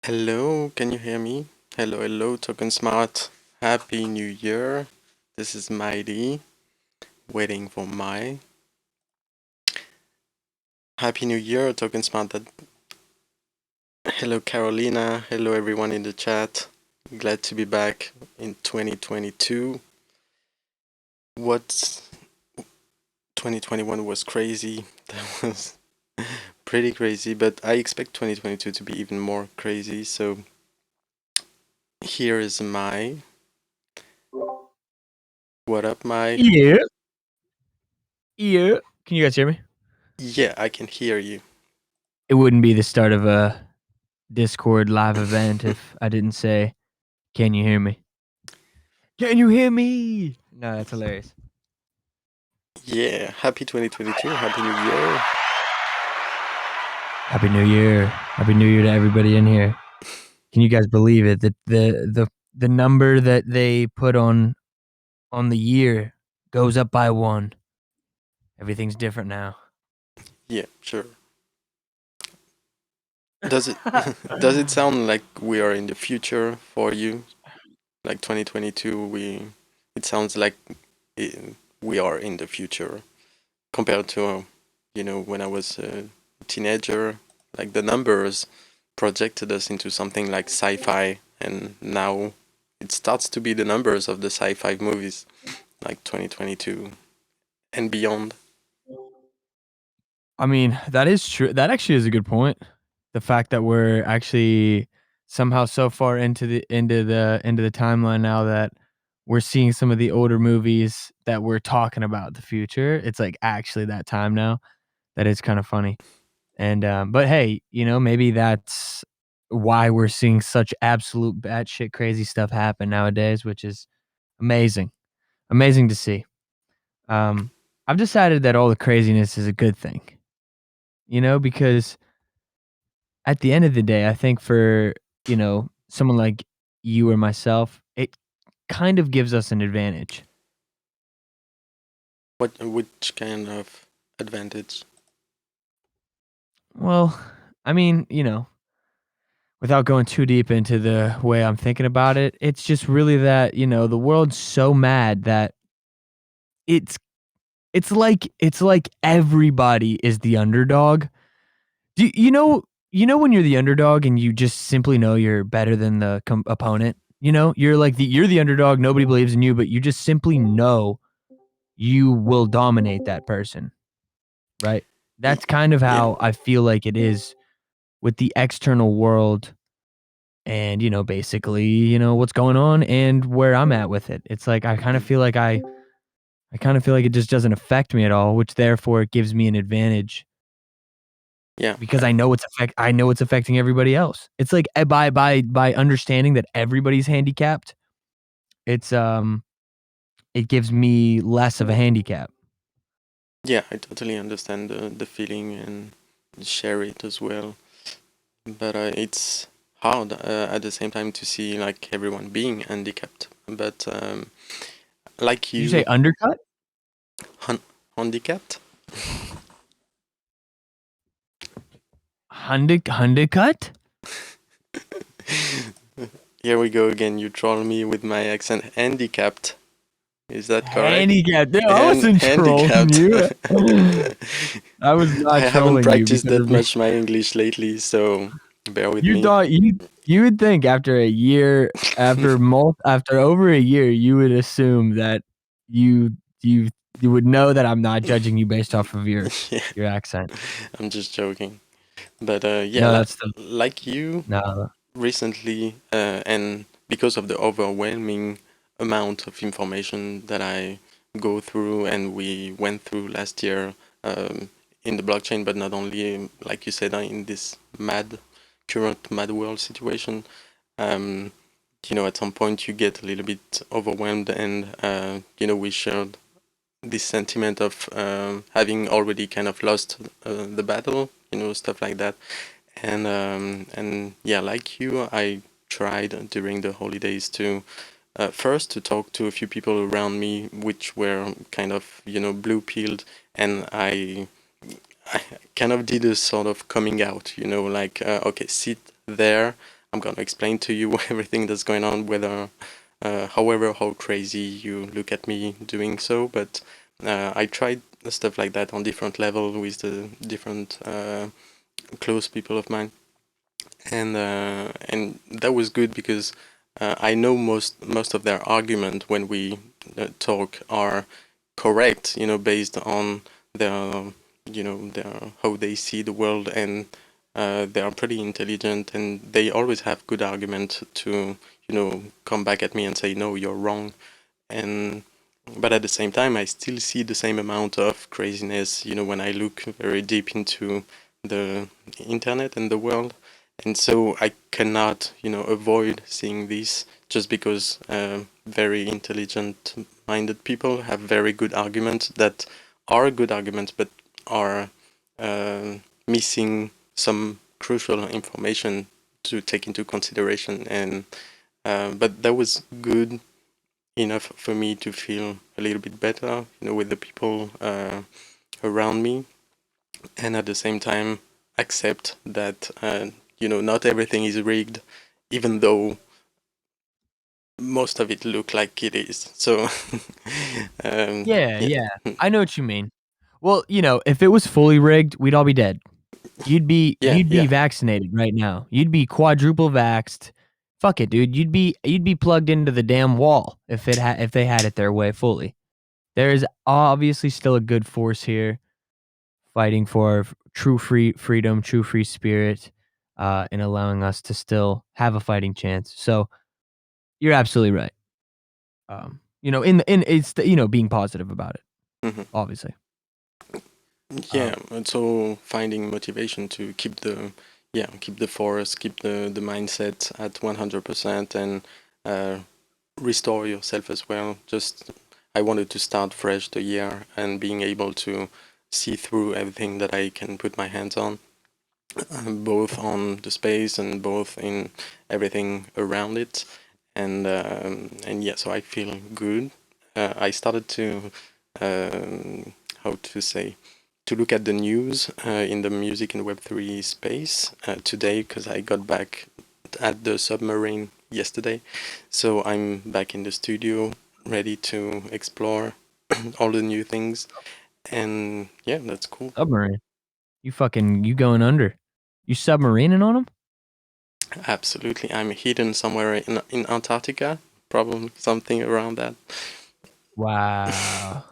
Hello, can you hear me? Hello, hello, Token Smart. Happy New Year. This is Mighty, waiting for my. Happy New Year, Token Smart. Hello, Carolina. Hello, everyone in the chat. Glad to be back in 2022. What 2021 was crazy. That was pretty crazy, but I expect 2022 to be even more crazy. So here is my. What up, my? Yeah. Yeah. Can you guys hear me? Yeah, I can hear you. It wouldn't be the start of a Discord live event if I didn't say, "Can you hear me? Can you hear me?" No, that's hilarious. Yeah, happy 2022, happy new year. Happy New Year. Happy New Year to everybody in here. Can you guys believe it? The number that they put on the year goes up by 1. Everything's different now. Yeah, sure. Does it does it sound like we are in the future for you? Like 2022, it sounds like we are in the future compared to when I was a teenager. Like the numbers projected us into something like sci-fi, and now it starts to be the numbers of the sci-fi movies, like 2022 and beyond. I mean, that is true. That actually is a good point. The fact that we're actually somehow so far into the timeline now that we're seeing some of the older movies that we're talking about the future. It's like actually that time now. That is kind of funny. And but hey, maybe that's why we're seeing such absolute batshit crazy stuff happen nowadays, which is amazing. Amazing to see. Um, I've decided that all the craziness is a good thing. Because at the end of the day, I think for, someone like you or myself, it kind of gives us an advantage. Which kind of advantage? Well, I mean, without going too deep into the way I'm thinking about it, it's just really that, the world's so mad that it's it's like everybody is the underdog. Do you know when you're the underdog and you just simply know you're better than the opponent? You're the underdog, nobody believes in you, but you just simply know you will dominate that person, right? Y- That's kind of yeah, how I feel like it is with the external world and, basically, what's going on and where I'm at with it. It's like I kind of feel like it just doesn't affect me at all, which therefore it gives me an advantage yeah. because I know it's affecting everybody else. It's like by understanding that everybody's handicapped, it's it gives me less of a handicap. Yeah, I totally understand the feeling and share it as well. But it's hard at the same time to see like everyone being handicapped. But like Did you say you, undercut? han handicapped? Hundicut? Here we go again. You troll me with my accent. Handicapped. Is that correct? Handicap. No, I wasn't trolling Handicapped. you. I was I not haven't trolling you practiced because that of you. much my English lately, so bear with You me. thought you would think after a year, after over a year, you would assume that you you you would know that I'm not judging you based off of your Yeah, your accent. I'm just joking. But yeah, No, that's the like you no. recently, and because of the overwhelming amount of information that I go through and we went through last year in the blockchain, but not only, like you said, in this current mad world situation, um, at some point you get a little bit overwhelmed, and we shared this sentiment of having already kind of lost the battle, stuff like that. And yeah, like you, I tried during the holidays to first to talk to a few people around me, which were kind of blue pilled, and I kind of did a sort of coming out, like okay, sit there. I'm gonna explain to you everything that's going on, whether, however, how crazy you look at me doing so. But I tried stuff like that on different level with the different close people of mine, and that was good because I know most of their argument when we talk are correct, based on their their how they see the world, and they are pretty intelligent, and they always have good argument to come back at me and say no, you're wrong, and but at the same time I still see the same amount of craziness, when I look very deep into the internet and the world, and so I cannot avoid seeing this just because very intelligent minded people have very good arguments that are good arguments but are uh, missing some crucial information to take into consideration, and but that was good enough for me to feel a little bit better, with the people around me, and at the same time accept that not everything is rigged, even though most of it look like it is. So, Yeah, yeah, yeah. I know what you mean. Well, if it was fully rigged, we'd all be dead. You'd be yeah, you'd be yeah, vaccinated right now. You'd be quadruple vaxxed. Fuck it, dude. You'd be plugged into the damn wall if they had it their way fully. There is obviously still a good force here fighting for true freedom, true free spirit, and allowing us to still have a fighting chance. So you're absolutely right. In it's being positive about it, hmm obviously. yeah. Um, And so finding motivation to keep the force, keep the mindset at 100%, and uh, restore yourself as well. Just I wanted to start fresh the year and being able to see through everything that I can put my hands on, both on the space and both in everything around it. And yeah, so I feel good. I started to how to say to look at the news in the music and Web3 space today because I got back at the submarine yesterday. So I'm back in the studio, ready to explore all the new things. And yeah, that's cool. Submarine. You going under. You submarining on them? Absolutely. I'm hidden somewhere in Antarctica, probably something around that. Wow.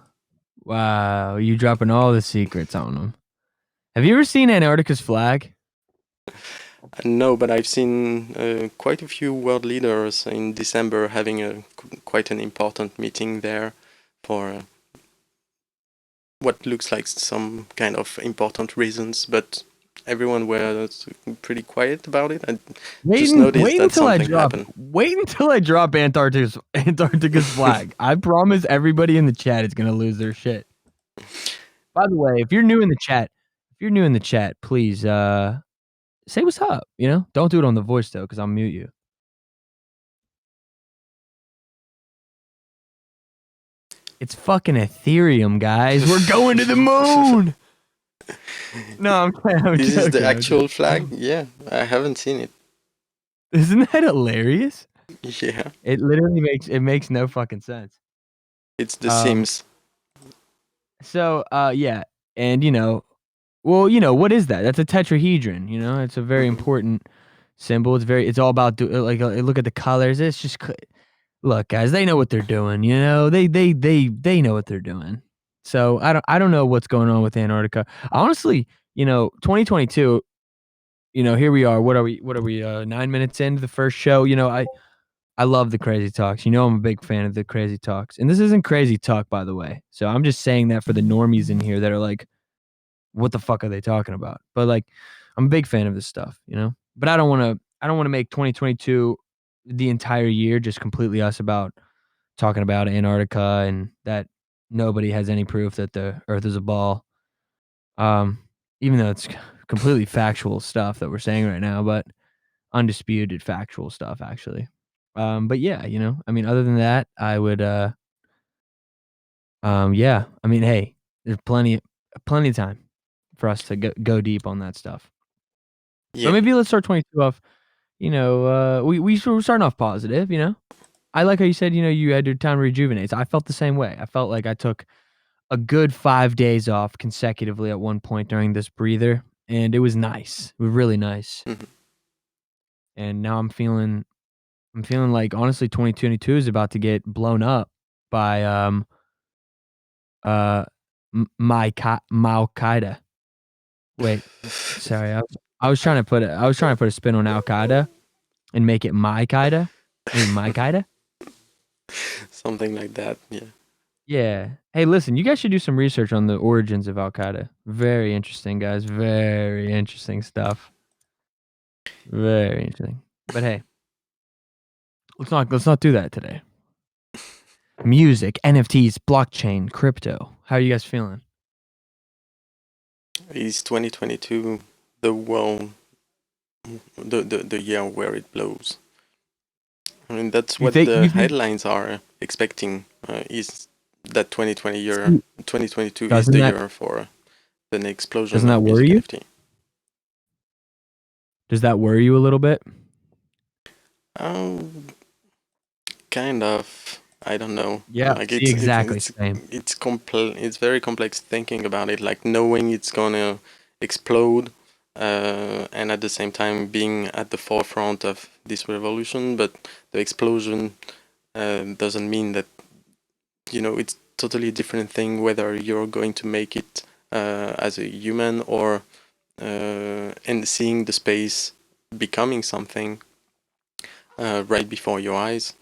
Wow. You dropping all the secrets on them. Have you ever seen Antarctica's flag? No, but I've seen quite a few world leaders in December having quite an important meeting there for what looks like some kind of important reasons, but everyone was pretty quiet about it. I just noticed that something happened. Wait until I drop Antarctica's flag. I promise everybody in the chat is gonna lose their shit. By the way, if you're new in the chat, please say what's up, Don't do it on the voice though, because I'll mute you. It's fucking Ethereum, guys. We're going to the moon. No, I'm This is the joking. actual flag? Yeah, I haven't seen it. Isn't that hilarious? Yeah, It literally makes no fucking sense. it's The Um, Sims. so yeah, and well, what is that? That's a tetrahedron. It's a very hmm important symbol. It's all about look at the colors. It's just look, guys. They know what they're doing. They know what they're doing. So I don't know what's going on with Antarctica. Honestly, 2022. Here we are. What are we? 9 minutes into the first show. I love the crazy talks. I'm a big fan of the crazy talks. And this isn't crazy talk, by the way. So I'm just saying that for the normies in here that are like, what the fuck are they talking about? But like, I'm a big fan of this stuff. But I don't want to make 2022 the entire year just completely us about talking about Antarctica and that nobody has any proof that the earth is a ball. Um, even though it's completely factual stuff that we're saying right now, but undisputed factual stuff actually. But yeah, I mean, other than that, I would, yeah, I mean, hey, there's plenty of time for us to go deep on that stuff. But Yeah, maybe let's start 22 off. we're starting off positive. I like how you said, you had your time to rejuvenate. So I felt the same way. I felt like I took a good 5 days off consecutively at one point during this breather, and it was nice. It was really nice. Mhm. And now I'm feeling like honestly 2022 is about to get blown up by uh Al Qaeda. Wait, sorry, I was trying to put a spin on Al Qaeda and make it my Qaeda. Maybe my Qaeda. Something like that. Yeah. Yeah. Hey, listen, you guys should do some research on the origins of Al Qaeda. Very interesting, guys. Very interesting stuff. Very interesting. But hey, let's not do that today. Music, NFTs, blockchain, crypto. How are you guys feeling? Is 2022 the world, the year where it blows? I mean, that's You what think the you think headlines are expecting. Is that 2022 is doesn't the that year for the explosion doesn't that of worry music you? NFT? Does that worry you a little bit? Um, kind of. I don't know. Yeah, Like see, exactly same. it's very complex thinking about it. Like knowing it's gonna explode, and at the same time being at the forefront of this revolution. But the explosion doesn't mean that it's totally different thing whether you're going to make it as a human or and seeing the space becoming something right before your eyes.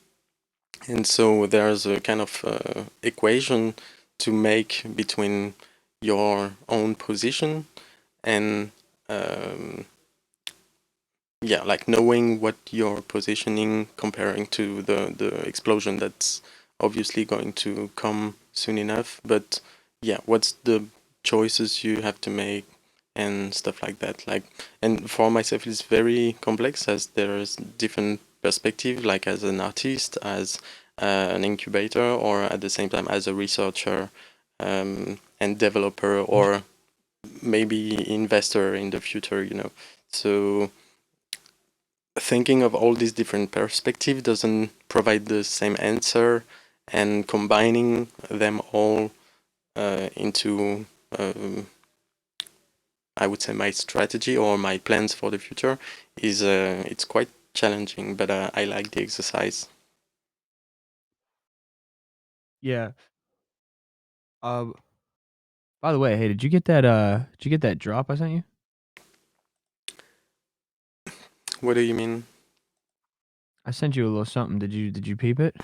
And so there's a kind of equation to make between your own position and um, yeah, like knowing what you're positioning comparing to the explosion that's obviously going to come soon enough. But yeah, what's the choices you have to make and stuff like that. Like, and for myself, it's very complex as there's different perspective, like as an artist, as an incubator, or at the same time as a researcher and developer, or maybe investor in the future. So thinking of all these different perspectives doesn't provide the same answer, and combining them all into I would say my strategy or my plans for the future is it's quite challenging, but I like the exercise. Yeah. Um, by the way, hey, did you get that drop I sent you? What do you mean? I sent you a little something. Did you peep it?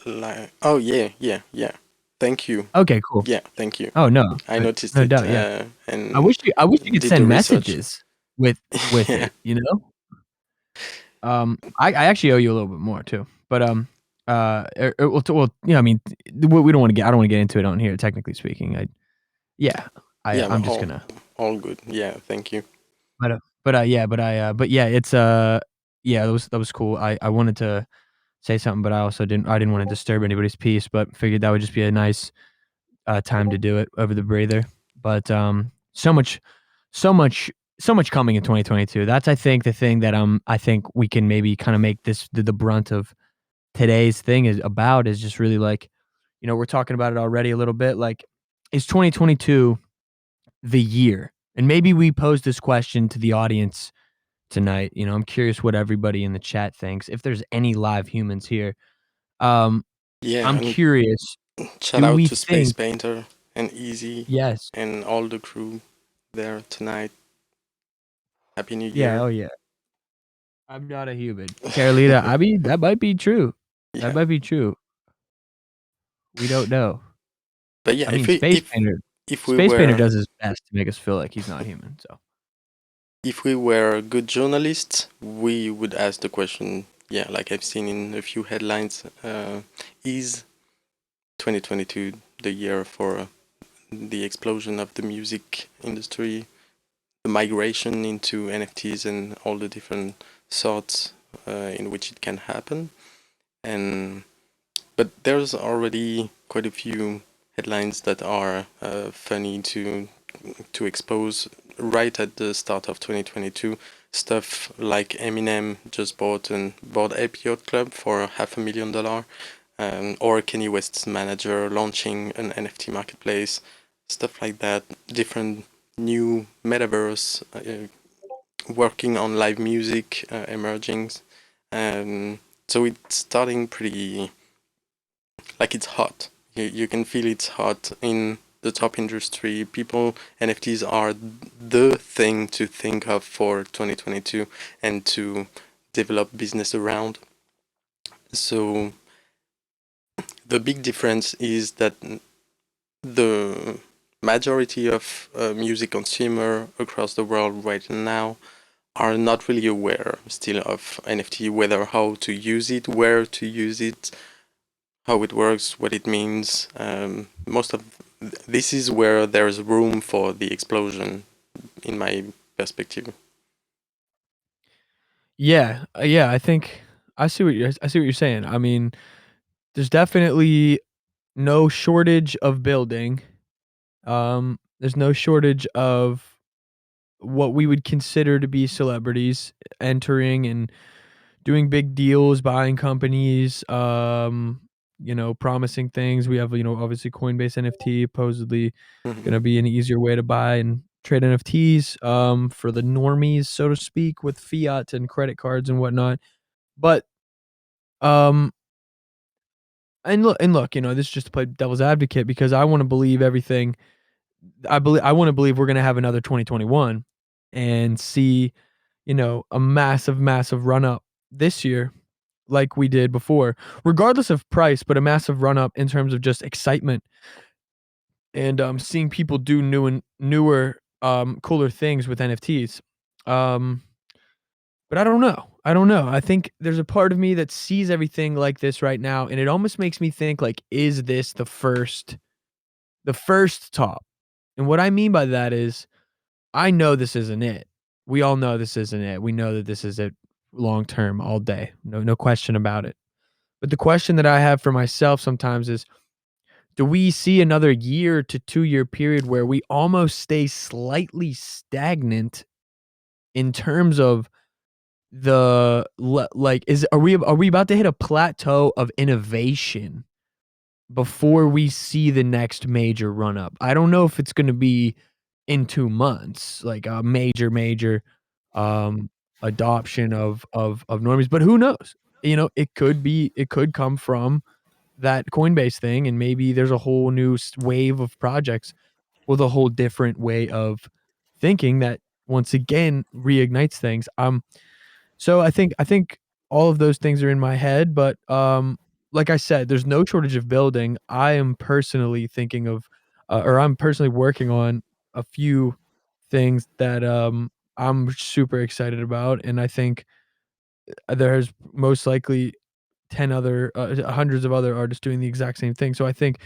Like, oh yeah, yeah, yeah. Thank you. Okay, cool. Yeah, thank you. Oh, no. I noticed No it doubt, yeah. and I wish you could did the send research. messages with Yeah, it, you know? I actually owe you a little bit more too, but, I mean, we don't wanna get I don't wanna get into it on here, technically speaking. Yeah, yeah, I'm just all gonna all good. Yeah, thank you. but yeah, yeah, that was cool. I wanted to say something, but I didn't wanna disturb anybody's peace, but figured that would just be a nice, time to do it over the breather. But, so much so much coming in 2022. That's, I think, the thing that, I think we can maybe kinda make this the brunt of today's thing is just really, like, we're talking about it already a little bit, like, is 2022 the year? And maybe we pose this question to the audience tonight. I'm curious what everybody in the chat thinks, if there's any live humans here. Um, Yeah, I'm and curious, shout do out we to Space think Painter and Easy yes. and all the crew there tonight. Happy New Yeah, Year. oh, yeah. I'm not a human. Carolina, I mean, that might be true. That Yeah, might be true. We don't know. but yeah, I mean, Space Painter if we Space Painter were does his best to make us feel like he's not human, so if we were good journalists, we would ask the question. Yeah, like I've seen in a few headlines, is 2022 the year for the explosion of the music industry, the migration into NFTs and all the different sorts in which it can happen? And but there's already quite a few headlines that are funny to expose right at the start of 2022. stuff like Eminem just bought an Bored Ape Yacht Club for $500,000, or Kanye West's manager launching an NFT marketplace, stuff like that. Different new metaverse, working on live music emerging. So it's starting pretty, like it's hot. You can feel it's hot in the top industry. People, NFTs are the thing to think of for 2022 and to develop business around. So the big difference is that the majority of music consumer across the world right now are not really aware still of NFT, whether how to use it, where to use it, how it works, what it means. Most of this is where there's room for the explosion, in my perspective. Yeah, yeah, I see what you're saying. I mean, there's definitely no shortage of building. There's no shortage of what we would consider to be celebrities entering and doing big deals, buying companies, promising things. We have, obviously Coinbase NFT supposedly Mhm. gonna be an easier way to buy and trade NFTs, for the normies, so to speak, with fiat and credit cards and whatnot. But, um, and look, this is just to play devil's advocate because I wanna believe everything. I wanna believe we're gonna have another 2021 and see, a massive, massive run up this year like we did before, regardless of price, but a massive run up in terms of just excitement and, seeing people do new and newer, cooler things with NFTs. Um, but I don't know. I don't know. I think there's a part of me that sees everything like this right now, and it almost makes me think like, is this the first top? And what I mean by that is, I know this isn't it. We all know this isn't it. We know that this is it long term, all day. No question about it. But the question that I have for myself sometimes is, do we see another year to 2-year period where we almost stay slightly stagnant in terms of like, are we about to hit a plateau of innovation before we see the next major run up? I don't know if it's gonna be in 2 months, like a major, um, adoption of normies, but who knows? It could come from that Coinbase thing, and maybe there's a whole new wave of projects with a whole different way of thinking that once again reignites things. So I think all of those things are in my head, but like I said, there's no shortage of building. I am personally thinking of, or I'm personally working on a few things that I'm super excited about, and I think there's most likely 10 other hundreds of other artists doing the exact same thing. So I think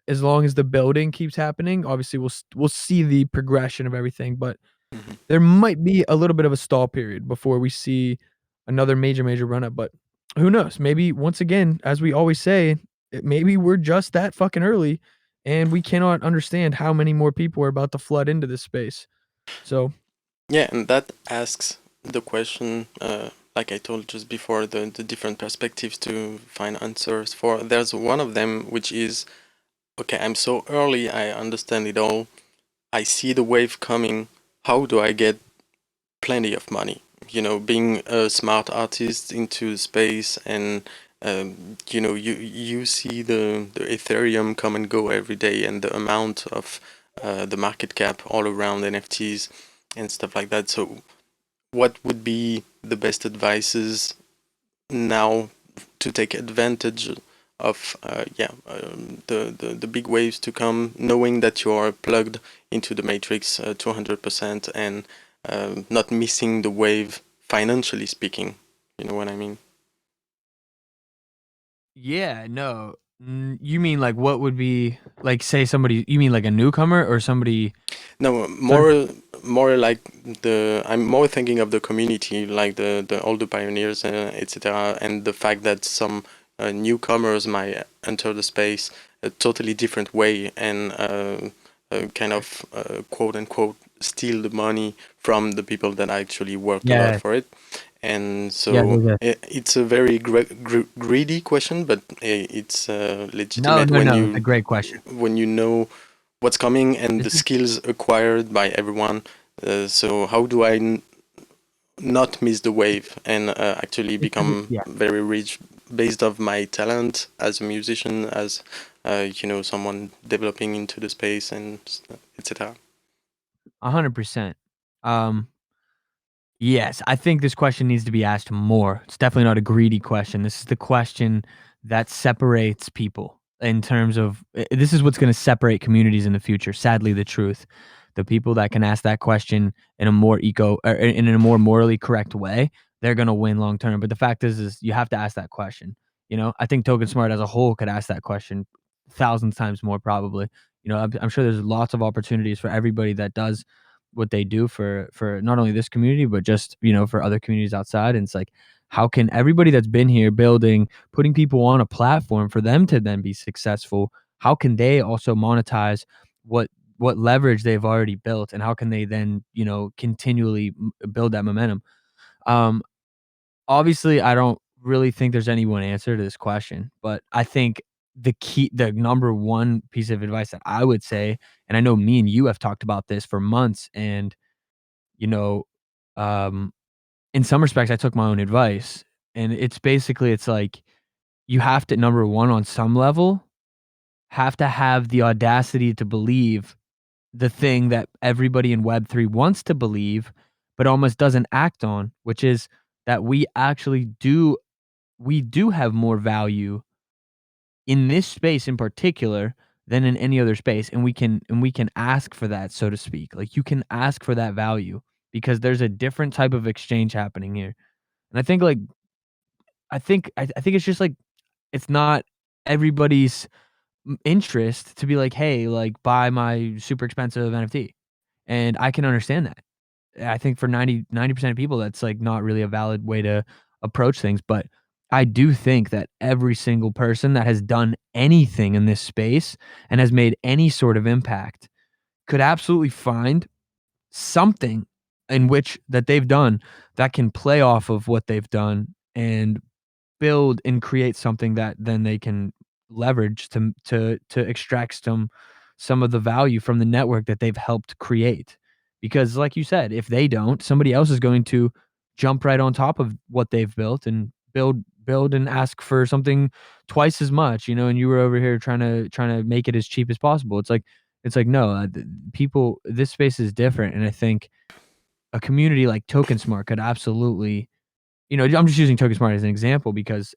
as long as the building keeps happening, obviously we'll see the progression of everything, but Mhm. there might be a little bit of a stall period before we see another major run up, but who knows? Maybe once again, as we always say, maybe we're just that fucking early and we cannot understand how many more people are about to flood into this space. So, Yeah, and that asks the question, like I told just before, the different perspectives to find answers for. There's one of them which is, okay, I'm so early, I understand it all, I see the wave coming. How do I get plenty of money? Being a smart artist into space, and you see the Ethereum come and go every day, and the amount of the market cap all around NFTs and stuff like that. So what would be the best advices now to take advantage of the big waves to come, knowing that you are plugged into the matrix 200% and not missing the wave financially speaking. You know what I mean? yeah, no. You mean like what would be like say somebody you mean like a newcomer or somebody No, so more like I'm more thinking of the community, like the older pioneers, etc., and the fact that some newcomers might enter the space a totally different way and kind okay. of quote unquote steal the money from the people that actually worked a lot Yeah, for it. And yeah, so yeah. it's a very greedy question, but it's No, legitimate no, no. It's a great question. when you know what's coming and This the is skills acquired by everyone. So how do I not miss the wave and actually this is become yeah. very rich based of my talent as a musician, as someone developing into the space and etc. 100%. Um, yes, I think this question needs to be asked more. It's definitely not a greedy question. This is the question that separates people in terms of this is what's going to separate communities in the future. Sadly, the truth. The people that can ask that question in a more in a more morally correct way, they're going to win long term. But the fact is you have to ask that question. You know, I think Token Smart as a whole could ask that question thousands times more probably. You know, I'm sure there's lots of opportunities for everybody that does what they do for not only this community but just for other communities outside. And it's like, how can everybody that's been here building, putting people on a platform for them to then be successful, how can they also monetize what leverage they've already built, and how can they then continually build that momentum? um Obviously I don't really think there's any one answer to this question, but I think the number one piece of advice that I would say, and I know me and you have talked about this for months, and you know, um, in some respects, I took my own advice, and it's basically it's like you have to number 1 on some level, have to have the audacity to believe the thing that everybody in Web3 wants to believe, but almost doesn't act on, which is that we do have more value in this space in particular than in any other space, and we can ask for that, so to speak. Like, you can ask for that value because there's a different type of exchange happening here. And I think, like, I think it's just, like, it's not everybody's interest to be like, "Hey, like, buy my super expensive NFT." And I can understand that. I think for 90% of people, that's, like, not really a valid way to approach things, but I do think that every single person that has done anything in this space and has made any sort of impact could absolutely find something in which that they've done that can play off of what they've done and build and create something that then they can leverage to extract some of the value from the network that they've helped create. Because like you said, if they don't, somebody else is going to jump right on top of what they've built and build and ask for something twice as much, and you were over here trying to make it as cheap as possible. It's like no, people, this space is different, and I think a community like Token Smart could absolutely, I'm just using Token Smart as an example because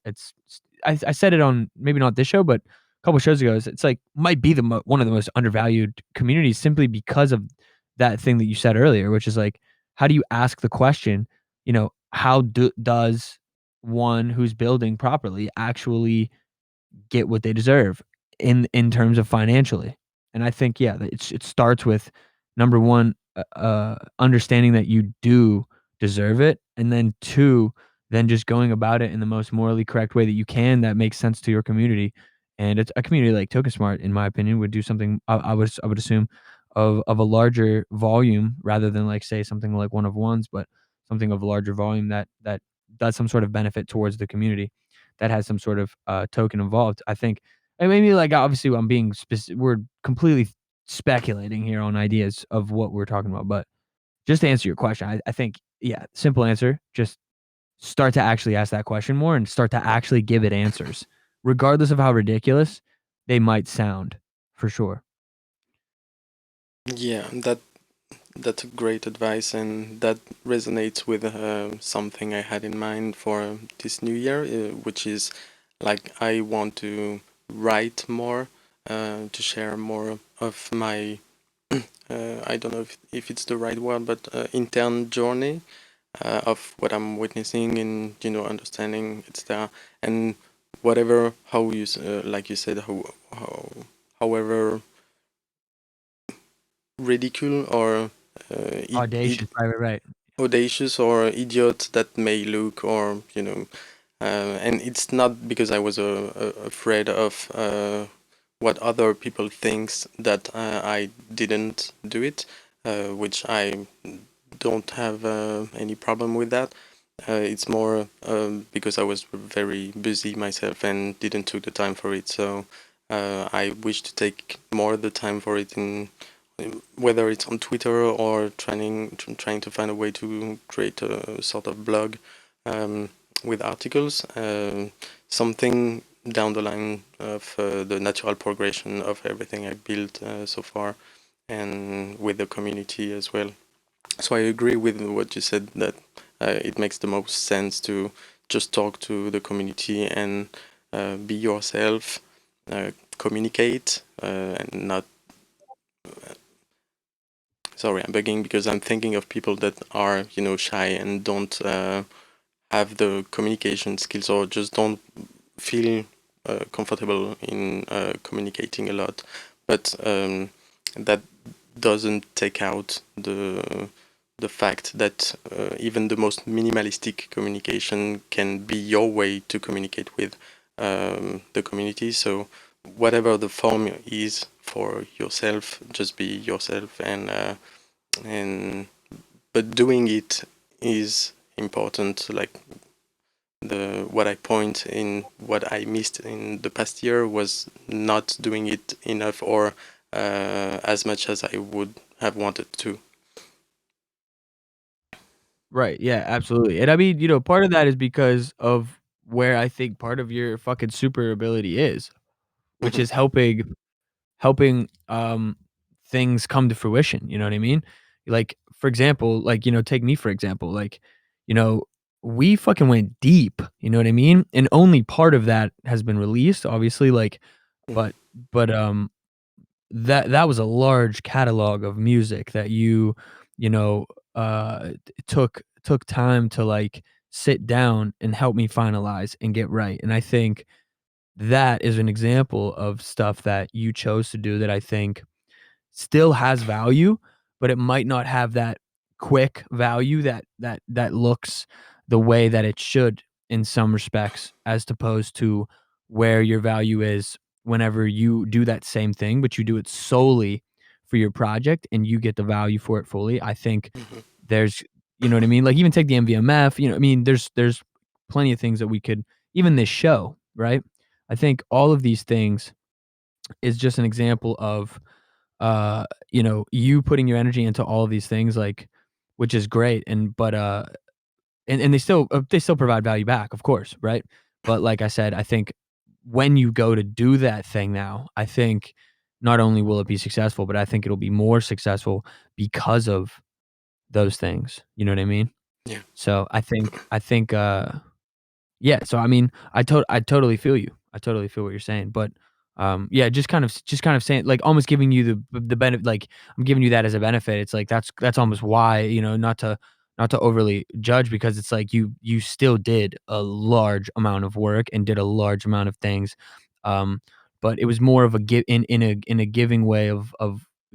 I said it on maybe not this show, but a couple shows ago. It's like might be one of the most undervalued communities simply because of that thing that you said earlier, which is like, how do you ask the question? How does one who's building properly actually get what they deserve in terms of financially. And I think, yeah, that it starts with number 1, understanding that you do deserve it, and then 2, then just going about it in the most morally correct way that you can that makes sense to your community. And it's a community like Token Smart, in my opinion, would do something I would assume of a larger volume rather than like say something like one of ones, but something of a larger volume that does some sort of benefit towards the community that has some sort of token involved. I think, and maybe like obviously I'm being we're completely speculating here on ideas of what we're talking about, but just to answer your question, I think yeah, simple answer, just start to actually ask that question more and start to actually give it answers, regardless of how ridiculous they might sound, for sure. Yeah, that's a great advice, and that resonates with something I had in mind for this new year, which is like I want to write more, to share more of my I don't know if it's the right word, but intern journey of what I'm witnessing and understanding etc. And whatever how like you said however ridicule or Audacious, right. audacious or idiot that may look or and it's not because I was afraid of what other people thinks that I didn't do it, which I don't have any problem with that. It's more because I was very busy myself and didn't took the time for it. So I wish to take more of the time for it whether it's on Twitter or trying to find a way to create a sort of blog um, with articles. Something down the line of the natural progression of everything I built so far, and with the community as well. So I agree with what you said that it makes the most sense to just talk to the community and be yourself, communicate, and not. Sorry, I'm begging because I'm thinking of people that are, shy and don't have the communication skills or just don't feel comfortable in communicating a lot. But that doesn't take out the fact that even the most minimalistic communication can be your way to communicate with the community. So whatever the form is for yourself, just be yourself, and but doing it is important. Like the what I point in what I missed in the past year was not doing it enough or as much as I would have wanted to. Right, yeah, absolutely, and I mean, part of that is because of where I think part of your fucking super ability is, which Hmm. is helping things come to fruition, you know what I mean? Like, for example, like, take me for example, like, you know, we fucking went deep, you know what I mean? And only part of that has been released, obviously, like, Hmm. but but that was a large catalog of music that you know, took time to, like, sit down and help me finalize and get right, and I think that is an example of stuff that you chose to do that I think still has value, but it might not have that quick value that looks the way that it should in some respects, as opposed to where your value is whenever you do that same thing, but you do it solely for your project and you get the value for it fully. I think Hmm. there's you know what I mean? Like, even take the MVMF, I mean, there's plenty of things that we could even this show, right? I think all of these things is just an example of you putting your energy into all of these things, like, which is great, and they still provide value back, of course, right? But like I said, I think when you go to do that thing now, I think not only will it be successful, but I think it'll be more successful because of those things. You know what I mean? Yeah. So yeah, so I mean, I totally feel you. I totally feel what you're saying, but, yeah, just kind of saying, like, almost giving you the benefit, like, I'm giving you that as a benefit. It's like that's almost why, not to overly judge, because it's like you still did a large amount of work and did a large amount of things, um, but it was more of a give in a giving way of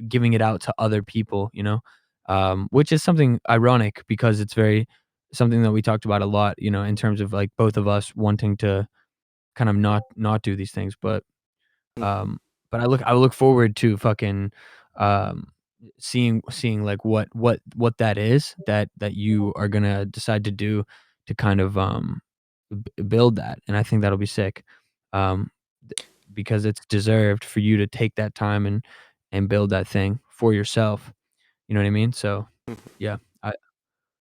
giving it out to other people, which is something ironic because it's very something that we talked about a lot, in terms of, like, both of us wanting to kind of not do these things, Hmm. um, but I look forward to fucking, um, seeing, like, what that is that you are gonna decide to do to kind of, build that, and I think that'll be sick, um, th because it's deserved for you to take that time and build that thing for yourself, you know what I mean? So, yeah, I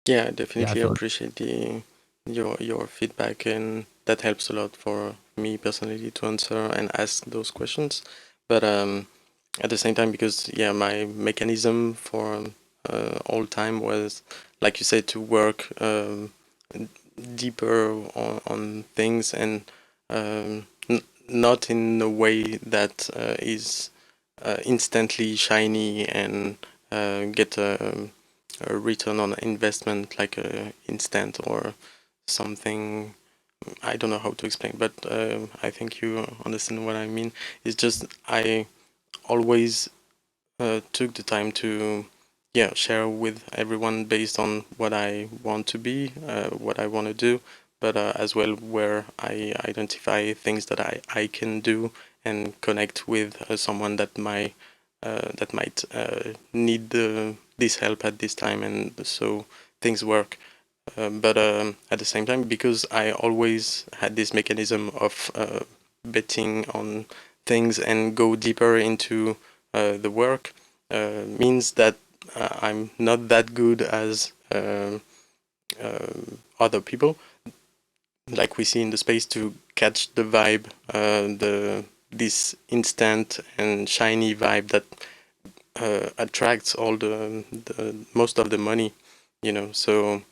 Yeah, I yeah, I definitely feel it. appreciate the your feedback, and that helps a lot for me personally to answer and ask those questions. But at the same time, because yeah, my mechanism for all time was, like you said, to work deeper on things and not in a way that is instantly shiny and get a return on investment like a instant or something. I don't know how to explain, but I think you understand what I mean. It's just I always took the time to yeah share with everyone based on what I want to be, what I want to do, but as well where I identify things that I can do and connect with someone that might that might need this help at this time, and so things work. But at the same time, because I always had this mechanism of betting on things and go deeper into the work, means that I'm not that good as other people, like we see in the space, to catch the vibe, the this instant and shiny vibe that attracts all the most of the money, you know. So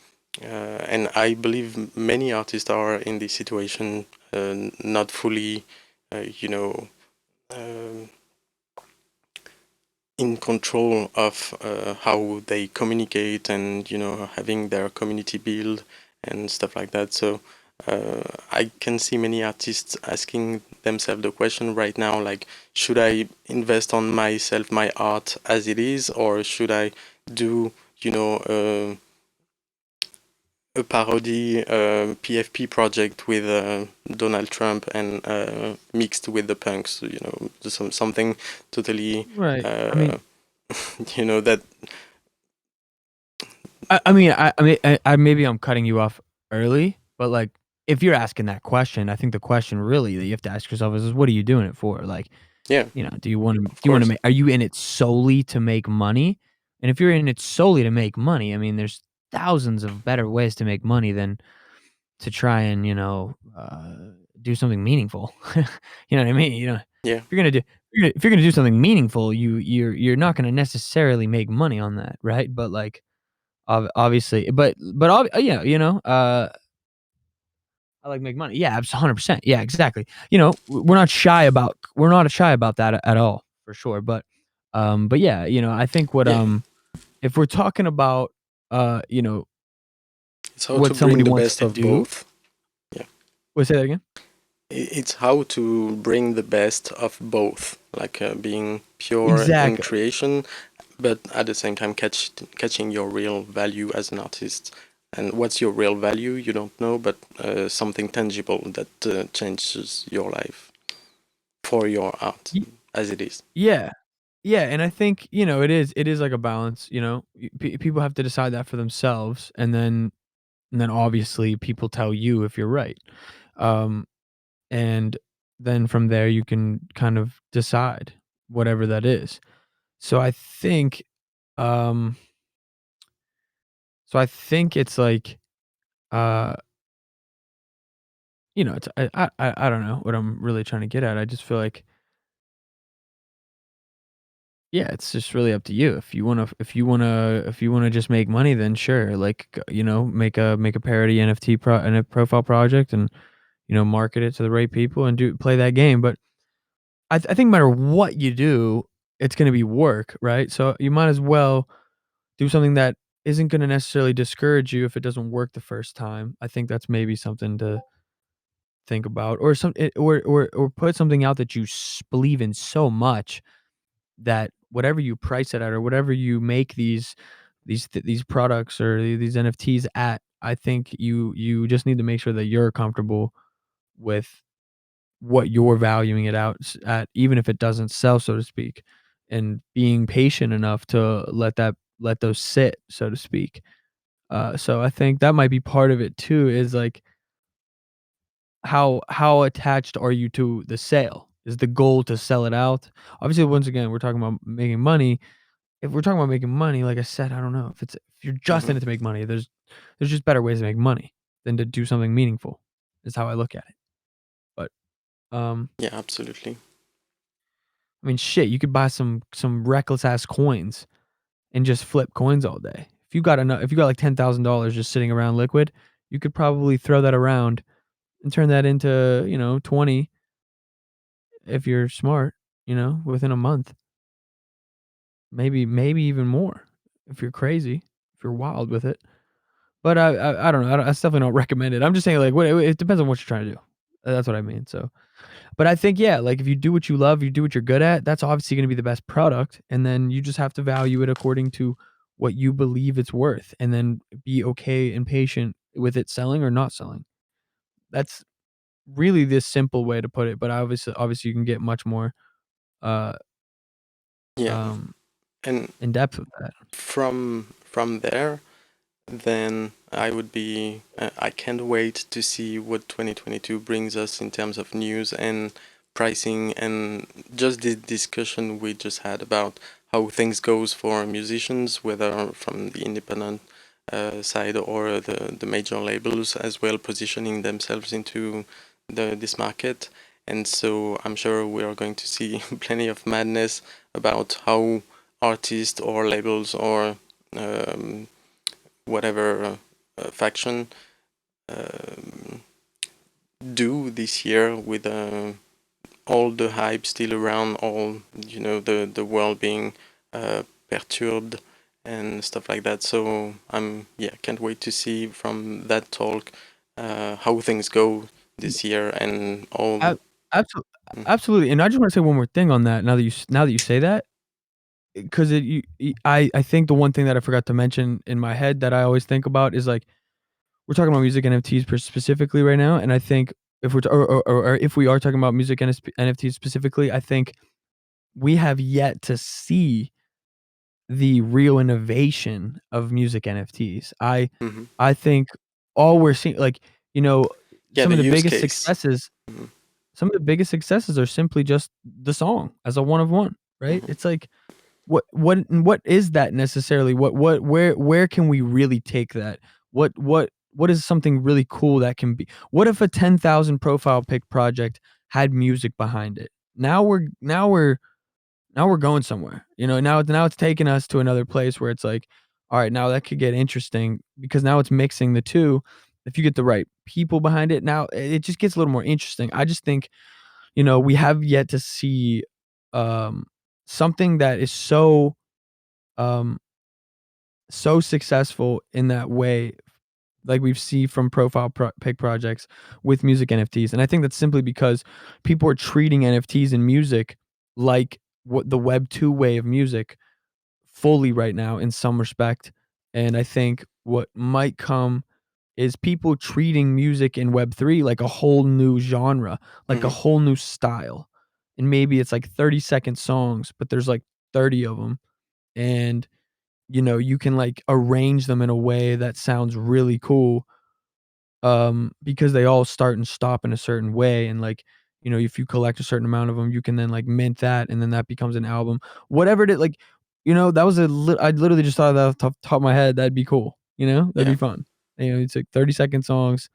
and I believe many artists are in this situation, not fully, you know, uh, in control of how they communicate, and you know, having their community build and stuff like that. So I can see many artists asking themselves the question right now, like, should I invest on myself, my art as it is, or should I do, you know, a parody PFP project with Donald Trump and mixed with the punks, you know, something totally, Right. I uh, mean, you know, that. I maybe I'm cutting you off early, but, like, if you're asking that question, I think the question really that you have to ask yourself is what are you doing it for? Like, Yeah, you know, of do you wanna course. make are you in it solely to make money? And if you're in it solely to make money, I mean, there's thousands of better ways to make money than to try and, do something meaningful. You know what I mean? You know, if Yeah, you're gonna do if you're gonna do something meaningful, you're not gonna necessarily make money on that, right? But, like, obviously yeah, I like make money. Yeah, 100%. Yeah, exactly. You know, we're not shy about that at all, for sure, but yeah, I think yeah. if we're talking about, you know, It's how to what bring somebody the wants best to of do. both. Yeah, Say that again? it's how to bring the best of both, like being pure in Exactly. creation, but at the same time catching your real value as an artist. And what's your real value? You don't know, but something tangible that changes your life for your art Y as it is. Yeah. Yeah, and I think, it is like a balance, people have to decide that for themselves, and then obviously people tell you if you're right. Um, and then from there you can kind of decide whatever that is. So I think, um it's like, uh, it's I don't know what I'm really trying to get at. I just feel like, yeah, it's just really up to you. If you wanna just make money, then sure, like, make a parody NFT and a profile project, and, market it to the right people and do play that game. But I think no matter what you do, it's gonna be work, right? So you might as well do something that isn't gonna necessarily discourage you if it doesn't work the first time. I think that's maybe something to think about, or or put something out that you believe in so much that whatever you price it at, or whatever you make these products or these NFTs at, I think you just need to make sure that you're comfortable with what you're valuing it out at, even if it doesn't sell, so to speak, and being patient enough to let those sit, so to speak. So I think that might be part of it too, is like how attached are you to the sale? Is the goal to sell it out? Obviously, once again, we're talking about making money. If we're talking about making money, like I said, I don't know if you're just Hmm. in it to make money. There's just better ways to make money than to do something meaningful. Is how I look at it. But um, Yeah, absolutely. I mean, shit, you could buy some reckless ass coins and just flip coins all day. If you got like $10,000 just sitting around liquid, you could probably throw that around and turn that into 20 if you're smart. Within a month, maybe even more if you're crazy, if you're wild with it. But I don't know. I definitely don't recommend it. I'm just saying, like, what it depends on what you're trying to do. That's what I mean. So, but I think, yeah, like, if you do what you love, you do what you're good at, that's obviously gonna be the best product, and then you just have to value it according to what you believe it's worth, and then be okay and patient with it selling or not selling. That's really the simple way to put it, but obviously you can get much more, uh Yeah, um, and in depth with that. from there, then I would be. I can't wait to see what 2022 brings us in terms of news and pricing, and just the discussion we just had about how things goes for musicians, whether from the independent side or the major labels as well, positioning themselves into this market. And so I'm sure we are going to see plenty of madness about how artists or labels or um, whatever faction um, do this year with all the hype still around, all the world being perturbed and stuff like that. So I'm yeah can't wait to see from that talk how things go this year and all. Ab- absolutely, Mm, absolutely. And I just want to say one more thing on that. Now that you say that, because I think the one thing that I forgot to mention in my head that I always think about is like we're talking about music NFTs specifically right now, and I think if we're or if we are talking about music NFTs specifically, I think we have yet to see the real innovation of music NFTs. mm-hmm. I think all we're seeing, like, you know, Yeah, some the of the use biggest case. successes Mm-hmm. some of the biggest successes are simply just the song as a one of one, right? Mm-hmm. It's like, what is that necessarily? Where can we really take that? What is something really cool that can be? What if a 10,000 profile pic project had music behind it? Now we're going somewhere. Now it's taking us to another place where it's like, all right, now that could get interesting because now it's mixing the two. If you get the right people behind it, now it just gets a little more interesting. I just think, we have yet to see um something that is um so successful in that way, like we've seen from pic projects with music NFTs. And I think that's simply because people are treating NFTs in music like what the web 2 way of music fully right now in some respect. And I think what might come is people treating music in web 3 like a whole new genre, like a Mm-hmm. whole new style. And maybe it's like 30-second songs, but there's like 30 of them. And you can like arrange them in a way that sounds really cool, because they all start and stop in a certain way. And like, if you collect a certain amount of them, you can then like mint that, and then that becomes an album. Whatever it is, like, that was I literally just thought of that off the top of my head. That'd be cool. That'd Yeah, be fun. It's like 30-second songs,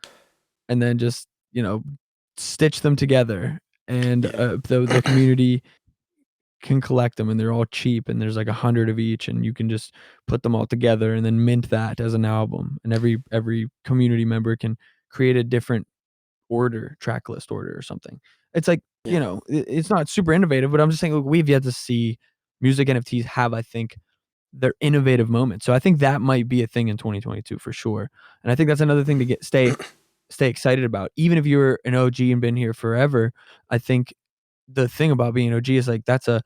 and then just stitch them together, and yeah, the community can collect them, and they're all cheap, and there's like 100 of each, and you can just put them all together and then mint that as an album, and every community member can create a different track list order or something. It's like, yeah, it's not super innovative, but I'm just saying, look, we've yet to see music NFTs have, I think, their innovative moments. So I think that might be a thing in 2022 for sure. And I think that's another thing to stay excited about. Even if you're an OG and been here forever, I think the thing about being OG is like that's an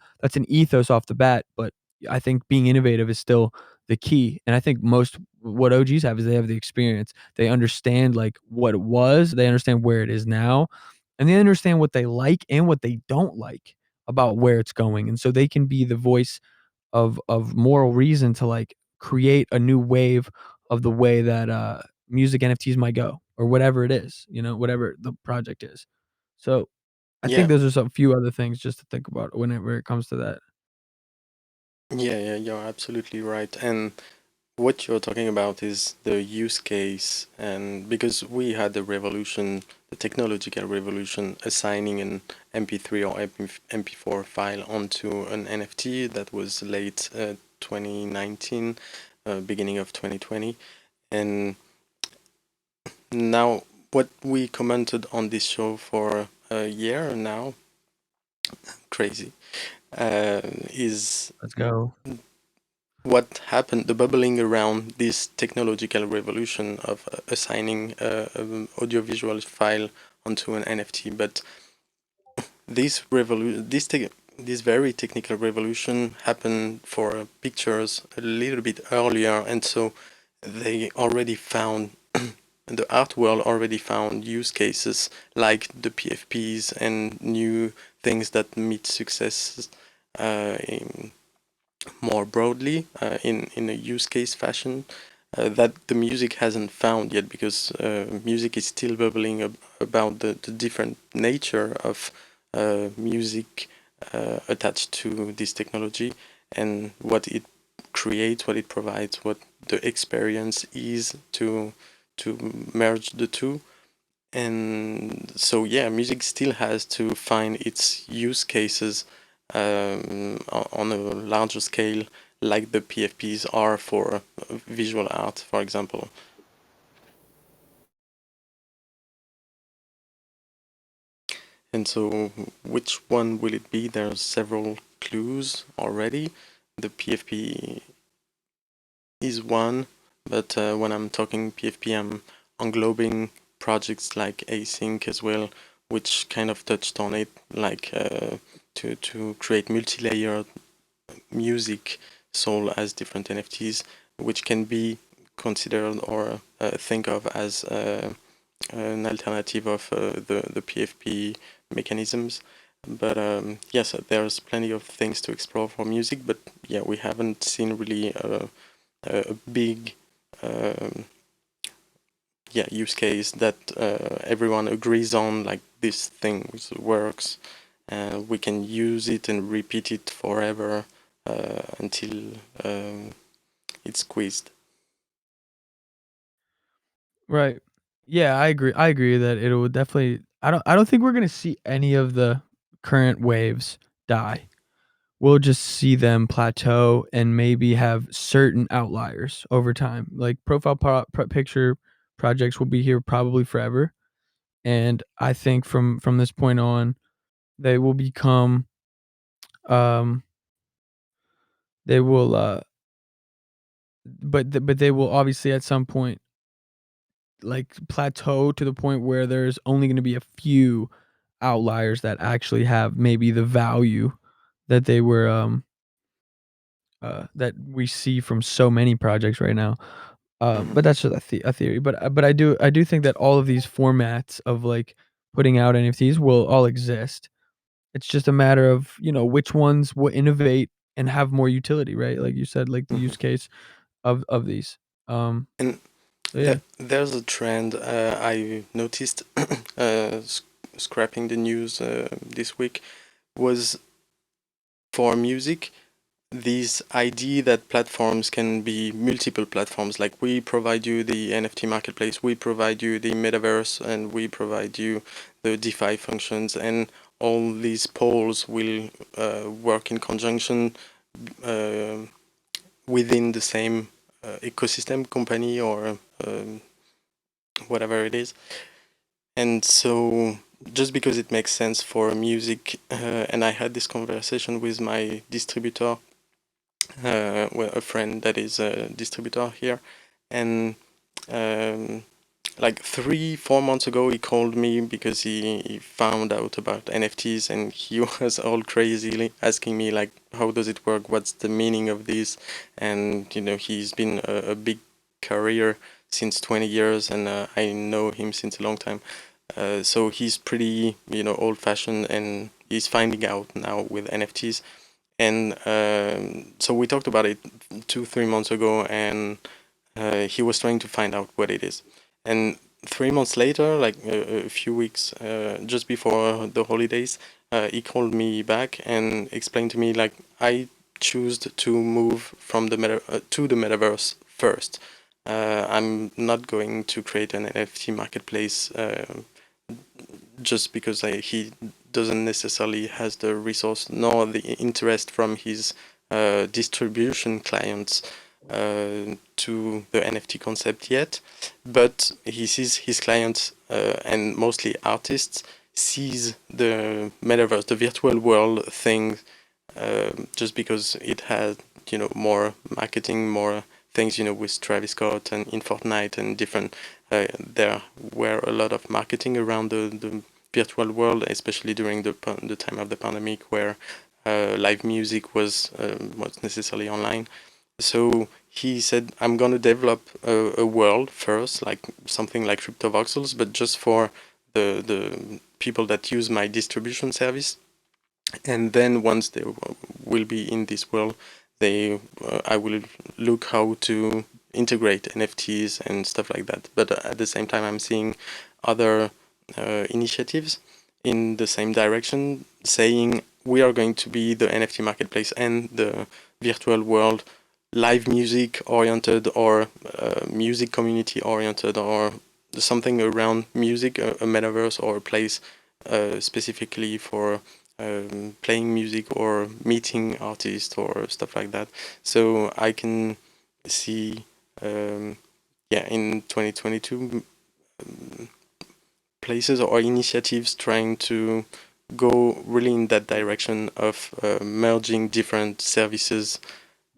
ethos off the bat, but I think being innovative is still the key. And I think most what OGs have is they have the experience. They understand like what it was, they understand where it is now, and they understand what they like and what they don't like about where it's going. And so they can be the voice of moral reason to like create a new wave of the way that music NFTs might go, or whatever it is, whatever the project is. So I think yeah, those are some few other things just to think about whenever it comes to that. yeah, yeah. You're absolutely right. And what you're talking about is the use case, and because we had the revolution, the technological revolution, assigning an MP3 or MP4 file onto an NFT that was late 2019, beginning of 2020, and now what we commented on this show for a year now, crazy, is Let's go. what happened, the bubbling around this technological revolution of assigning an audiovisual file onto an NFT. But this very technical revolution happened for pictures a little bit earlier, and so they already found the art world already found use cases like the PFPs and new things that meet success. more broadly in a use case fashion that the music hasn't found yet, because music is still bubbling about the different nature of music attached to this technology, and what it creates, what it provides, what the experience is to merge the two. And so yeah, music still has to find its use cases on a larger scale, like the PFPs are for visual art, for example. And so which one will it be? There's several clues already. The PFP is one, but when I'm talking PFP, I'm englobing projects like async as well, which kind of touched on it, like to create multi-layer music sold as different NFTs, which can be considered or think of as an alternative of the PFP mechanisms. But yes, there's plenty of things to explore for music, but yeah, we haven't seen really a big um, use case that everyone agrees on, like this thing works. We can use it and repeat it forever until it's squeezed. Right. Yeah, I agree. I agree that it will definitely. I don't think we're gonna see any of the current waves die. We'll just see them plateau and maybe have certain outliers over time. Like picture projects will be here probably forever, and I think from this point on, they will become um they will but they will obviously at some point like plateau to the point where there's only going to be a few outliers that actually have maybe the value that they were that we see from so many projects right now. Hmm. But that's just a theory. But I do think that all of these formats of like putting out NFTs will all exist. It's just a matter of which ones will innovate and have more utility, right? Like you said, like the Hmm. use case of these. Um, And so yeah. there's a trend I noticed scrapping the news this week was for music. This idea that platforms can be multiple platforms, like we provide you the NFT marketplace, we provide you the metaverse, and we provide you the DeFi functions, and all these poles will work in conjunction uh, within the same ecosystem company or whatever it is. And so just because it makes sense for music, and I had this conversation with my distributor, well, a friend that is a distributor here, and um, like 3 4 months ago he called me because he found out about NFTs, and he was all crazy asking me like, how does it work, what's the meaning of this. And he's been a big career since 20 years, and I know him since a long time. So he's pretty old fashioned, and he's finding out now with NFTs. And so we talked about it 2 3 months ago, and he was trying to find out what it is. And 3 months later, like a few weeks just before the holidays, he called me back and explained to me like, I choose to move from the to the metaverse first. I'm not going to create an NFT marketplace just because he doesn't necessarily has the resource nor the interest from his distribution clients to the NFT concept yet. But he sees his clients and mostly artists sees the metaverse, the virtual world thing, just because it has more marketing, more things with Travis Scott and in Fortnite and different. There were a lot of marketing around the virtual world, especially during the time of the pandemic, where live music was necessarily online. So he said, I'm going to develop a world first, like something like CryptoVoxels, but just for the people that use my distribution service. And then once they will be in this world, I will look how to integrate NFTs and stuff like that. But at the same time, I'm seeing other initiatives in the same direction, saying we are going to be the NFT marketplace and the virtual world live music oriented, or music community oriented, or something around music, a metaverse or a place specifically for playing music or meeting artists or stuff like that. So I can see, um, yeah, in 2022, places or initiatives trying to go really in that direction of merging different services,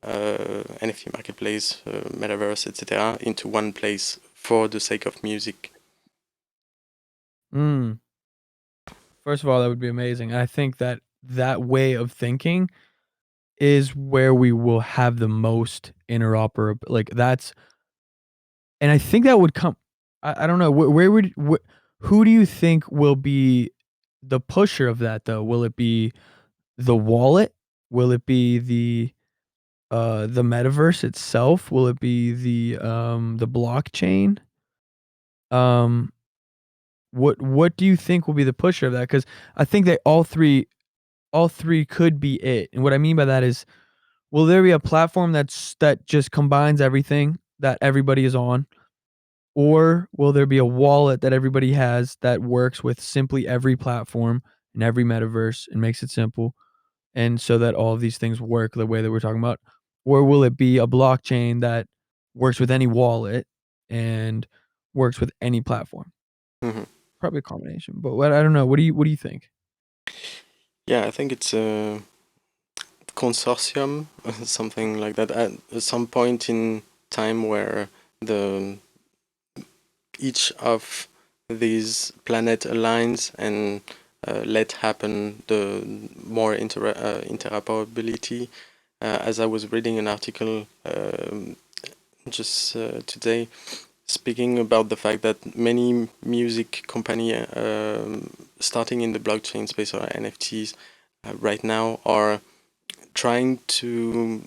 NFT marketplace, metaverse, etc., into one place for the sake of music. Mm. First of all, that would be amazing. I think that that way of thinking is where we will have the most like, that's and I think that would come I don't know, where would who do you think will be the pusher of that, though? Will it be the wallet? Will it be the metaverse itself? Will it be the blockchain? Um, what do you think will be the pusher of that? Because I think that all three could be it, and what I mean by that is, will there be a platform that just combines everything that everybody is on? Or will there be a wallet that everybody has that works with simply every platform and every metaverse and makes it simple, and so that all of these things work the way that we're talking about? Or will it be a blockchain that works with any wallet and works with any platform? Mhm. Probably a combination, but what I don't know. What do you think? Yeah, I think it's a consortium, something like that, at some point in time where the each of these planet aligns and let happen the more interoperability. As I was reading an article just today, speaking about the fact that many music company starting in the blockchain space or NFTs right now are trying to,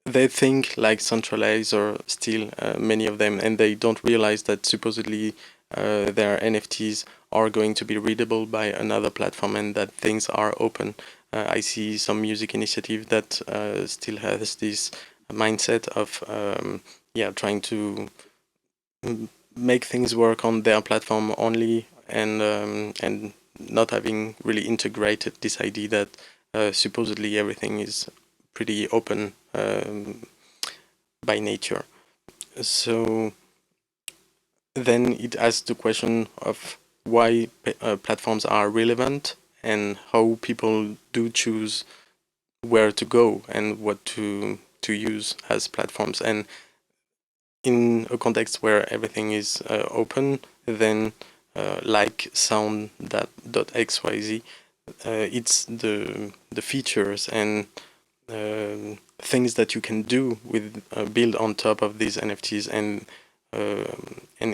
they think like centralizer still, many of them, and they don't realize that supposedly their NFTs are going to be readable by another platform and that things are open. I see some music initiative that still has this mindset of yeah, trying to make things work on their platform only, and not having really integrated this idea that supposedly everything is pretty open by nature. So then it asks the question of why platforms are relevant and how people do choose where to go and what to use as platforms. And in a context where everything is open, then like sound.xyz, it's the features and things that you can do with build on top of these NFTs, and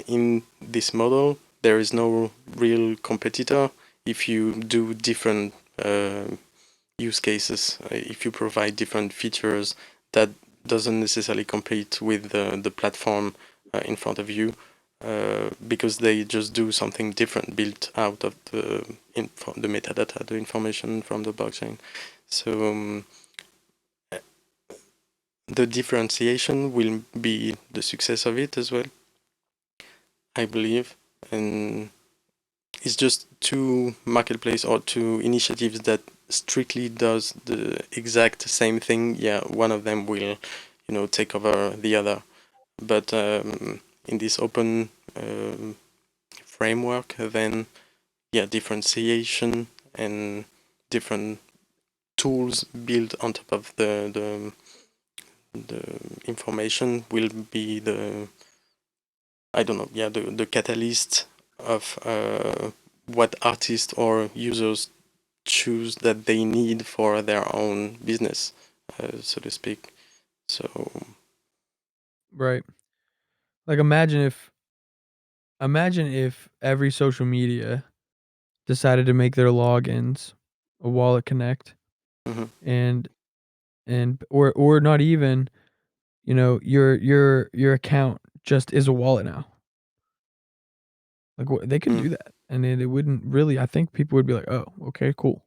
in this model there is no real competitor if you do different use cases, if you provide different features that doesn't necessarily compete with the platform in front of you, because they just do something different built out of the metadata, the information from the blockchain. So the differentiation will be the success of it as well, I believe. And it's just two marketplace or two initiatives that strictly does the exact same thing. Yeah, one of them will, take over the other. But in this open framework, then yeah, differentiation and different tools built on top of the information will be the, I don't know, yeah, the catalyst of what artists or users choose that they need for their own business, so to speak. So, Right. Like, imagine if every social media decided to make their logins a wallet connect, mhm, and and or not even, you know, your account just is a wallet now. Like, what they could Mm. do that, and it wouldn't really, I think people would be like, "Oh, okay, cool."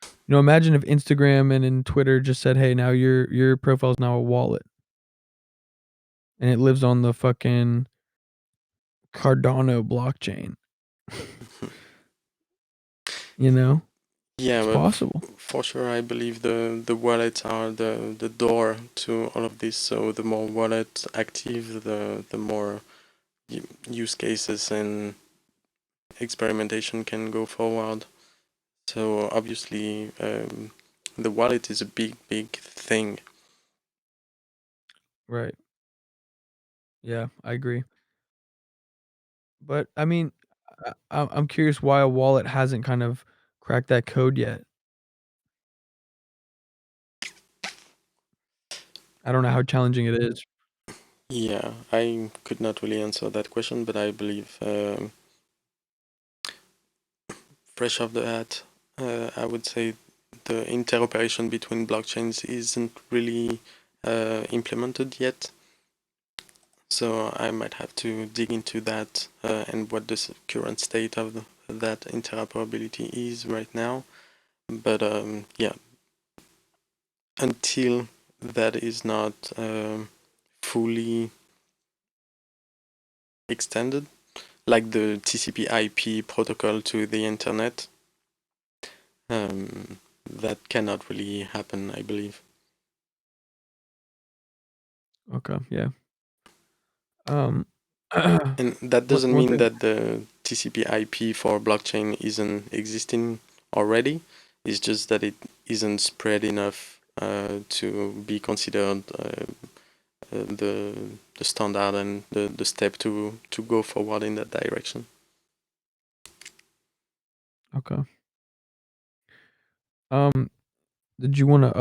You know, imagine if Instagram and Twitter just said, "Hey, now your profile is now a wallet, and it lives on the fucking Cardano blockchain." You know? Yeah, It's but possible. for sure, I believe the wallets are the door to all of this. So the more wallets active, the more use cases and experimentation can go forward. So obviously, the wallet is a big thing. Right. Yeah, I agree. But, I mean, I'm curious why a wallet hasn't kind of cracked that code yet. I don't know how challenging it is. Yeah, I could not really answer that question, but I believe fresh off the hat, I would say the interoperation between blockchains isn't really implemented yet. So I might have to dig into that and what the current state of that interoperability is right now. But yeah, until that is not fully extended, like the TCP/IP protocol to the internet, that cannot really happen, I believe. Okay, yeah. Um, And that one doesn't one mean thing. that the TCP/IP for blockchain isn't existing already. It's just that it isn't spread enough to be considered the standard and the step to go forward in that direction. Okay. Um, did you wanna,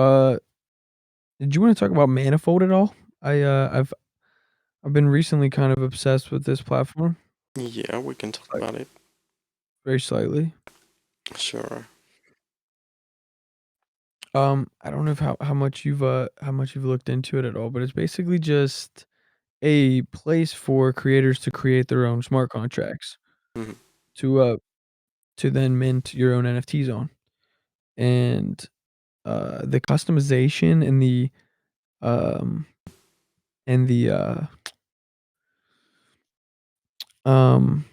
talk about Manifold at all? I've been recently kind of obsessed with this platform, Yeah, we can talk like, about it. very slightly. Sure. I don't know if how much you've looked into it at all, but it's basically just a place for creators to create their own smart contracts Hmm. to, to then mint your own NFTs on. And, the customization um, and um,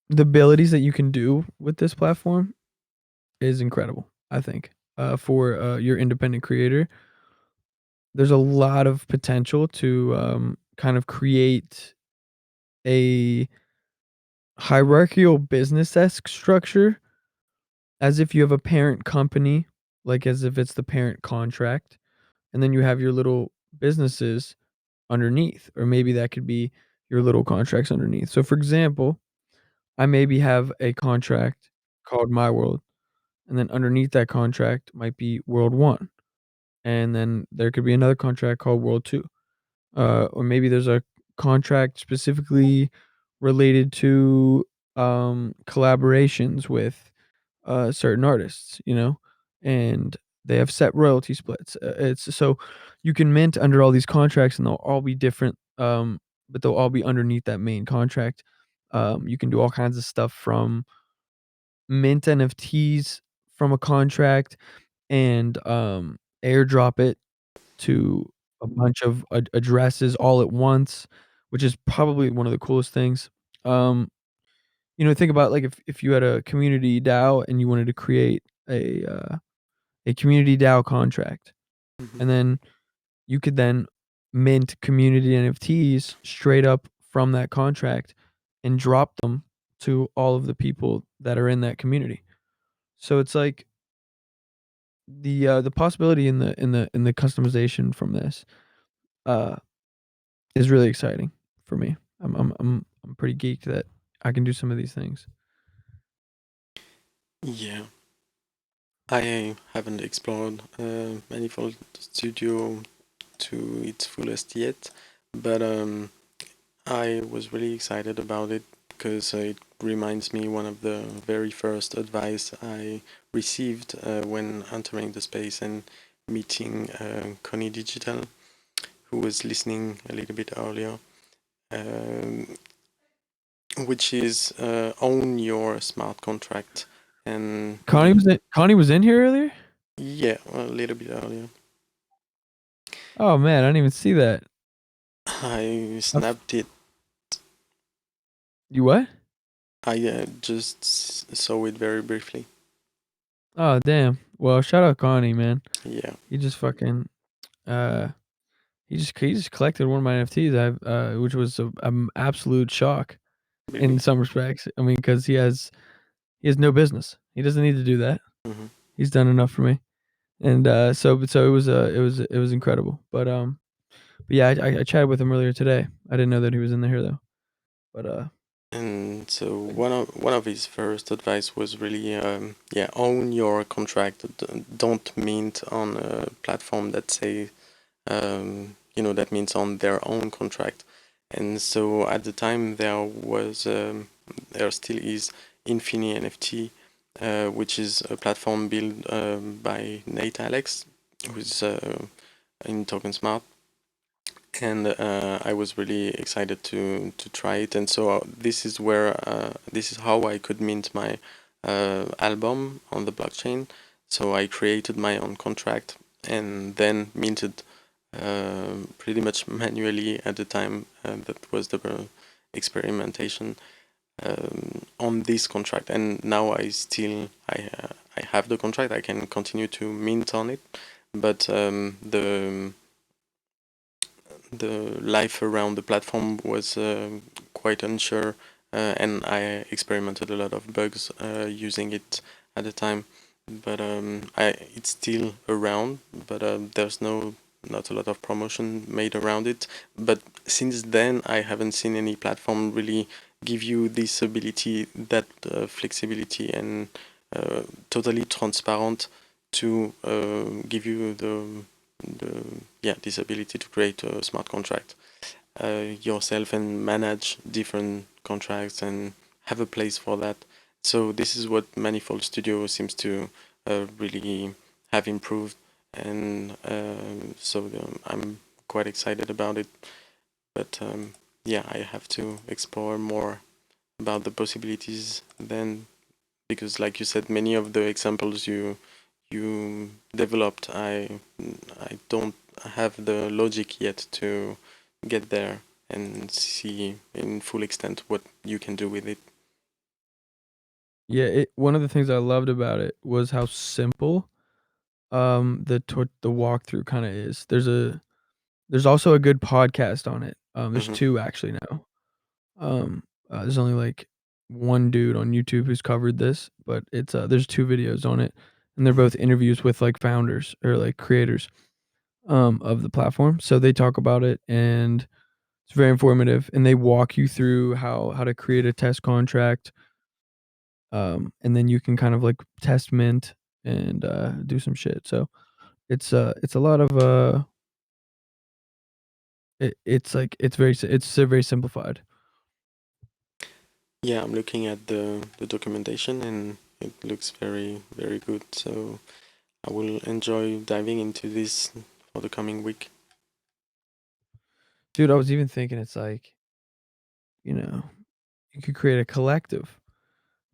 the abilities that you can do with this platform is incredible, I think, for, your independent creator. There's a lot of potential to, kind of create a hierarchical business-esque structure as if you have a parent company, like, as if it's the parent contract, and then you have your little businesses underneath, or maybe that could be your little contracts underneath. So, for example, I maybe have a contract called My World, and then underneath that contract might be World 1, and then there could be another contract called World 2. Or maybe there's a contract specifically related to, collaborations with, certain artists, you know, and they have set royalty splits. It's so you can mint under all these contracts, and they'll all be different, but they'll all be underneath that main contract. You can do all kinds of stuff from mint NFTs from a contract and, airdrop it to a bunch of addresses all at once, which is probably one of the coolest things. Um, you know, think about, like, if you had a community DAO and you wanted to create a community DAO contract, Hmm. and then you could then mint community NFTs straight up from that contract and drop them to all of the people that are in that community. So it's like the possibility in the customization from this, uh is really exciting for me. I'm pretty geeked that I can do some of these things. Yeah, I haven't explored Manifold Studio to its fullest yet, but I was really excited about it because it reminds me one of the very first advice I received when entering the space, and meeting Connie Digital, who was listening a little bit earlier, um, which is own your smart contract. And Connie was in here earlier? yeah, a little bit earlier. Oh man, I didn't even see that. I I f- snapped it. you what? I just saw it very briefly. Oh damn. Well, shout out Connie, man. Yeah, He just fucking uh he just collected one of my NFTs. Which was a absolute shock in really. some respects. I mean, because he has no business. He doesn't need to do that. Hmm. He's done enough for me. And so it was incredible. But yeah, I chatted with him earlier today. I didn't know that he was in here though. But And so one of his first advice was really yeah, own your contract. Don't mint on a platform that say that means on their own contract. And so at the time there still is Infini NFT, which is a platform built by Nate Alex, who's in Token Smart, and I was really excited to try it. And so this is how I could mint my album on the blockchain. So I created my own contract and then minted pretty much manually at the time. That was the experimentation on this contract, and now I have the contract. I can continue to mint on it, but the life around the platform was quite unsure, and I experimented a lot of bugs using it at the time. But it's still around, but there's not a lot of promotion made around it. But since then, I haven't seen any platform really give you this ability, that flexibility, and totally transparent to give you the yeah, this ability to create a smart contract yourself and manage different contracts and have a place for that. So this is what Manifold Studio seems to really have improved, and so I'm quite excited about it. But yeah, I have to explore more about the possibilities then, because like you said, many of the examples you developed, I don't have the logic yet to get there and see in full extent what you can do with it. yeah, one of the things I loved about it was how simple the walkthrough kind of is. There's also a good podcast on it. There's Hmm. two actually now. There's only like one dude on YouTube who's covered this, but it's there's two videos on it, and they're both interviews with like founders or like creators of the platform. So they talk about it, and it's very informative, and they walk you through how to create a test contract, and then you can kind of like test mint and do some shit. So it's a lot of it's like it's very simplified. Yeah, I'm looking at the documentation and it looks very, very good. So I will enjoy diving into this for the coming week. Dude, I was even thinking it's like, you know, you could create a collective.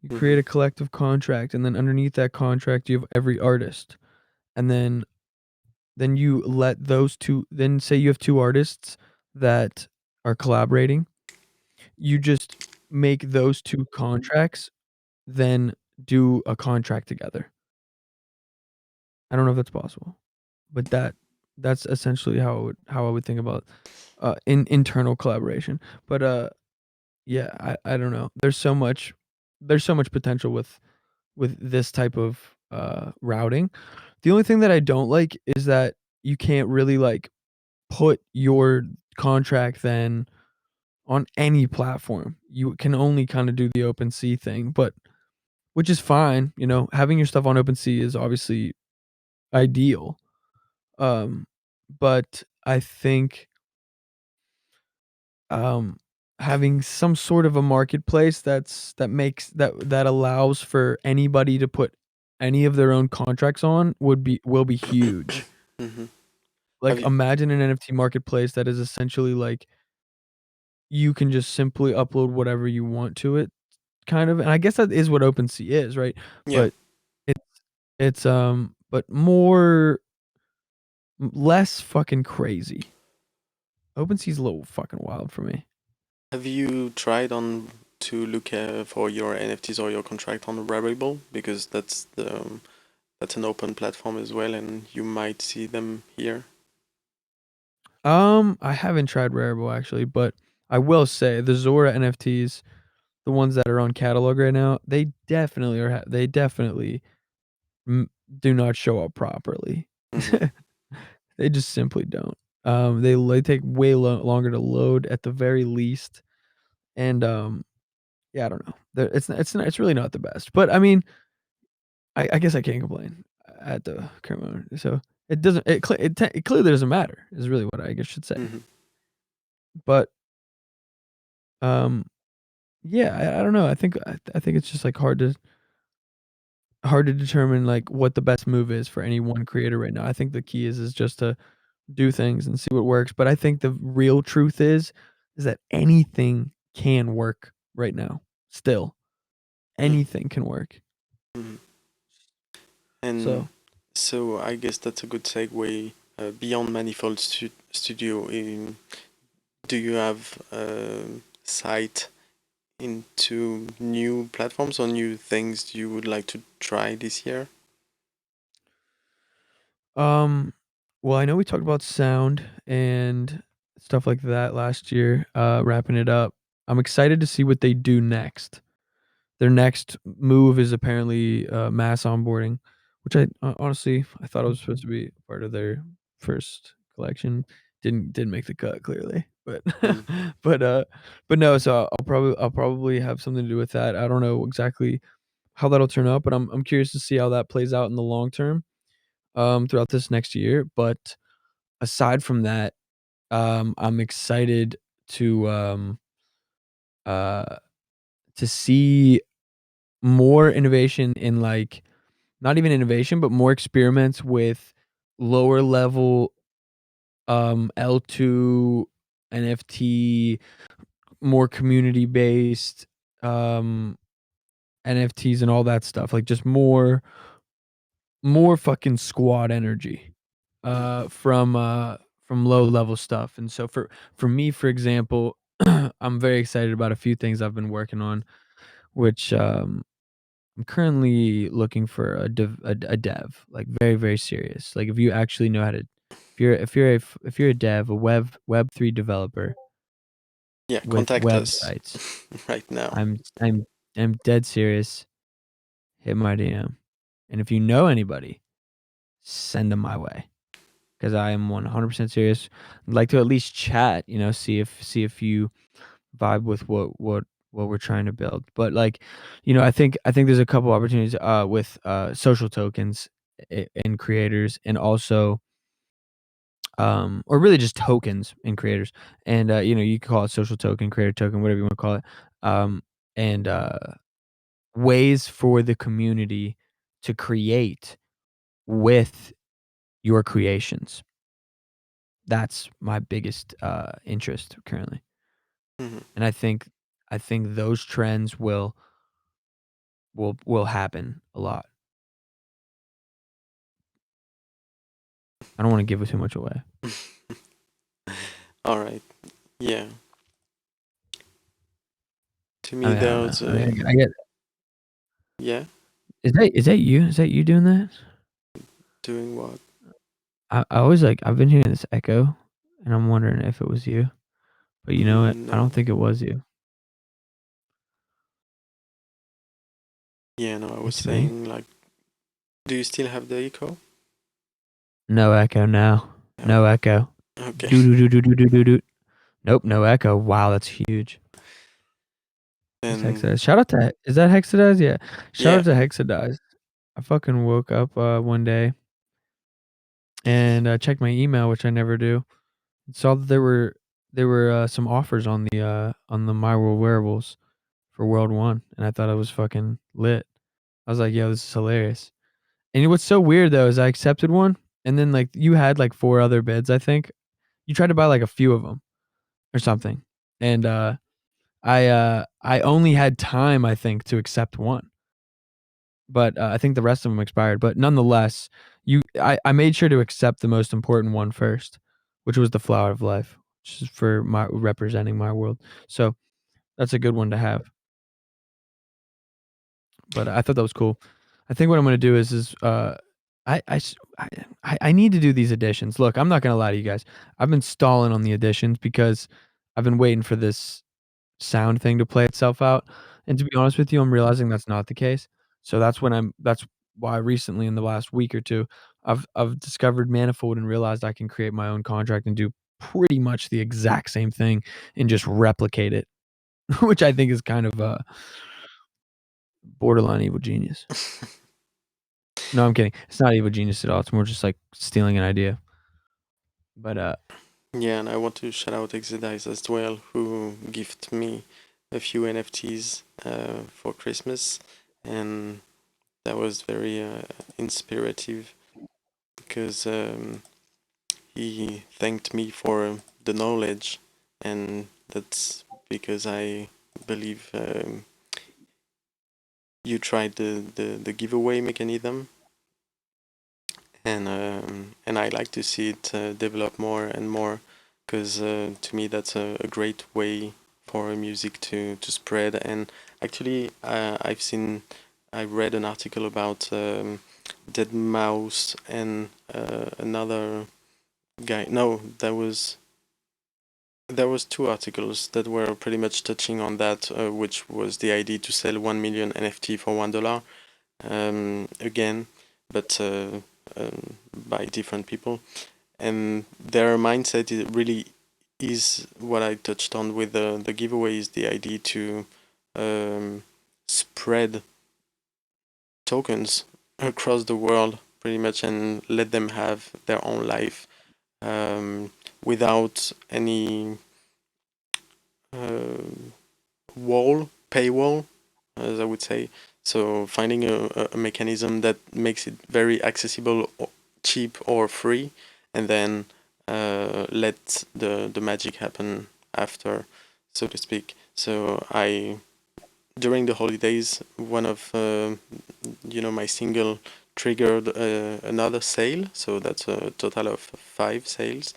You Hmm. create a collective contract, and then underneath that contract you have every artist. And then you let those two, then say you have two artists that are collaborating. You just make those two contracts, then do a contract together. I don't know if that's possible, but that's essentially how I would think about internal collaboration. But yeah, I don't know. There's so much potential with this type of routing. The only thing that I don't like is that you can't really like put your contract then on any platform. You can only kind of do the OpenSea thing, but which is fine. You know, having your stuff on OpenSea is obviously ideal. Um, but I think um, having some sort of a marketplace that allows for anybody to put any of their own contracts on will be huge. Hmm. Have Like, you? imagine an NFT marketplace that is essentially like you can just simply upload whatever you want to it, kind of, and I guess that is what OpenSea is, right? Yeah. But it's but more less fucking crazy. OpenSea's a little fucking wild for me. Have you tried on to look for your NFTs or your contract on Rarible, because that's an open platform as well, and you might see them here. I haven't tried Rarible actually, but I will say the Zora NFTs, the ones that are on catalog right now, they definitely they definitely m do not show up properly. Hmm. They just simply don't. They take way longer to load at the very least, and, yeah, I don't know. It's really not the best, but, I mean, I guess I can't complain at the current moment, so it doesn't it clearly doesn't matter is really what I guess should say, Hmm. but, um, yeah, I don't know, I think it's just, like, hard to determine, like, what the best move is for any one creator right now. I think the key is just to do things and see what works, but I think the real truth is that anything can work right now, still. Anything can work. Hmm. And So, so I guess that's a good segue. Beyond Manifold Studio, do you have sight into new platforms or new things you would like to try this year? um, well, I know we talked about sound and stuff like that last year, wrapping it up. I'm excited to see what they do next. Their next move is apparently, mass onboarding, which honestly, I thought it was supposed to be part of their first collection. Didn't make the cut clearly, but Mm. but, uh but no, so I'll probably have something to do with that. I don't know exactly how that'll turn out, but I'm curious to see how that plays out in the long term, throughout this next year, but aside from that, I'm excited to, uh, to see more innovation in, like, not even innovation, but more experiments with lower level, L2 NFT, more community based, um, NFTs and all that stuff, like, just more fucking squad energy, Hmm. from low level stuff, and so for me, for example, I'm very excited about a few things I've been working on, which, I'm currently looking for a dev, like, very, very serious. Like, if you actually know how to if you're a dev, a Web3 developer Yeah, with contact us websites, right now. I'm I'm I'm dead serious, hit my DM. And if you know anybody, send them my way, 'cause I am 100% serious. I'd like to at least chat, see if you vibe with what we're trying to build. But, like, I think there's a couple opportunities, with, social tokens in creators, and also, or really just tokens in creators. And, you can call it social token, creator token, whatever you wanna call it. Um, and, ways for the community to create with your creations. That's my biggest, interest currently. Hmm. And I think those trends will happen a lot. I don't wanna give too much away. All right. Yeah. To I me, mean, I don't know. there's I mean, I get yeah, is that you? Is that you doing that? doing what? I always, like, I've been hearing this echo, and I'm wondering if it was you, but you know what? I don't No. think it was you. Yeah, no, I was It's me. saying, like, do you still have the echo? No echo now. No. No echo. Okay. Doo doo doo doo doo doo doo doo. Nope, no echo. Wow, that's huge. That's And Hexadized. Shout out to is that Hexadized? Yeah. Shout yeah. out to Hexadized. I fucking woke up, one day and, checked my email, which I never do. Saw that there were, some offers on the My World Wearables for World 1, and I thought it was fucking lit. I was like, "Yo, this is hilarious." And what's so weird though is I accepted one, and then like you had like 4 other bids, I think. You tried to buy like a few of them or something, and I only had time, I think, to accept one, but I think the rest of them expired. But nonetheless, I made sure to accept the most important one first, which was the Flower of Life, which is for my representing my world. So that's a good one to have. But I thought that was cool. I think what I'm gonna do is I I s I need to do these additions. Look, I'm not gonna lie to you guys. I've been stalling on the additions because I've been waiting for this sound thing to play itself out, and to be honest with you, I'm realizing that's not the case. So that's why recently in the last week or 2, I've discovered Manifold and realized I can create my own contract and do pretty much the exact same thing and just replicate it, which I think is kind of, borderline evil genius. No, I'm kidding. It's not evil genius at all. It's more just like stealing an idea. But Yeah, and I want to shout out Exidize as well, who gifted me a few NFTs for Christmas, and that was very inspirative because he thanked me for the knowledge, and that's because I believe you tried the giveaway mechanism, and I like to see it develop more and more because to me that's a great way for music to spread. And actually, I read an article about Dead Mouse and another guy. No, there was two articles that were pretty much touching on that, which was the idea to sell 1 million NFT for $1 again, but by different people. And their mindset really is what I touched on with the giveaway, is the idea to spread tokens across the world pretty much and let them have their own life without any uh, paywall, as I would say. So finding a mechanism that makes it very accessible, cheap, or free, and then let the magic happen after, so to speak. So I during the holidays, one of my single triggered another sale, so that's a total of 5 sales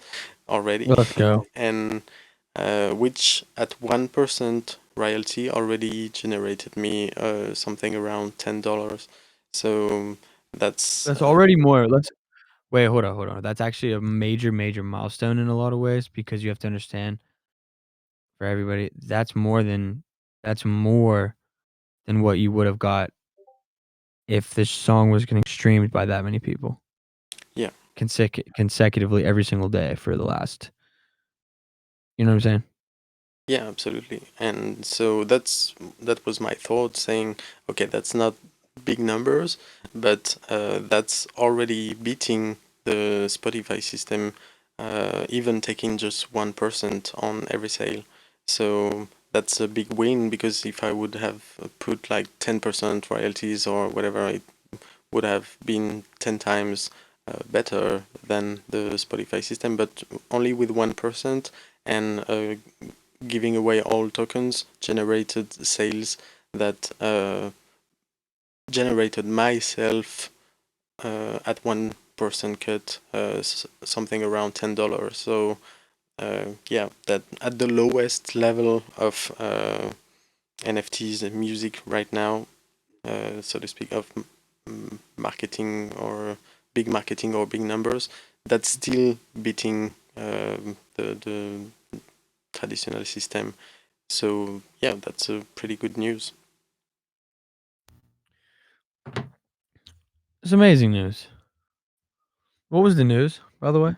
already, let's go. and which at 1% royalty already generated me something around $10. So that's That's already more. Let's wait. Hold on. That's actually a major, major milestone in a lot of ways because you have to understand for everybody that's more than what you would have got if this song was getting streamed by that many people yeah. consecutively every single day for the last. You know what I'm saying? Yeah, absolutely. And so that was my thought, saying, okay, that's not big numbers, but that's already beating the Spotify system, even taking just 1% on every sale. So that's a big win, because if I would have put like 10% royalties or whatever, it would have been 10 times better than the Spotify system, but only with 1%, and giving away all tokens generated sales that generated myself at 1% cut, something around $10. So yeah, that at the lowest level of NFTs and music right now, so to speak, of marketing or big numbers, that's still beating the traditional system. So yeah, that's a pretty good news. It's amazing news. What was the news, by the way?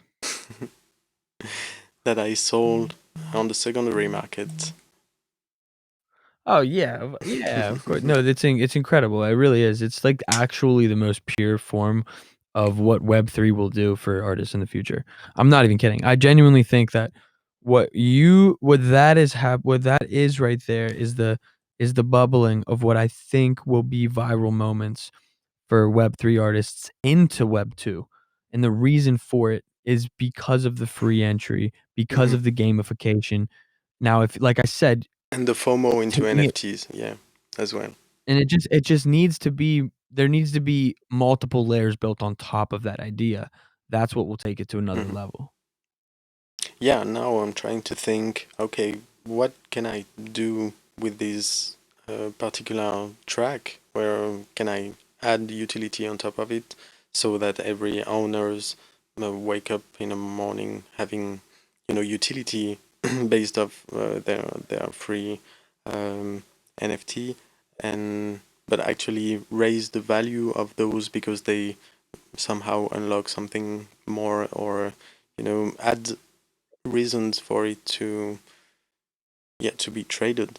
That I sold on the secondary market. Oh yeah, yeah, of course. No, it's incredible. It really is. It's like actually the most pure form of what Web3 will do for artists in the future. I'm not even kidding. I genuinely think that what that is right there is the bubbling of what I think will be viral moments for Web3 artists into Web2. and the reason for it is because of the free entry, because Hmm. of the gamification. Now, if like I said, And the FOMO into taking it NFTs, yeah, as well. and it just needs to be there needs to be multiple layers built on top of that idea. That's what will take it to another Hmm. level. Yeah, now I'm trying to think, okay, what can I do with this particular track? Where can I add utility on top of it so that every owners wake up in the morning having, utility based off their free um, NFT, and but actually raise the value of those because they somehow unlock something more, or add reasons for it to, yeah, to be traded.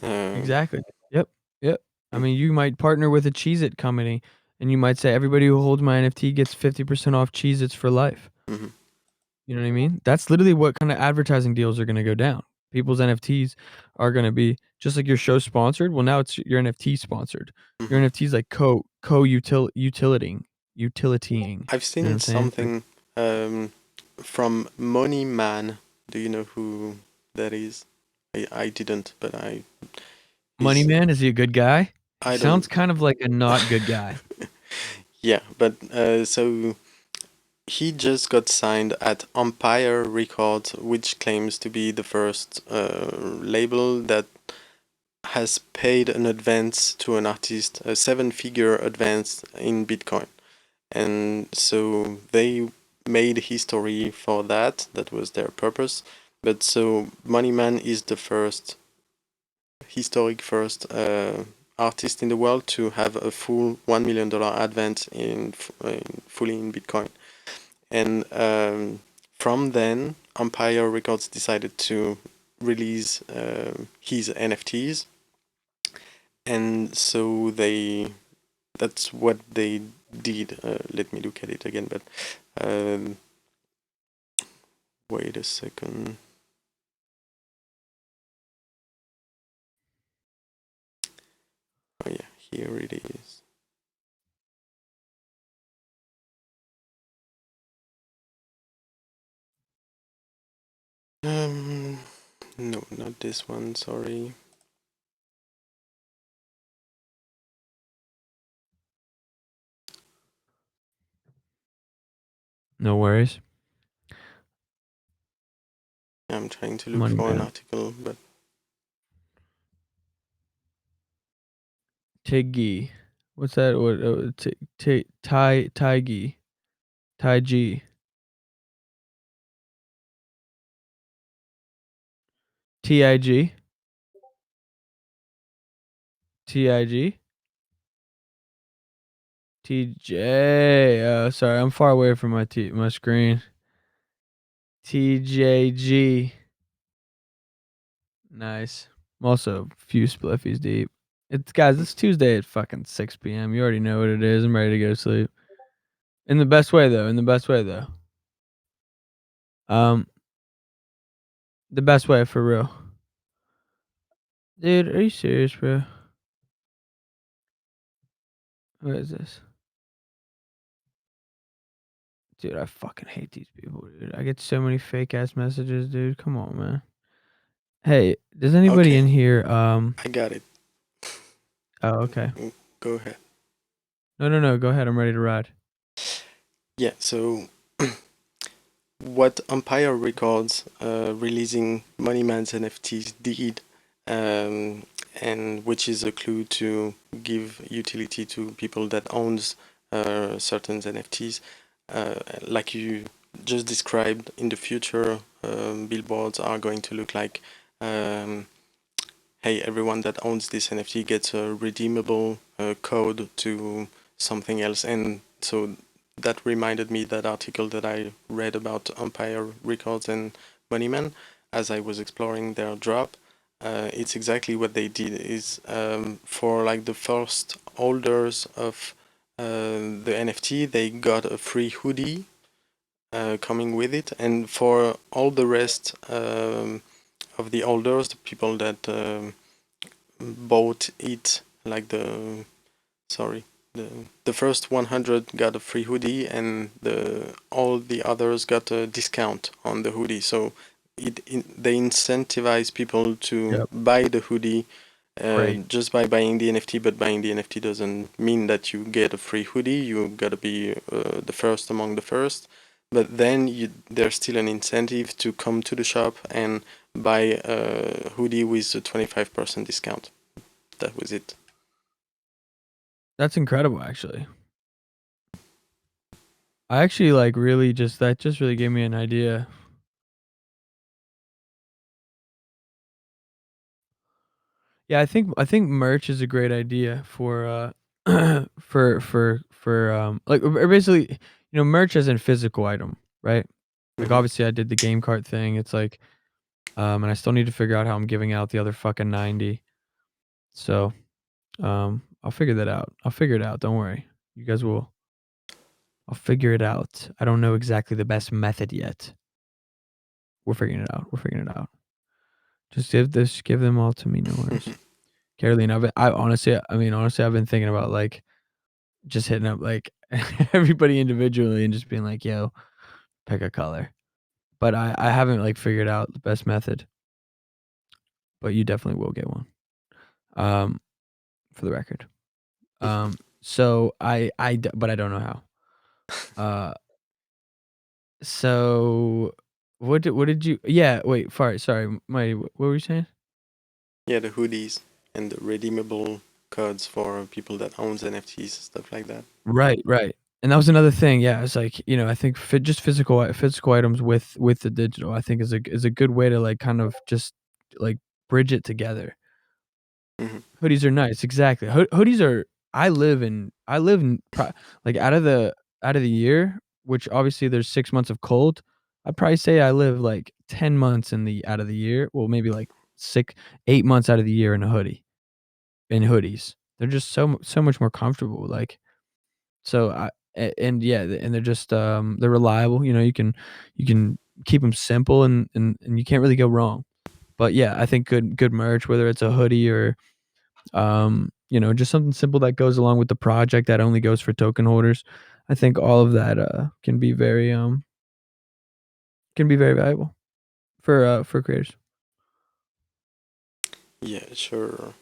Um, Exactly. Yep. Yep. I mm, mean, you might partner with a Cheez-It company, and you might say, "Everybody who holds my NFT gets 50% off Cheez-Its for life." mhm, You know what I mean? That's literally what kinda advertising deals are gonna go down. People's NFTs are gonna be just like your show sponsored, well, now it's your NFT sponsored. Your mhm. NFT's like utilitying. I've You know what seen I'm saying? Like, something from Money Man. Do you know who that is? I didn't, but Money he's Man, is he a good guy? He I sounds don't. kind of like a not good guy. Yeah, but so he just got signed at Empire Records, which claims to be the first label that has paid an advance to an artist, a seven-figure advance in Bitcoin. And so they made history for that. That was their purpose. But so Moneyman is the first historic first artist in the world to have a full $1 million advance in fully in Bitcoin. And from then, Empire Records decided to release his NFTs, and so that's what they did. Let me look at it again, but um, wait a second. Oh yeah, here it is. Um, no, not this one. Sorry. No worries. I'm trying to look Money for an Man. article, but Tiggy. What's that? What? Taigi. Taigi. TIG. TIG. TJ. Sorry, I'm far away from my screen. TJG. Nice. I'm also a few spliffies deep. It's Tuesday at fucking 6 p.m. You already know what it is. I'm ready to go to sleep. In the best way though. In the best way though. Um, the best way for real. Dude, are you serious, bro? What is this? Dude, I fucking hate these people, dude. I get so many fake ass messages, dude. Come on, man. Hey, does anybody okay, in here I got it. oh, okay. Go ahead. No, no, no, go ahead. I'm ready to ride. Yeah, so what Empire Records releasing Moneyman's NFTs did, um, and which is a clue to give utility to people that owns certain NFTs, like you just described. In the future, billboards are going to look like, um, hey, everyone that owns this NFT gets a redeemable code to something else. And so that reminded me that article that I read about Empire Records and Moneyman as I was exploring their drop. It's exactly what they did is, for like the first holders of the NFT, they got a free hoodie coming with it. And for all the rest of the holders, the people that bought it, like the, sorry. the first 100 got a free hoodie, and all the others got a discount on the hoodie. So they incentivize people to Yep. buy the hoodie Right. just by buying the NFT. But buying the NFT doesn't mean that you get a free hoodie. You gotta be the first among the first. But then there's still an incentive to come to the shop and buy a hoodie with a 25% discount. That was it. That's incredible, actually. I actually like really just that just really gave me an idea. Yeah, I think merch is a great idea for like basically, merch as in physical item, right? Like Hmm. obviously I did the game cart thing. It's like and I still need to figure out how I'm giving out the other fucking 90. So, I'll figure that out. I'll figure it out. Don't worry. You guys will I'll figure it out. I don't know exactly the best method yet. We're figuring it out. We're figuring it out. Give them all to me, no worries. Caroline, honestly, I've been thinking about like just hitting up like everybody individually and just being like, yo, pick a color. But I haven't like figured out the best method, but you definitely will get one. Um, for the record. So but I don't know how. Uh, so what did you? Yeah, wait, sorry, what were you saying? Yeah, the hoodies and the redeemable codes for people that owns NFTs, stuff like that. Right, right. And that was another thing. Yeah, it's like I think just physical items with the digital, I think is a good way to like kind of just like bridge it together. Hmm. Hoodies are nice, exactly. Hoodies are. I live in like out of the year, which obviously there's 6 months of cold. I'd probably say I live like 10 months in the out of the year. Well, maybe like 8 months out of the year in a hoodie in hoodies. They're just so much more comfortable. Like so I and yeah, and they're just, they're reliable, you can keep them simple and you can't really go wrong. But yeah, I think good merch, whether it's a hoodie or, just something simple that goes along with the project that only goes for token holders. I think all of that, can be very valuable for creators. Yeah, sure.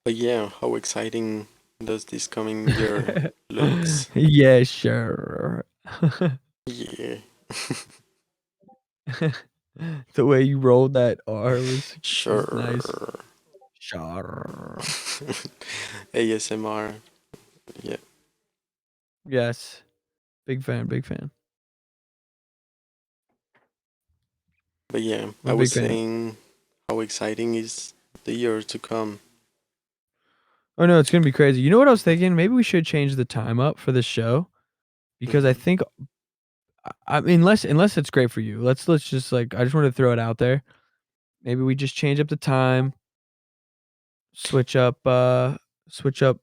But yeah, how exciting does this coming year looks? Yeah, sure. Yeah, The way you rolled that R was nice. sure. Sure. ASMR. Yeah, Yes. Big fan, big fan. but yeah, I'm I a was big fan. saying how exciting is the year to come. Oh, no, it's gonna be crazy. You know what I was thinking? Maybe we should change the time up for this show because I Hmm. think I mean, unless it's great for you. Let's just, like I just wanted to throw it out there. Maybe we just change up the time, switch up, switch up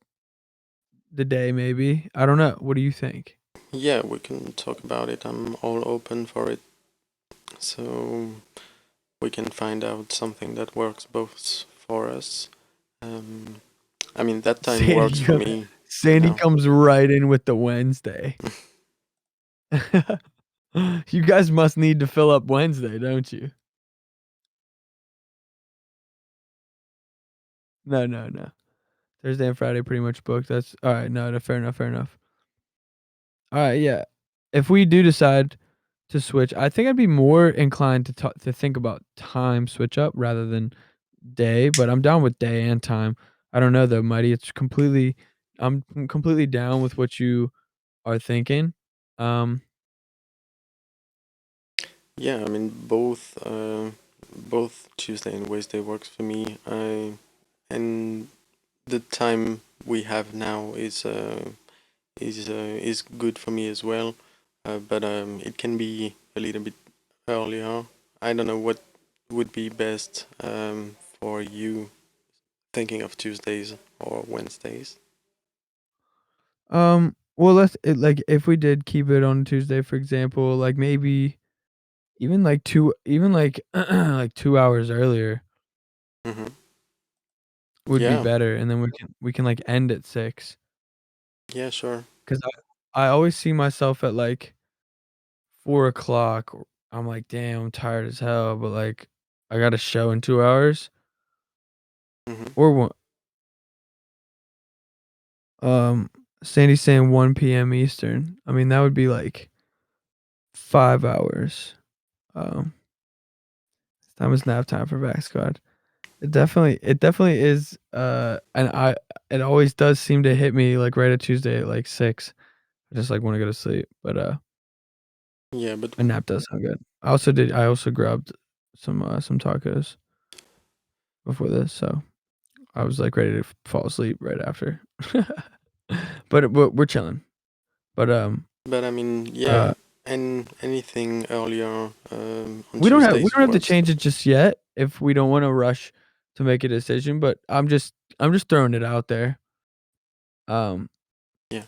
the day maybe. I don't know. What do you think? Yeah, we can talk about it. I'm all open for it. So we can find out something that works both for us. Um, I mean, that time works Sandy for go me Sandy now. comes right in with the Wednesday. You guys must need to fill up Wednesday, don't you? No, no, no. Thursday and Friday pretty much booked. That's alright, no, fair enough, fair enough. Alright, yeah. If we do decide to switch, I think I'd be more inclined to think about time switch up rather than day, but I'm down with day and time. I don't know though, Mighty. I'm completely down with what you are thinking. Um, Yeah, I mean both Tuesday and Wednesday works for me. I and the time we have now is good for me as well. But it can be a little bit earlier. I don't know what would be best for you, thinking of Tuesdays or Wednesdays. well, like if we did keep it on Tuesday, for example, like maybe even like 2 hours earlier. Mm-hmm. would be Yeah. better, and then we can, like, end at 6. Yeah, sure. 'Cause I always see myself at, like, 4 o'clock. I'm like, "Damn, I'm tired as hell," but, like, I got a show in 2 hours Hmm. or one Sandy's saying 1 p.m. Eastern. I mean, that would be, like, 5 hours. Um, it's time is nap time for Back Squad. It definitely is, and it always does seem to hit me, like, right at Tuesday at, like, 6. I just, like, wanna go to sleep, but, Yeah, but a nap does sound good. I also grabbed some tacos before this, so I was, like, ready to fall asleep right after. But we're chilling. But, I mean, uh, yeah, and anything earlier on we Tuesdays don't have to works. change it just yet if we don't wanna rush to make a decision, but I'm just throwing it out there. Um, Yeah.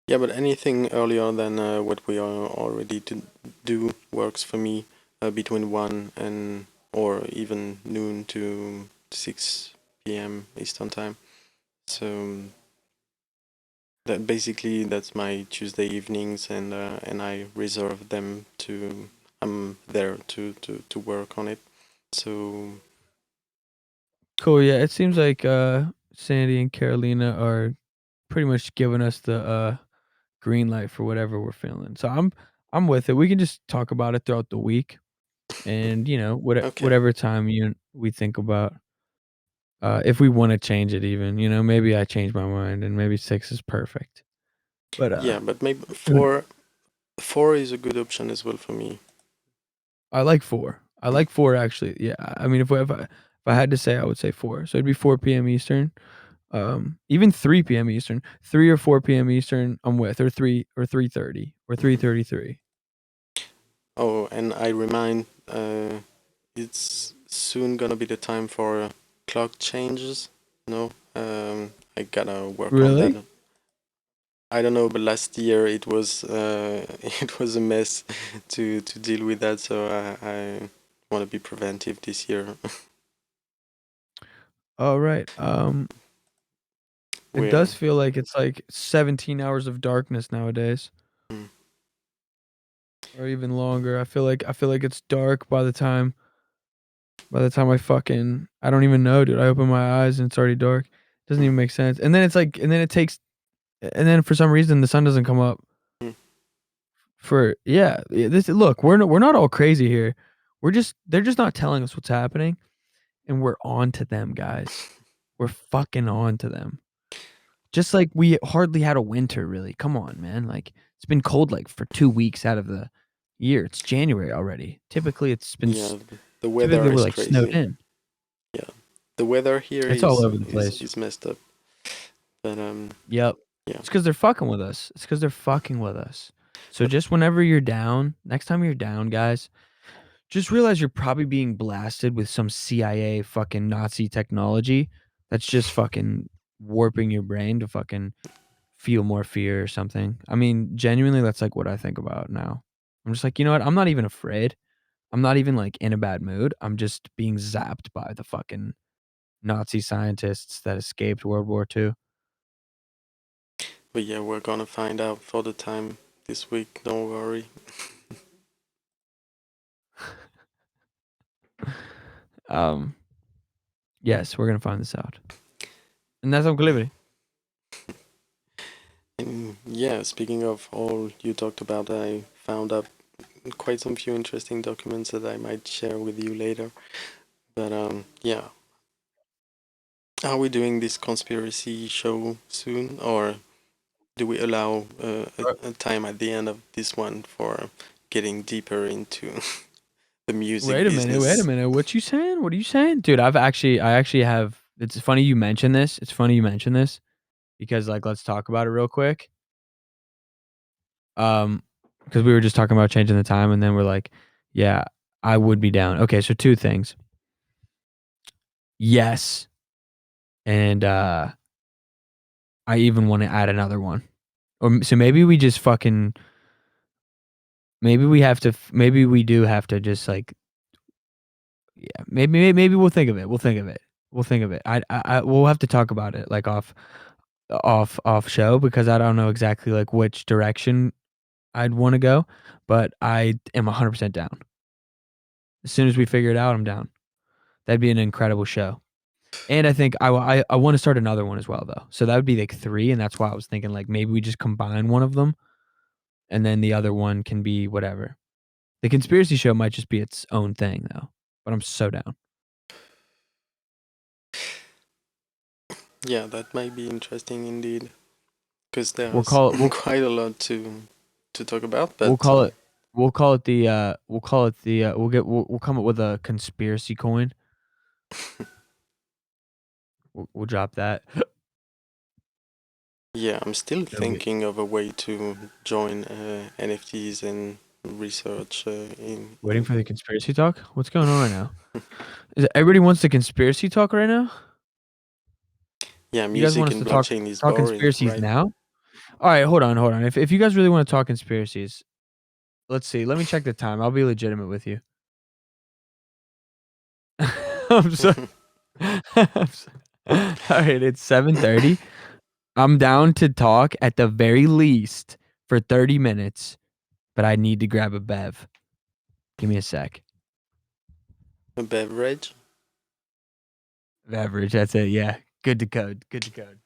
Yeah, but anything earlier than what we are already to do works for me, between 1 and or even noon to 6 p.m. Eastern time. So that basically that's my Tuesday evenings, and I reserve them to I'm there to work on it. So cool, yeah, it seems like, Sandy and Carolina are pretty much giving us the, green light for whatever we're feeling. So I'm with it. We can just talk about it throughout the week and, okay. whatever time we think about, if we wanna change it even, maybe I change my mind and maybe 6 is perfect. But, Yeah, but maybe who kn four is a good option as well for me. I like 4. I Mm. like 4 actually, yeah. I mean, if I had to say, I would say 4. So it'd be 4 p.m. Eastern, even 3 p.m. Eastern. 3 or 4 p.m. Eastern, I'm with, or 3 or 3:30 or Mhm. 3:33. Oh, and I remind, it's soon gonna be the time for clock changes. No, I gotta work on that. Really? I don't know, but last year it was it was a mess to deal with that. So I want to be preventive this year. Alright, it We're does feel like it's, like, 17 hours of darkness nowadays, mm, or even longer. I feel like it's dark by the time I don't even know, dude. I open my eyes and it's already dark. Doesn't mm, even make sense. And then it's like and then it takes and then for some reason, the sun doesn't come up mm. for this look, we're not all crazy here. They're just not telling us what's happening, and we're on to them, guys. We're fucking on to them. Just like we hardly had a winter, really. Come on, man. Like, it's been cold, like, for 2 weeks out of the year. It's January already. Yeah, the Typically, weather we're, is like, snowed crazy. in. Yeah, the weather here It's all over the place. is messed up. But Yep. yeah, It's because 'cause they're fucking with us. It's because 'cause they're fucking with us. So but just whenever you're down next time you're down, guys, just realize you're probably being blasted with some CIA fucking Nazi technology that's just fucking warping your brain to fucking feel more fear or something. I mean, genuinely, that's, like, what I think about now. I'm just like, "You know what? I'm not even afraid. I'm not even, like, in a bad mood. I'm just being zapped by the fucking Nazi scientists that escaped World War II." yeah, we're gonna find out for the time this week. Don't worry. Um, yes, we're gonna find this out. And that's Yeah. Uncle. And yeah, speaking of all you talked about, I found out quite some few interesting documents that I might share with you later. But yeah, are we doing this conspiracy show soon, or do we allow a time at the end of this one for getting deeper into the music Wait a business? minute, what you saying? What are you saying? Dude, I actually have it's funny you mention this. It's funny you mention this because, like, let's talk about it real quick. Um, because we were just talking about changing the time, and then we're like, "Yeah, I would be down." Okay, so 2 things. Yes, and, I even wanna add another one. So maybe we just fucking maybe we do have to just, like yeah, maybe we'll think of it, we'll think of it. We'll think of it. We'll have to talk about it like off show because I don't know exactly like which direction I'd want to go, but I am 100% down. As soon as we figure it out, I'm down. That'd be an incredible show. And I think I want to start another one as well though. So that would be like 3, and that's why I was thinking like maybe we just combine one of them and then the other one can be whatever. The conspiracy show might just be its own thing though, but I'm so down. Yeah, that might be interesting indeed, because We'll there's call it we'll quite a lot to talk about. we'll But call it we'll come up with a conspiracy coin. We'll drop that. yeah, I'm still That'll be thinking of a way to join NFTs and research waiting for the conspiracy talk. What's going on right now? Everybody wants the conspiracy talk right now? yeah, You guys want music us and to talk blockchain is talk boring, conspiracies right? now? All right, hold on. If you guys really want to talk conspiracies, let's see. Let me check the time. I'll be legitimate with you. I'm so, I'm so all right, it's 7:30. I'm down to talk at the very least for 30 minutes, but I need to grab a bev. Give me a sec. A beverage. Beverage, that's it. Yeah. Good to code. Good to code.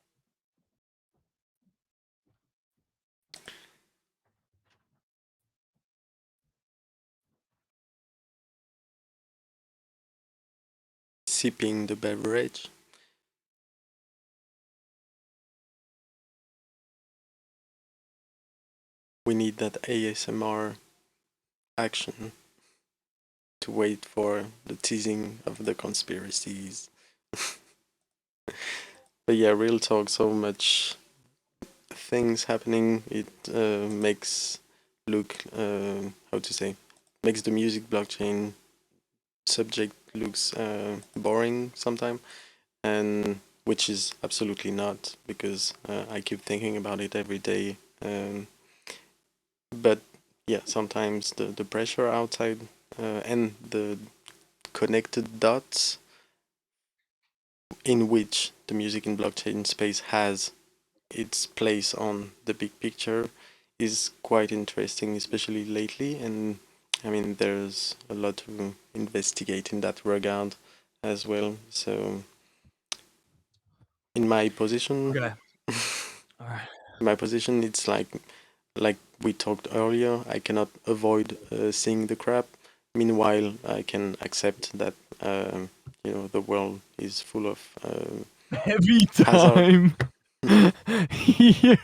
Sipping the beverage. We need that ASMR action to wait for the teasing of the conspiracies. But yeah, real talk, so much things happening. It makes look how to say, makes the music blockchain subject looks boring sometimes, and which is absolutely not, because I keep thinking about it every day. But yeah, sometimes the pressure outside and the connected dots in which the music in blockchain space has its place on the big picture is quite interesting, especially lately. And I mean, there's a lot to investigate in that regard as well. So, in my position, Okay. All right. in my position, it's like we talked earlier. I cannot avoid seeing the crap. Meanwhile, I can accept that the world is full of Every hazard. time. Yo.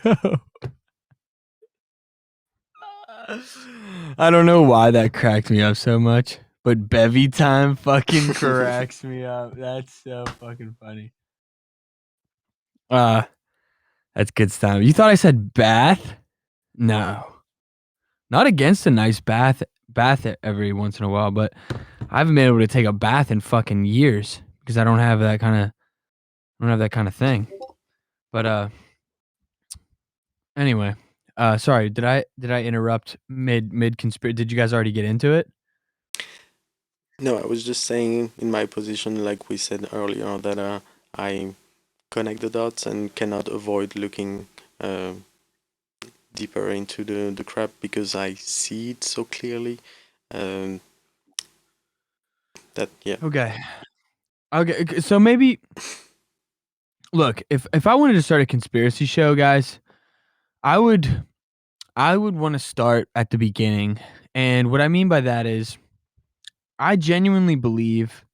I don't know why that cracked me up so much, but bevy time fucking cracks me up. That's so fucking funny. Uh, that's good stuff. You thought I said bath? No. Not against a nice bath every once in a while, but I haven't been able to take a bath in fucking years because I don't have that kind of thing. But anyway, sorry, did I interrupt mid conspiracy? Did you guys already get into it? No, I was just saying in my position, like we said earlier, that I connect the dots and cannot avoid looking uh, deeper into the crap because I see it so clearly. Um, that yeah. Okay. Okay, so maybe look, if I wanted to start a conspiracy show, guys, I would want to start at the beginning. And what I mean by that is I genuinely believe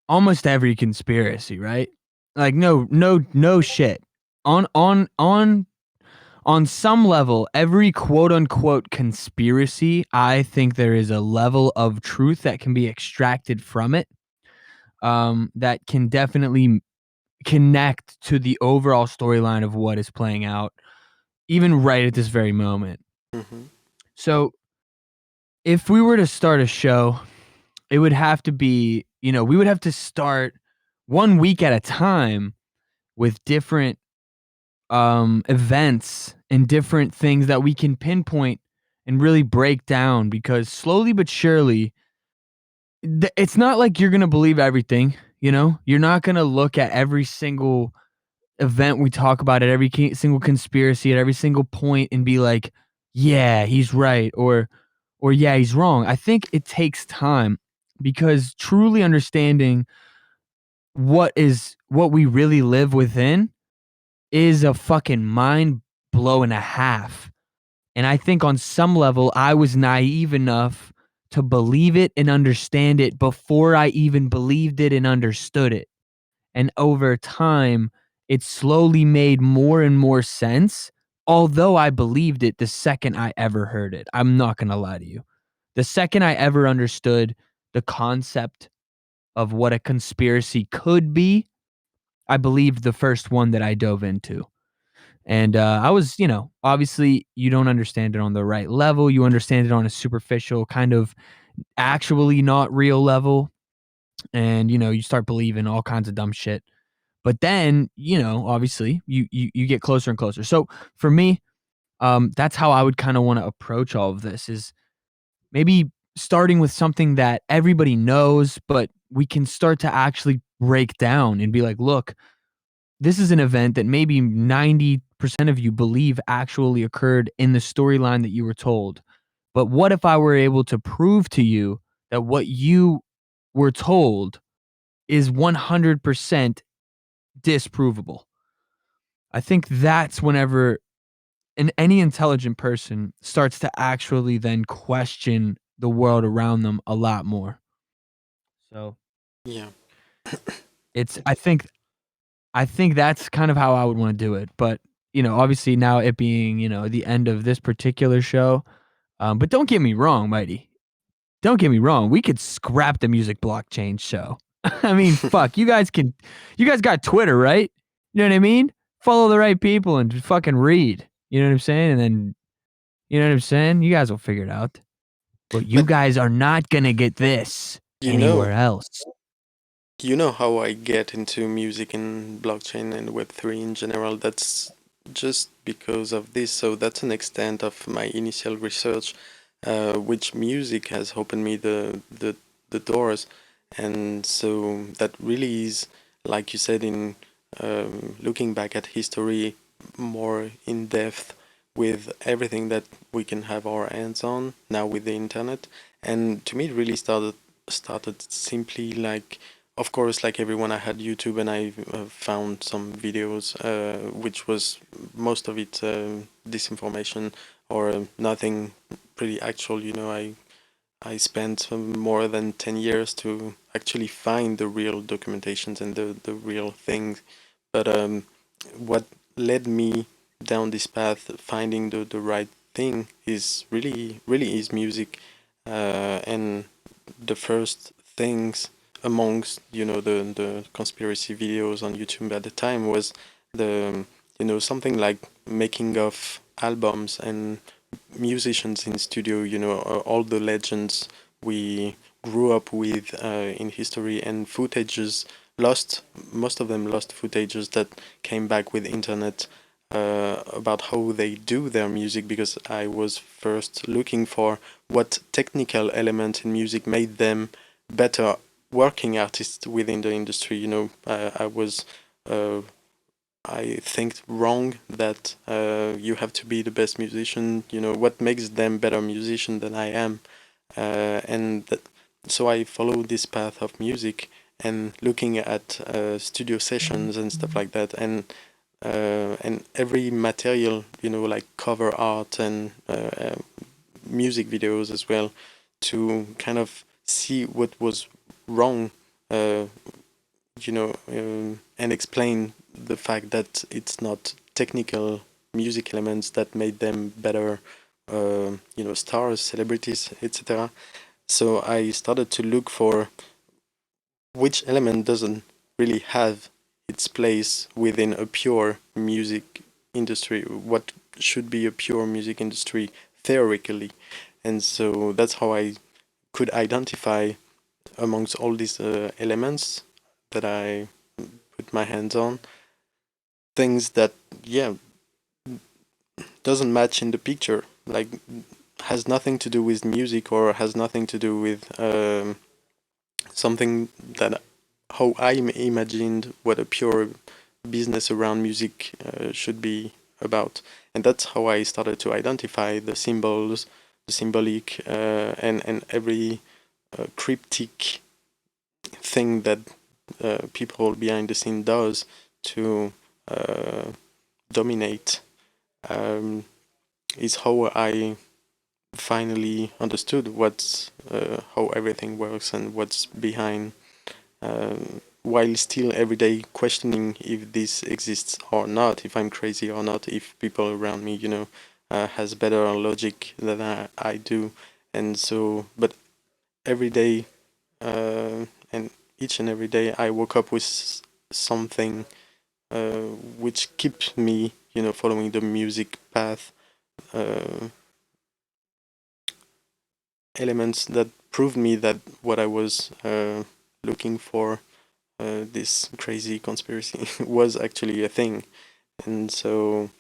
almost every conspiracy, right? Like no shit. On some level, every quote unquote conspiracy, I think there is a level of truth that can be extracted from it. That can definitely connect to the overall storyline of what is playing out, even right at this very moment. Hmm. So, if we were to start a show, it would have to be, we would have to start 1 week at a time with different events and different things that we can pinpoint and really break down because slowly but surely, it's not like you're gonna believe everything. You know, you're not going to look at every single event we talk about, at every single conspiracy, at every single point, and be like, yeah, he's right, or yeah, he's wrong. I think it takes time, because truly understanding what we really live within is a fucking mind blow and a half. And I think on some level, I was naive enough to believe it and understand it before I even believed it and understood it. And over time, it slowly made more and more sense, although I believed it the second I ever heard it. I'm not going to lie to you. The second I ever understood the concept of what a conspiracy could be, I believed the first one that I dove into. And I was, obviously you don't understand it on the right level. You understand it on a superficial, kind of actually not real level. And, you start believing all kinds of dumb shit. But then, obviously you get closer and closer. So for me, that's how I would kind of want to approach all of this, is maybe starting with something that everybody knows, but we can start to actually break down and be like, look, this is an event that maybe 90% of you believe actually occurred in the storyline that you were told. But what if I were able to prove to you that what you were told is 100% disprovable? I think that's whenever any intelligent person starts to actually then question the world around them a lot more. So Yeah. it's I think that's kind of how I would want to do it. But obviously now it being the end of this particular show. But don't get me wrong, Mighty. Don't get me wrong. We could scrap the music blockchain show. I mean, fuck. You guys got Twitter, right? You know what I mean? Follow the right people and just fucking read. You know what I'm saying? And then, you know what I'm saying? You guys will figure it out. But you But guys are not gonna get this you know, anywhere else. you know how I get into music and blockchain and Web3 in general. That's just because of this. So that's an extent of my initial research, which music has opened me the doors. And so that really is, like you said, in looking back at history more in depth with everything that we can have our hands on now with the internet. And to me, it really started simply like, of course, like everyone, I had YouTube and I found some videos, which was most of it disinformation or nothing pretty actual. I spent more than 10 years to actually find the real documentations and the real things. But what led me down this path, finding the right thing, is really is music. And the first things amongst the conspiracy videos on YouTube at the time was the something like making of albums and musicians in studio, all the legends we grew up with in history, and footages lost, most of them lost footages that came back with internet, about how they do their music, because I was first looking for what technical element in music made them better working artists within the industry. I was I think wrong that you have to be the best musician. What makes them better musician than I am, and so I followed this path of music and looking at studio sessions and stuff like that, and every material, like cover art and music videos as well, to kind of see what was wrong, uh, and explain the fact that it's not technical music elements that made them better, stars, celebrities, etc. So I started to look for which element doesn't really have its place within a pure music industry, what should be a pure music industry theoretically. And so that's how I could identify amongst all these elements that I put my hands on, things that, yeah, doesn't match in the picture, like has nothing to do with music or has nothing to do with something that how I imagined what a pure business around music should be about. And that's how I started to identify the symbols, the symbolic, and every cryptic thing that people behind the scene does to uh, dominate. Um, is how I finally understood what's how everything works and what's behind, while still every day questioning if this exists or not, if I'm crazy or not, if people around me, has better logic than I do. And so, but every day, and each and every day, I woke up with something which keeps me, following the music path, uh, elements that proved me that what I was looking for, this crazy conspiracy, was actually a thing. And so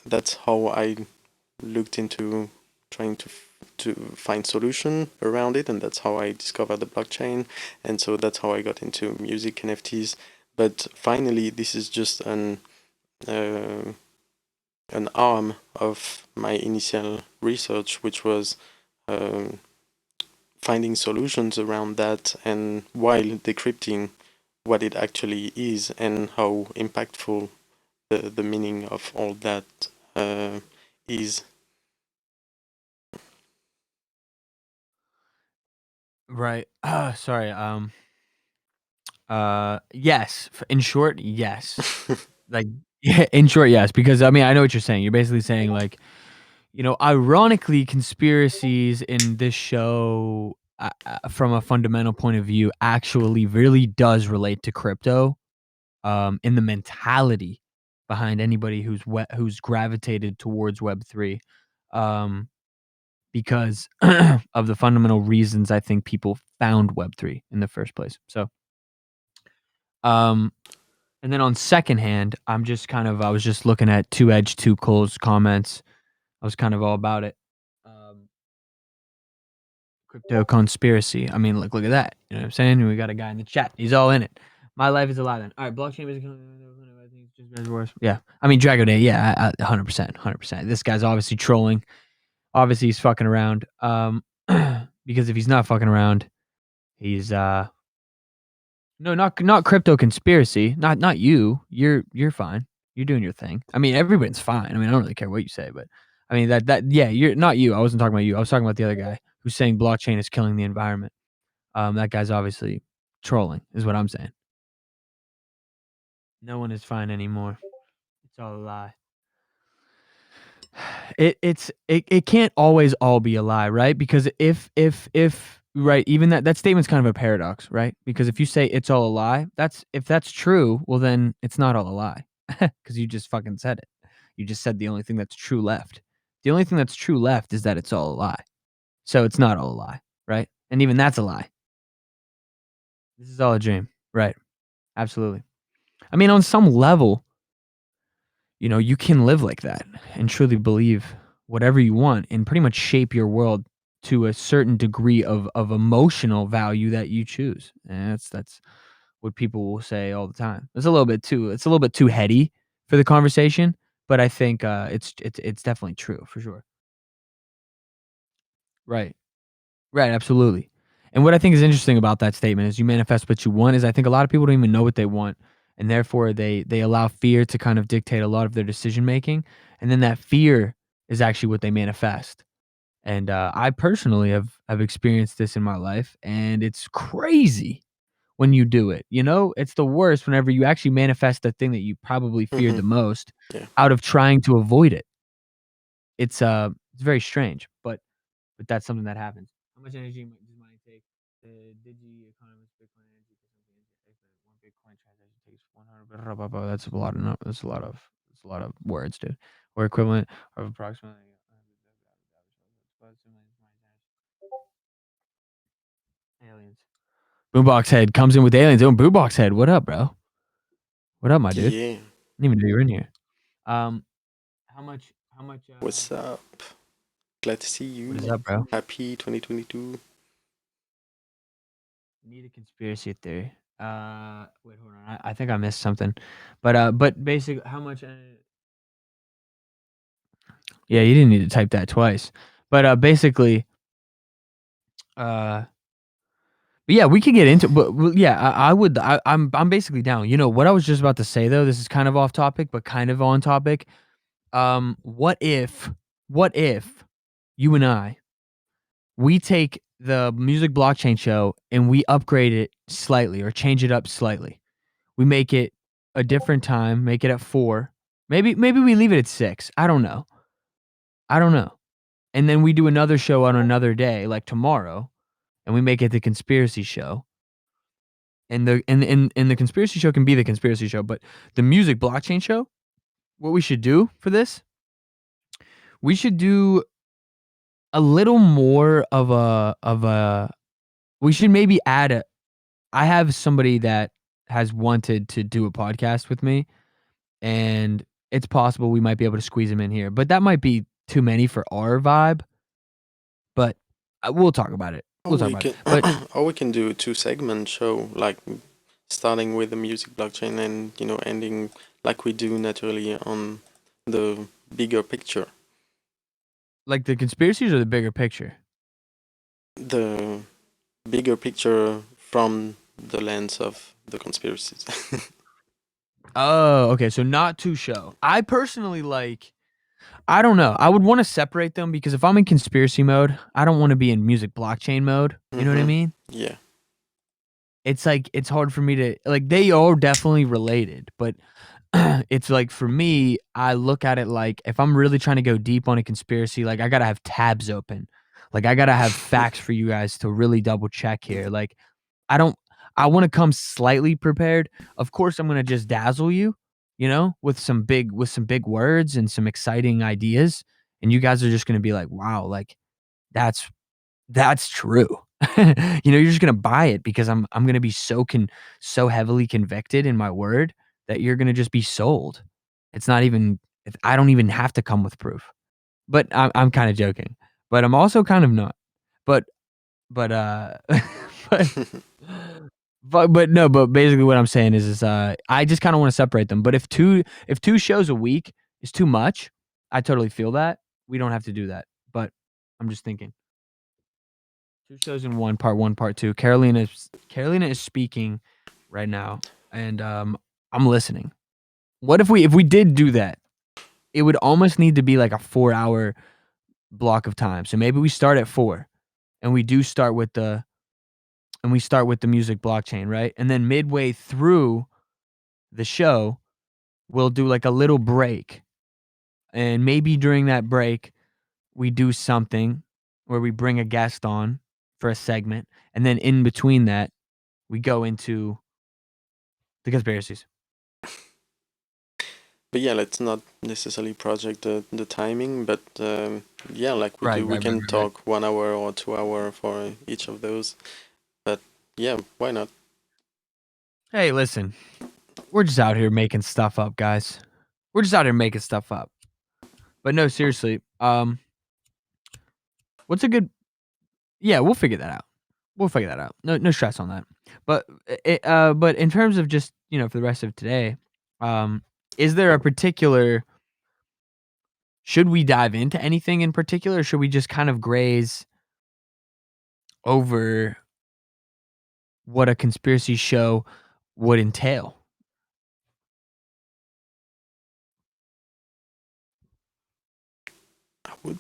that's how I looked into trying to find solution around it, and that's how I discovered the blockchain. And so that's how I got into music NFTs. But finally, this is just uh, an arm of my initial research, which was um, finding solutions around that, and while decrypting what it actually is and how impactful the meaning of all that is. Right. Sorry. Yes. In short, yes. Like, yeah, in short, yes. Because I mean, I know what you're saying. You're basically saying like, ironically, conspiracies in this show, from a fundamental point of view, actually really does relate to crypto. In the mentality behind anybody who's gravitated towards Web3, um, because of the fundamental reasons I think people found Web3 in the first place. So, um, and then on second hand, I was just looking at Two Edge Two Cole's comments. I was kind of all about it. Um, Crypto conspiracy. I mean, look at that. You know what I'm saying? We got a guy in the chat. He's all in it. My life is a lie then. All right, blockchain is just worse. Yeah. I mean, Drago Day, yeah, 100%, 100%. This guy's obviously trolling. Obviously he's fucking around. Because if he's not fucking around, he's no, not crypto conspiracy. Not you. You're fine. You're doing your thing. I mean, everyone's fine. I mean, I don't really care what you say, but I mean that yeah, you're not you. I wasn't talking about you. I was talking about the other guy who's saying blockchain is killing the environment. That guy's obviously trolling, is what I'm saying. No one is fine anymore. It's all a lie. It can't always all be a lie, right? Because if right, even that statement's kind of a paradox, right? Because if you say it's all a lie, if that's true, well then it's not all a lie. Because you just fucking said it. You just said the only thing that's true left. The only thing that's true left is that it's all a lie. So it's not all a lie, right? And even that's a lie. This is all a dream. Right. Absolutely. I mean, on some level, you can live like that and truly believe whatever you want and pretty much shape your world to a certain degree of emotional value that you choose. And that's what people will say all the time. It's a little bit too heady for the conversation, but I think it's definitely true for sure. Right. Right, absolutely. And what I think is interesting about that statement is you manifest what you want is I think a lot of people don't even know what they want, and therefore they allow fear to kind of dictate a lot of their decision making, and then that fear is actually what they manifest. And I personally have experienced this in my life, and it's crazy when you do it. It's the worst whenever you actually manifest the thing that you probably feared Hmm. the most Yeah. out of trying to avoid it. It's very strange, but that's something that happens. How much energy does money take? The Digi economist Bitcoin energy one Bitcoin transaction takes 100. Blah, blah, blah. That's a lot of words, dude. Or equivalent of approximately aliens. Boombox head comes in with aliens. Oh, Boombox head, what up, bro? What up, my dude? Yeah. Didn't even know you were in here. Um, how much? How much? What's up? Glad to see What is you. up, bro? Happy 2022. Need a conspiracy theory. Wait, hold on. I think I missed something, but basically, how much? Yeah, you didn't need to type that twice, but basically, uh, but yeah, we could get into, but well, yeah, I would. I'm basically down. You know what I was just about to say though. This is kind of off topic, but kind of on topic. What if, what if you and I, we take the music blockchain show and we upgrade it slightly or change it up slightly. We make it a different time, make it at 4. Maybe we leave it at 6. I don't know. I don't know. And then we do another show on another day, like tomorrow, and we make it the conspiracy show. And the conspiracy show can be the conspiracy show, but the music blockchain show, what we should do for this, we should do a little more of a we should maybe add a I have somebody that has wanted to do a podcast with me, and it's possible we might be able to squeeze him in here, but that might be too many for our vibe, but, we'll talk about it. Or We'll talk we about it. can, But or we can do a two-segment show, like starting with the music blockchain and ending like we do naturally on the bigger picture. like the conspiracies or the bigger picture? The bigger picture from the lens of the conspiracies. Oh, okay, so not 2 show. I personally like I don't know. I would wanna separate them because if I'm in conspiracy mode, I don't wanna be in music blockchain mode. You know what I Mm-hmm. mean? Yeah. It's like it's hard for me to like, they are definitely related, but it's like for me, I look at it like if I'm really trying to go deep on a conspiracy, like I gotta have tabs open. Like I gotta have facts for you guys to really double check here. Like I don't I wanna come slightly prepared. Of course, I'm gonna just dazzle you, with some big words and some exciting ideas, and you guys are just gonna be like, "Wow, like, that's that's true." You're just gonna buy it because I'm gonna be so heavily convicted in my word that you're gonna just be sold. It's not even I don't even have to come with proof. But I'm kinda joking. But I'm also kind of not. But but but but no, but basically what I'm saying is, I just kinda wanna separate them, but if 2 shows a week is too much, I totally feel that. We don't have to do that, but I'm just thinking. 2 shows in 1, part 2. Carolina is speaking right now, and, I'm listening. What if we did do that? It would almost need to be like a 4-hour block of time, so maybe we start at 4, and we do start with the music blockchain, right? And then midway through the show, we'll do like a little break. And maybe during that break, we do something where we bring a guest on for a segment. And then in between that, we go into the conspiracies. But yeah, let's not necessarily project the timing, but yeah, like we Right, do, we right, right, can right, right. talk 1 hour or 2 hour for each of those. But yeah, why not? Hey, listen, we're just out here making stuff up, guys. We're just out here making stuff up. But no, seriously, what's a good yeah, we'll figure that out. We'll figure that out. No stress on that. But but in terms of just, for the rest of today, um, is there a particular should we dive into anything in particular, or should we just kind of graze over what a conspiracy show would entail? I would,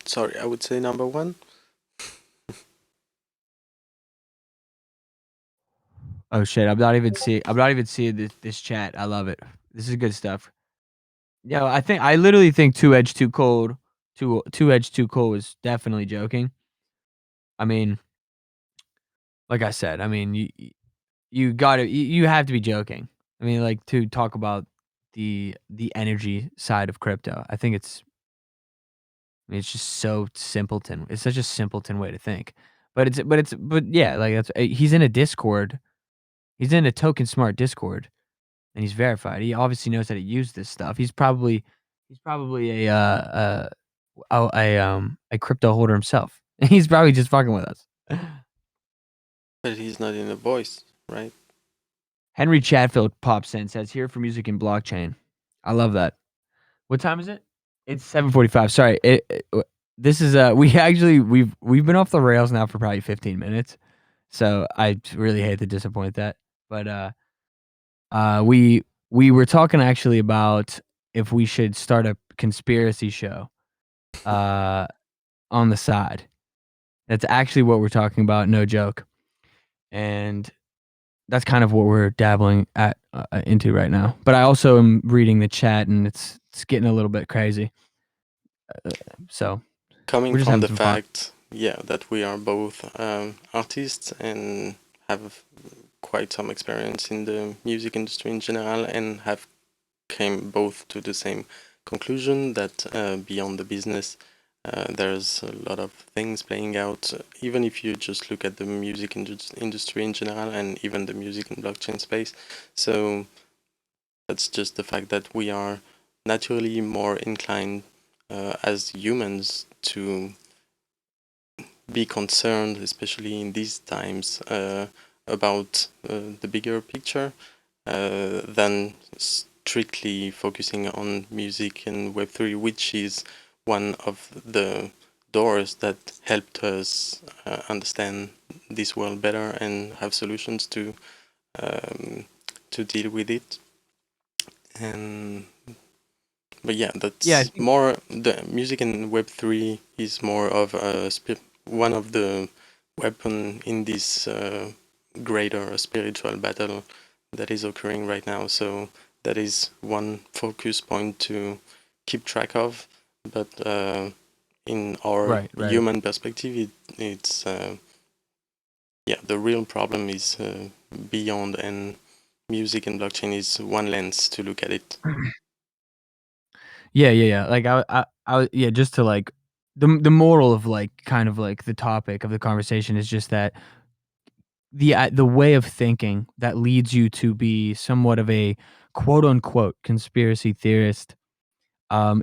sorry, I would say number one. Oh shit, I'm not even seeing this chat. I love it. This is good stuff. Yeah, I literally think two edge too cold. Two edge too cold is definitely joking. I mean, like I said, I mean you have to be joking. I mean, like to talk about the energy side of crypto. I mean, it's just so simpleton. It's such a simpleton way to think. But yeah, like he's in a Discord. He's in a Token Smart Discord and he's verified. He obviously knows how to use this stuff. He's probably a crypto holder himself. He's probably just fucking with us. But he's not in the voice, right? Henry Chatfield pops in, says, "Here for music and blockchain." I love that. What time is it? It's 7:45. Sorry. This is we actually we've been off the rails now for probably 15 minutes. So I really hate to disappoint that. But we were talking actually about if we should start a conspiracy show uh on the side. That's actually what we're talking about, no joke. And that's kind of what we're dabbling at into right now. But I also am reading the chat, and it's getting a little bit crazy. So Coming we're just from having the some fun. fact, yeah, that we are both artists and have quite some experience in the music industry in general, and have came both to the same conclusion that beyond the business, there's a lot of things playing out. Even if you just look at the music industry in general, and even the music and blockchain space, so that's just the fact that we are naturally more inclined as humans to be concerned, especially in these times, about the bigger picture than strictly focusing on music and Web3, which is one of the doors that helped us understand this world better and have solutions um, to deal with it. And but yeah, Yeah, I that's think more the music in Web3 is more of one of the weapon in this greater spiritual battle that is occurring right now. So that is one focus point to keep track of. But in our right. human perspective, it's yeah, the real problem is beyond, and music and blockchain is one lens to look at it. Yeah. Like yeah, just to like the moral of like kind of like the topic of the conversation is just that the way of thinking that leads you to be somewhat of a quote unquote conspiracy theorist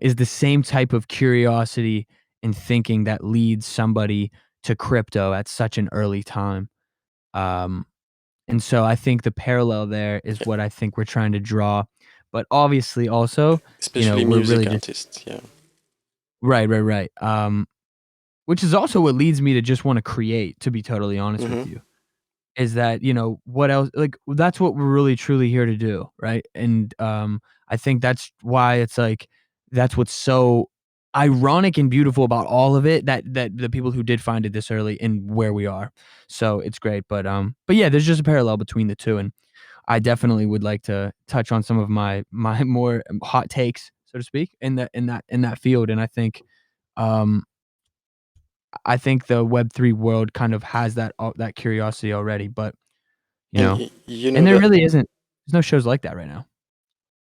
is the same type of curiosity and thinking that leads somebody to crypto at such an early time. Um, and so I think the parallel there is Yeah, what I think we're trying to draw. But obviously, also, especially we're really music just artists. Yeah. right. Which is also what leads me to just want to create. To be totally honest with Mm-hmm. you, is that what else? Like that's what we're really truly here to do, right? And I think that's why it's like that's what's so ironic and beautiful about all of it that the people who did find it this early and where we are. So it's great, but yeah, there's just a parallel between the two, and I definitely would like to touch on some of my more hot takes, so to speak, in that field. And um, I think the Web3 world kind of has that curiosity already, but you And know, you know and there that, really isn't. There's no shows like that right now.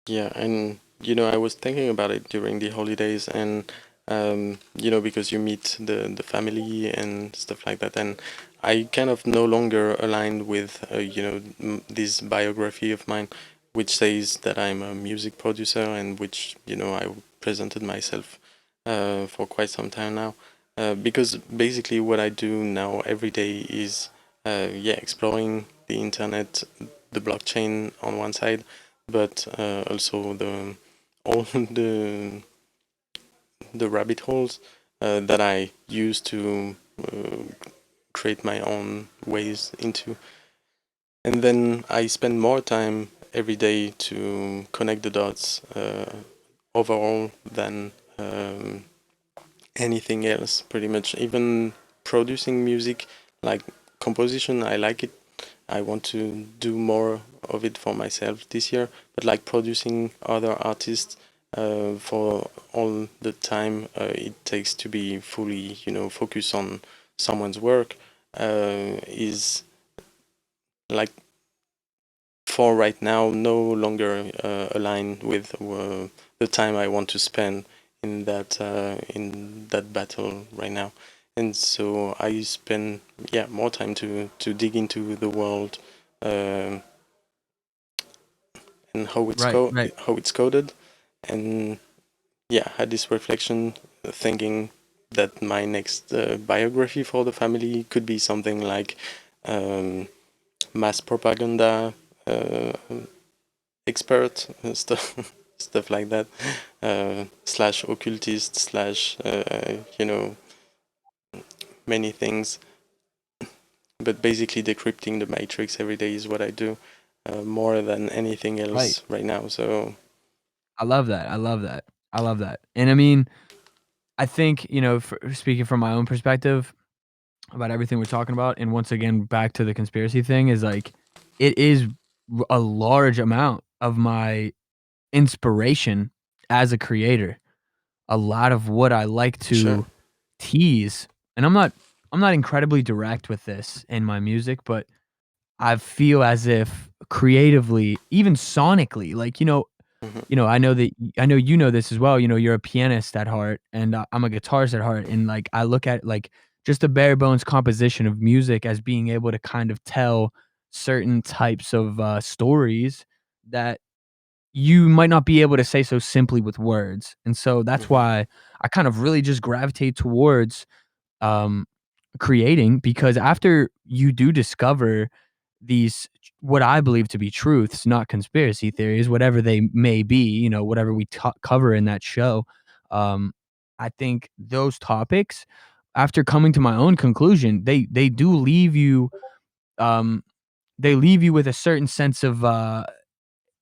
yeah, and I was thinking about it during the holidays, and because you meet the family and stuff like that, and I kind of no longer aligned with this biography of mine, which says that I'm a music producer, and which I presented myself for quite some time now, because basically what I do now every day is yeah, exploring the internet, the blockchain on one side, but also the all the rabbit holes that I use to create my own ways into. And then I spend more time every day to connect the dots overall than anything else, pretty much. Even producing music, like composition, I like it. I want to do more of it for myself this year, but like producing other artists for all the time it takes to be fully, focused on someone's work is like for right now no longer aligned with the time I want to spend in that battle right now. And so I spend, yeah, more time to dig into the world, um, and Right. how it's coded, and yeah, had this reflection, thinking that my next biography for the family could be something like um, mass propaganda, uh, expert stuff stuff like that, slash occultist slash many things. But basically, decrypting the matrix every day is what I do, more than anything Right. else right now. So I love that. I love that. I love that. And I mean, I think, speaking from my own perspective about everything we're talking about, and once again, back to the conspiracy thing, is like, it is a large amount of my inspiration as a creator. A lot of what I like sure. to tease, and I'm not incredibly direct with this in my music, but I feel as if creatively, even sonically, like, Hmm. I know you know this as well, you're a pianist at heart, and I'm a guitarist at heart, and, like, I look at, like, just a bare bones composition of music as being able to kind of tell certain types of, stories that you might not be able to say so simply with words, and so that's Hmm. why I kind of really just gravitate towards, um, creating, because after you do discover these what I believe to be truths, not conspiracy theories, whatever they may be, whatever we cover in that show. I think those topics, after coming to my own conclusion, they do leave you. Um, they leave you with a certain sense of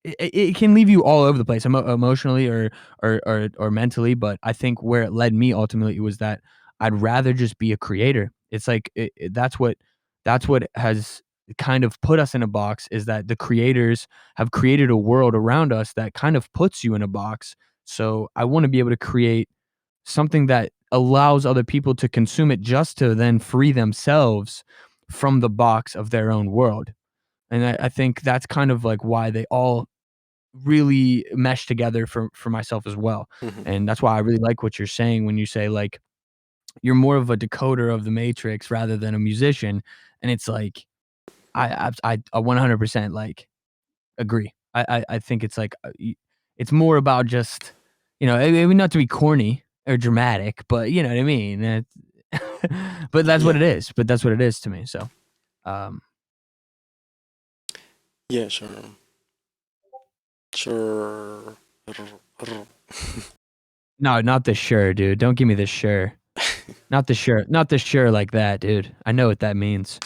it can leave you all over the place emotionally or mentally, but I think where it led me ultimately was that I'd rather just be a creator. It's like that's what has kind of put us in a box, is that the creators have created a world around us that kind of puts you in a box. So I want to be able to create something that allows other people to consume it, just to then free themselves from the box of their own world. And I think that's kind of like why they all really mesh together for myself as well. Hmm. And that's why I really like what you're saying when you say, like, you're more of a decoder of the matrix rather than a musician. And it's like, I 100% like agree. I think it's like, it's more about just, maybe not to be corny or dramatic, but you know what I mean. But that's what Yeah. it is. But that's what it is to me. So, um, Yeah. Sure. Sure. no, not the sure, dude. Don't give me the sure. Not the sure like that, dude. I know what that means.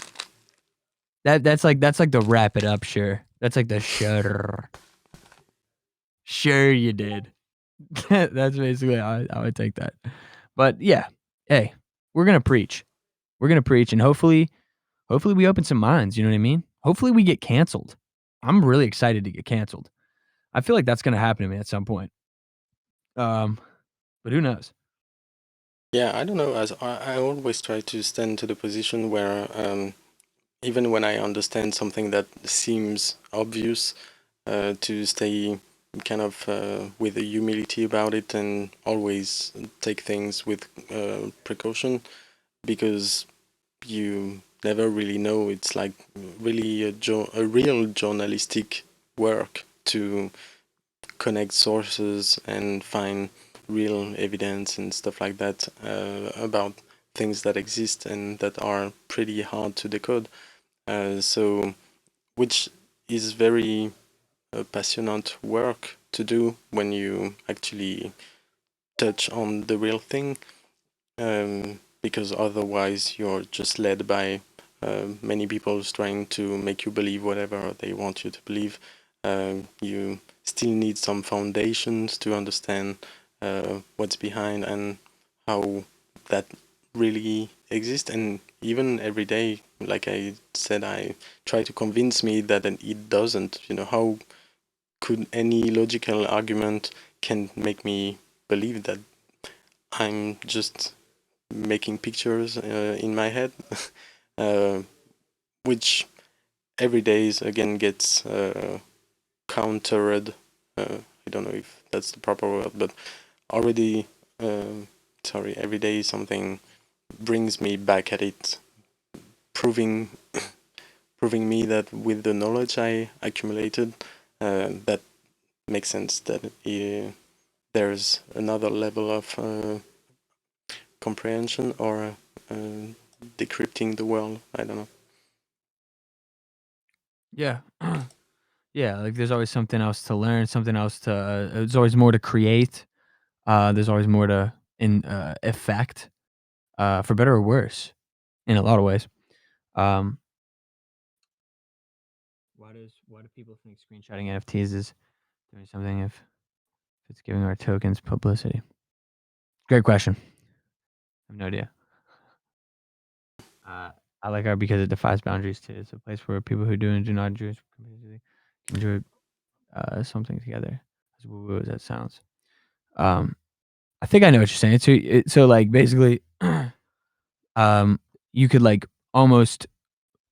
That's like the wrap it up sure. That's like the sure. Sure you did. That's basically how I take that. But yeah, hey, we're gonna preach. We're gonna preach, and hopefully we open some minds. You know what I mean? Hopefully we get canceled. I'm really excited to get canceled. I feel like that's gonna happen to me at some point. Um, but who knows? Yeah, I don't know. As I always try to stand to the position where, even when I understand something that seems obvious, to stay kind of with a humility about it and always take things with precaution, because you never really know. It's like really a real journalistic work to connect sources and find real evidence and stuff like that, about things that exist and that are pretty hard to decode. So, which is very passionate work to do when you actually touch on the real thing, because otherwise you're just led by many people trying to make you believe whatever they want you to believe. You still need some foundations to understand what's behind and how that really exists. And even every day, like I said, I try to convince me that it doesn't. How could any logical argument can make me believe that I'm just making pictures in my head, uh, which every day again gets countered. I don't know if that's the proper word, but already, sorry, every day something brings me back at it, proving proving me that with the knowledge I accumulated, that makes sense that there's another level of comprehension or decrypting the world. I don't know. Yeah. Yeah, like, there's always something else to learn, something else to, there's always more to create, there's always more to effect, for better or worse, in a lot of ways. Um, why do people think screenshotting NFTs is doing something if it's giving our tokens publicity? Great question. I have no idea. Uh, I like art because it defies boundaries too. It's a place where people who do and do not enjoy can enjoy something together. As woo woo as that sounds. Um, I think I know what you're saying. So like basically, um, you could like almost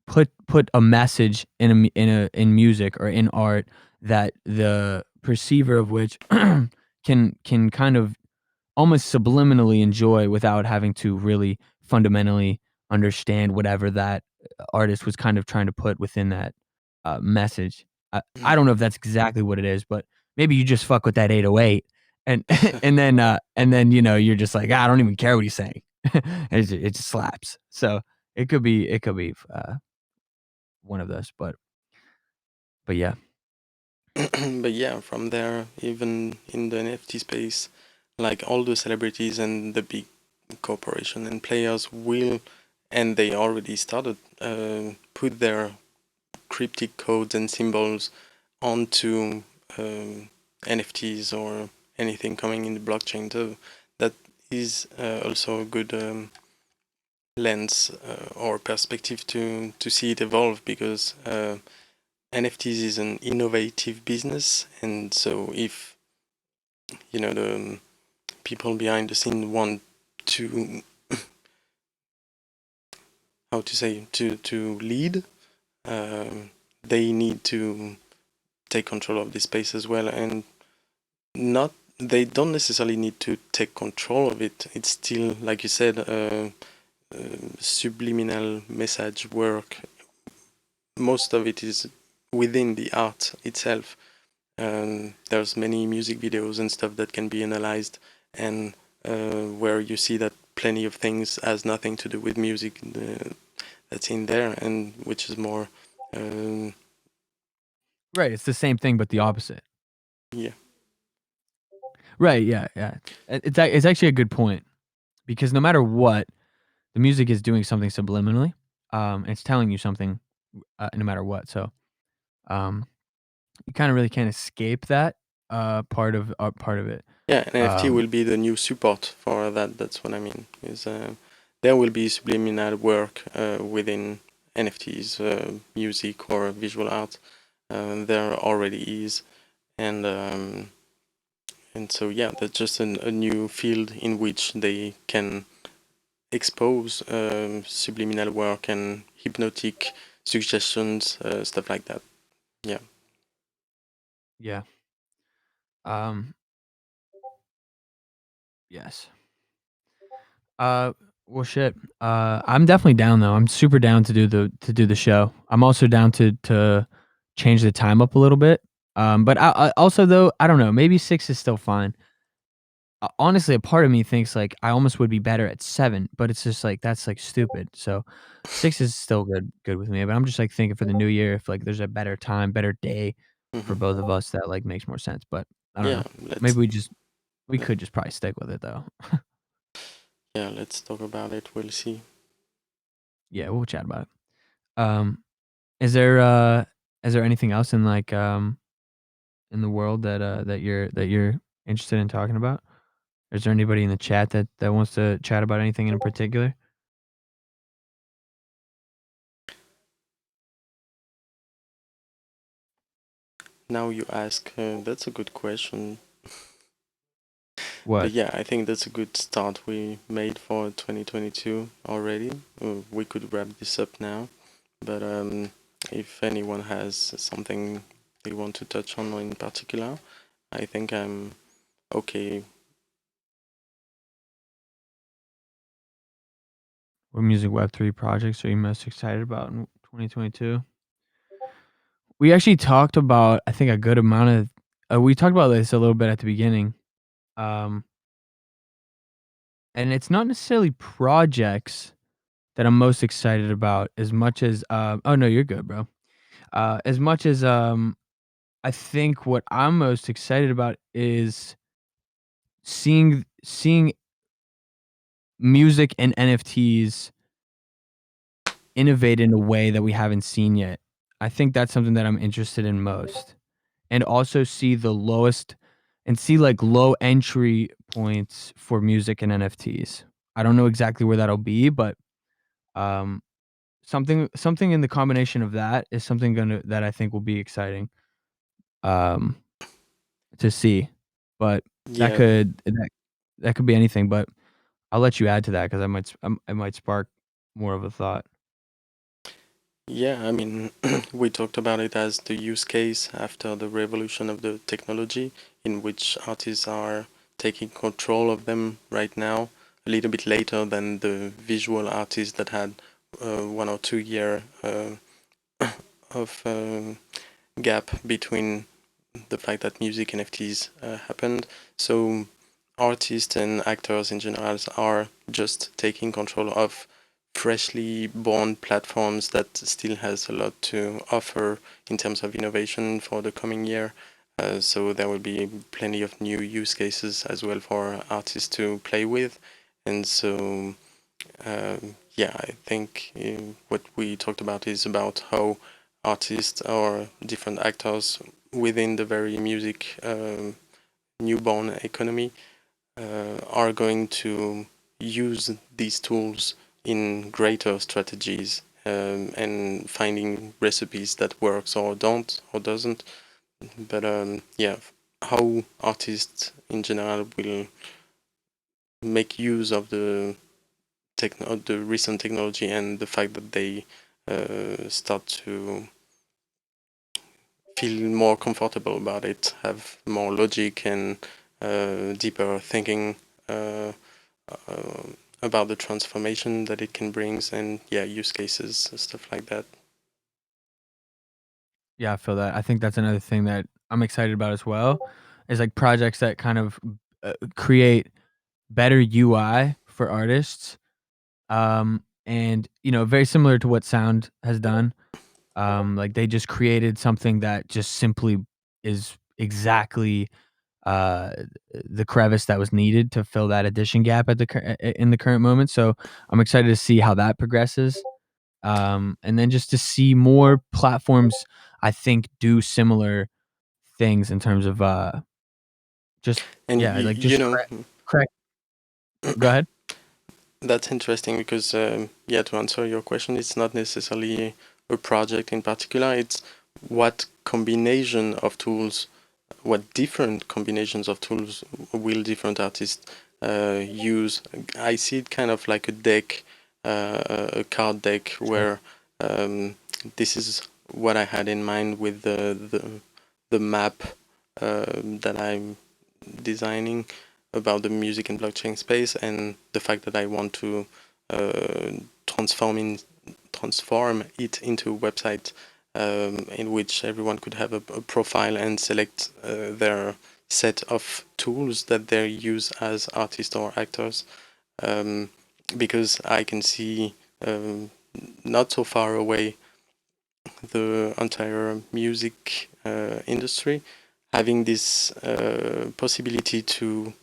put a message in music or in art that the perceiver of which can kind of almost subliminally enjoy without having to really fundamentally understand whatever that artist was kind of trying to put within that message. I don't know if that's exactly what it is, but maybe you just fuck with that 808 and and then you're just like, "Ah, I don't even care what he's saying." It just slaps. So it could be one of those, but yeah. But yeah, from there, even in the NFT space, like all the celebrities and the big corporation and players will, and they already started, put their cryptic codes and symbols onto NFTs or anything coming in the blockchain. So that is also a good lens or perspective to see it evolve, because NFTs is an innovative business, and so if the people behind the scene want to, how to say, to lead, they need to take control of this space as well, and not they don't necessarily need to take control of it. It's still, like you said, subliminal message work. Most of it is within the art itself. There's many music videos and stuff that can be analyzed, and where you see that plenty of things has nothing to do with music that's in there, and which is more, um, Right, it's the same thing, but the opposite. yeah, Right, yeah, yeah. It's actually a good point because no matter what, the music is doing something subliminally. It's telling you something, no matter what. So, um, you kinda really can't escape that, part of it. yeah. And NFT Um, will be the new support for that. That's what I mean. Is there will be subliminal work within NFTs, music or visual art. There already is, and so yeah, that's just a new field in which they can expose subliminal work and hypnotic suggestions, stuff like that. Yeah. yeah. Um, yes. Uh, well, shit. I'm definitely down though. I'm super down to do the show. I'm also down to change the time up a little bit. But I also though I don't know. Maybe 6 is still fine. Honestly, a part of me thinks like I almost would be better at 7, but it's just like that's like stupid. So 6 is still good with me. But I'm just like thinking for the new year if like there's a better time, better day for Hmm. both of us that like makes more sense. But I don't Yeah. know. Let's Maybe we could just probably stick with it though. yeah. Let's talk about it. We'll see. Yeah, we'll chat about it. Is there uh is there anything else in like in the world that you're interested in talking about? Is there anybody in the chat that wants to chat about anything in particular? Now you ask. That's a good question. But What? yeah, I think that's a good start we made for 2022 already. We could wrap this up now. But if anyone has something they want to touch on in particular, I think I'm okay. What music Web3 projects are you most excited about in 2022? We actually talked about, I think, a good amount of. We talked about this a little bit at the beginning, um, and it's not necessarily projects that I'm most excited about as much as. Oh no, you're good, bro. As much as I think what I'm most excited about is seeing music and NFTs innovate in a way that we haven't seen yet. I think that's something that I'm interested in most. And also see the lowest and see, like, low entry points for music and NFTs. I don't know exactly where that'll be, but, um, something in the combination of that is something gonna that I think will be exciting, um, to see. But that Yeah, could that could be anything, but I'll let you add to that 'cause I might spark more of a thought. yeah, I mean, we talked about it as the use case after the revolution of the technology, in which artists are taking control of them right now, a little bit later than the visual artists that had 1 or 2 year of gap between the fact that music NFTs happened. So artists and actors in general are just taking control of freshly born platforms that still has a lot to offer in terms of innovation for the coming year. So there will be plenty of new use cases as well for artists to play with. And so, yeah, I think what we talked about is about how artists or different actors within the very music newborn economy are going to use these tools in greater strategies and finding recipes that works or don't or doesn't. But yeah, how artists in general will make use of the recent technology and the fact that they start to feel more comfortable about it, have more logic and deeper thinking uh, uh, about the transformation that it can bring, and yeah, use cases and stuff like that. Yeah, I feel that. I think that's another thing that I'm excited about as well, is, like, projects that kind of, create better UI for artists, and, very similar to what sound has done. Like, they just created something that just simply is exactly, uh, the crevice that was needed to fill that addition gap at the in the current moment, so I'm excited to see how that progresses. And then just to see more platforms, I think, do similar things in terms of, just And yeah, like, just crack go ahead. that's interesting because yeah, to answer your question, it's not necessarily a project in particular. It's what combination of tools, what different combinations of tools will different artists use. I see it kind of like a deck, a card deck, Sure. where um, this is what I had in mind with the map that I'm designing about the music and blockchain space, and the fact that I want to uh, transform in transform it into a website in which everyone could have a profile and select their set of tools that they use as artists or actors. Um, because I can see not so far away the entire music industry having this possibility to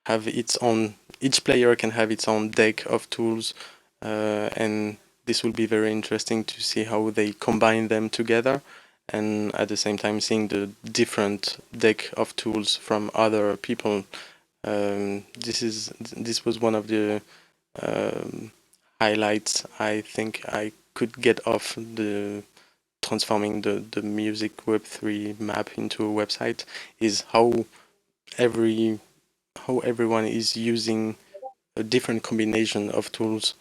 have its own, each player can have its own deck of tools, and this will be very interesting to see how they combine them together, and at the same time seeing the different deck of tools from other people. This was one of the um, highlights I think I could get off the transforming the music Web3 map into a website, is every how everyone is using a different combination of tools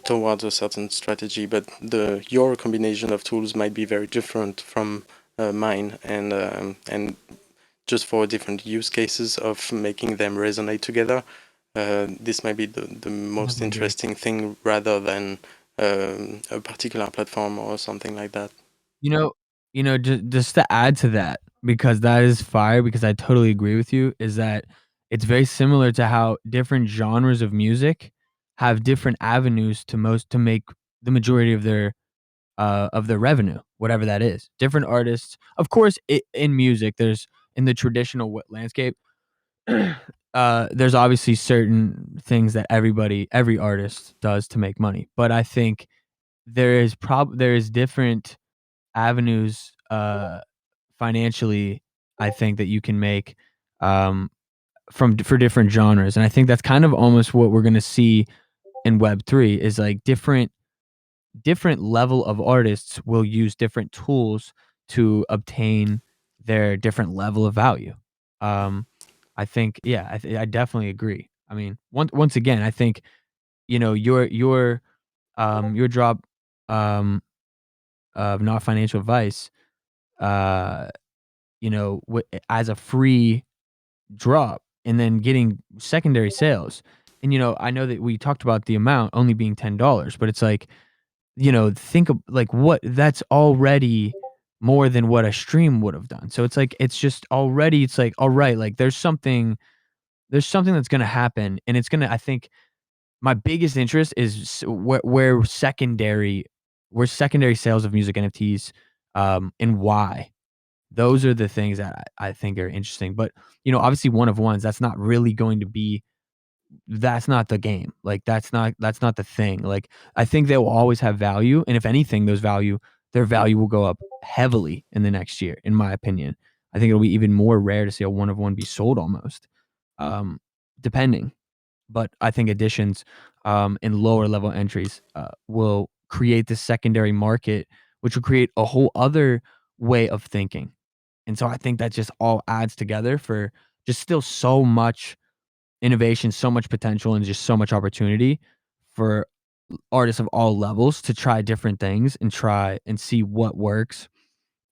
towards a certain strategy, but the your combination of tools might be very different from mine, and just for different use cases of making them resonate together. This might be the I most definitely agree. interesting thing rather than a particular platform or something like that. You know just to add to that, because that is fire, because I totally agree with you, is that it's very similar to how different genres of music have different avenues to make the majority of their of their revenue, whatever that is. Different artists, of course, in music, there's in the traditional landscape. There's obviously certain things that every artist does to make money, but I think there is different avenues financially. I think that you can make um, for different genres, and I think that's kind of almost what we're gonna see in Web3 is like different level of artists will use different tools to obtain their different level of value. Um, I think, yeah, I definitely agree. I mean, once again, I think your drop um, of not financial advice, uh, as a free drop, and then getting secondary sales. And I know that we talked about the amount only being $10, but it's like think of like what that's already more than what a stream would have done. So it's like it's just already it's like, all right, like there's something that's gonna happen, and it's gonna I think my biggest interest is where secondary sales of music NFTs, and why. Those are the things that I think are interesting. But, obviously one of ones, that's not really going to be that's not the game. Like, that's not the thing. Like, I think they will always have value, and if anything, their value will go up heavily in the next year, in my opinion. I think it'll be even more rare to see a one of one be sold almost, um, depending. But I think additions, and lower level entries, will create this secondary market, which will create a whole other way of thinking. And so I think that just all adds together for just still so much innovation, so much potential, and just so much opportunity for artists of all levels to try different things and try and see what works.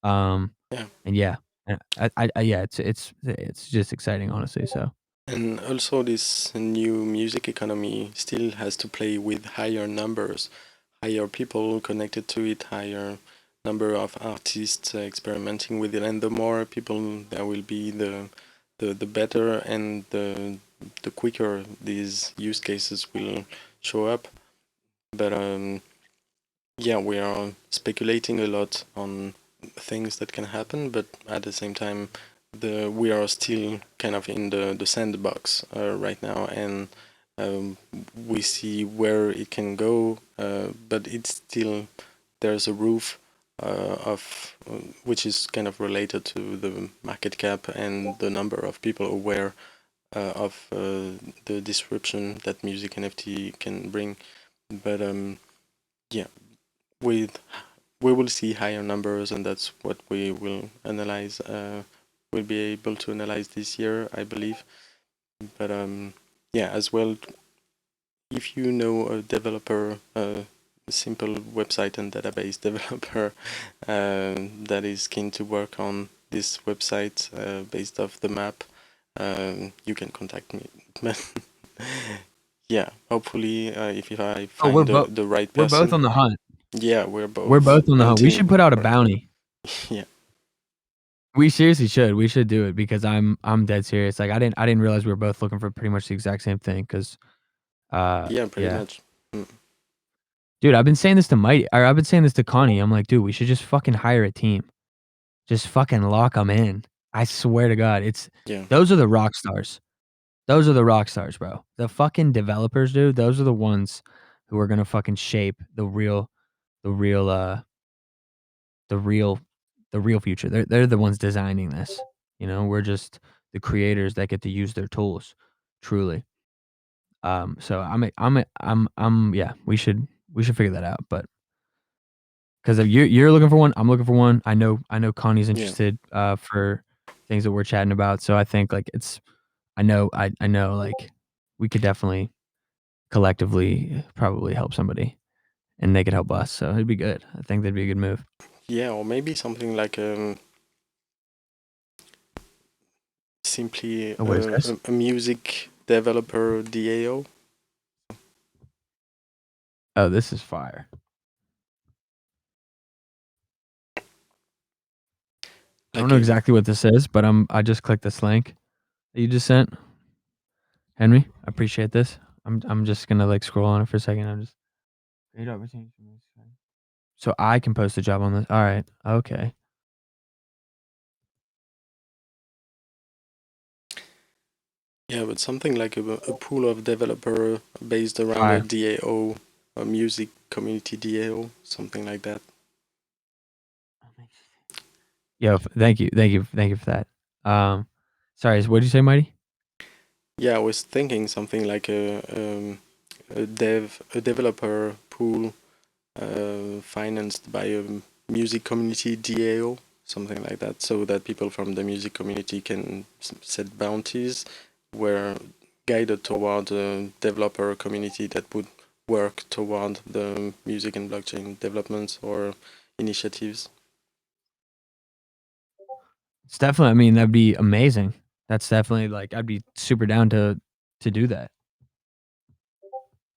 Um, Yeah. and yeah, yeah, it's just exciting, honestly. So And also, this new music economy still has to play with higher numbers, higher people connected to it, higher number of artists experimenting with it, and the more people there will be, the better, and the quicker these use cases will show up. But yeah, we are speculating a lot on things that can happen, but at the same time, we are still kind of in the sandbox right now, and we see where it can go, but it's still there's a roof of which is kind of related to the market cap and the number of people aware of the disruption that music NFT can bring. But yeah, with we will see higher numbers, and that's what we will analyze. We'll be able to analyze this year, I believe. But yeah, as well, if you know a developer, a simple website and database developer that is keen to work on this website based off the map, you can contact me. Yeah, hopefully, if I oh, find the right we're both person, on the hunt. yeah, we're We're both both on the hunt. We hunting should put out a for it. bounty. Yeah, We seriously should. We should do it because I'm dead serious. Like I didn't realize we were both looking for pretty much the exact same thing. Because yeah, pretty yeah, much. Mm. dude, I've been saying this to Mighty, or I've been saying this to Connie. I'm like, dude, we should just fucking hire a team. Just fucking lock them in. I swear to God, Yeah, those are the rock stars. Those are the rock stars, bro. The fucking developers, dude. Those are the ones who are gonna fucking shape the real, the real, the real future. They're the ones designing this. We're just the creators that get to use their tools, truly. So yeah. We should figure that out. But because you're looking for one, I'm looking for one. I know Connie's yeah, interested for things that we're chatting about. So I think like I know like we could definitely collectively probably help somebody, and they could help us. So it'd be good. I think that'd be a good move. yeah, or maybe something like simply Oh, what is this? a music developer DAO. Oh, this is fire. I don't Like know exactly what this is, but I just clicked this link that you just sent, Henry. I appreciate this. I'm just gonna like scroll on it for a second. I'm just great opportunity for me. So I can post a job on this. All right. Okay. Yeah, but something like a pool of developer based around a Fire. DAO, a music community DAO, something like that. Yo, thank you, thank you, thank you for that. Sorry, what did you say, Mighty? Yeah, I was thinking something like a developer pool financed by a music community DAO, something like that, so that people from the music community can set bounties where guided toward a developer community that would work toward the music and blockchain developments or initiatives. It's definitely. I mean, that'd be amazing. That's definitely like I'd be super down to do that.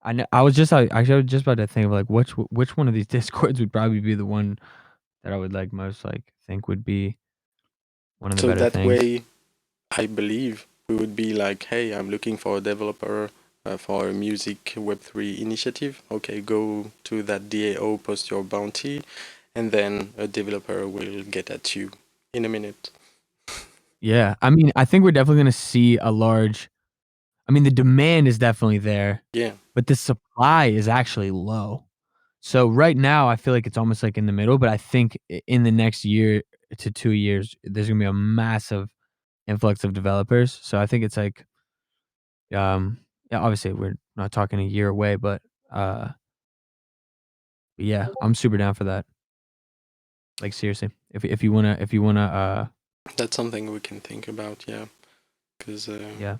I know. I was just like, actually, I was just about to think of like which one of these discords would probably be the one that I would like most like think would be one of the So better that things. way, I believe we would be like, hey, I'm looking for a developer for a music Web3 initiative. Okay, go to that DAO, post your bounty, and then a developer will get at you in a minute. Yeah, I mean, I think we're definitely gonna see a large. I mean, the demand is definitely there, Yeah, but the supply is actually low. So right now, I feel like it's almost like in the middle, but I think in the next year to 2 years, there's gonna be a massive influx of developers. So I think it's like, yeah, obviously we're not talking a year away, uh, but yeah, I'm super down for that. Like seriously, if you wanna, that's something we can think about. Yeah, because yeah,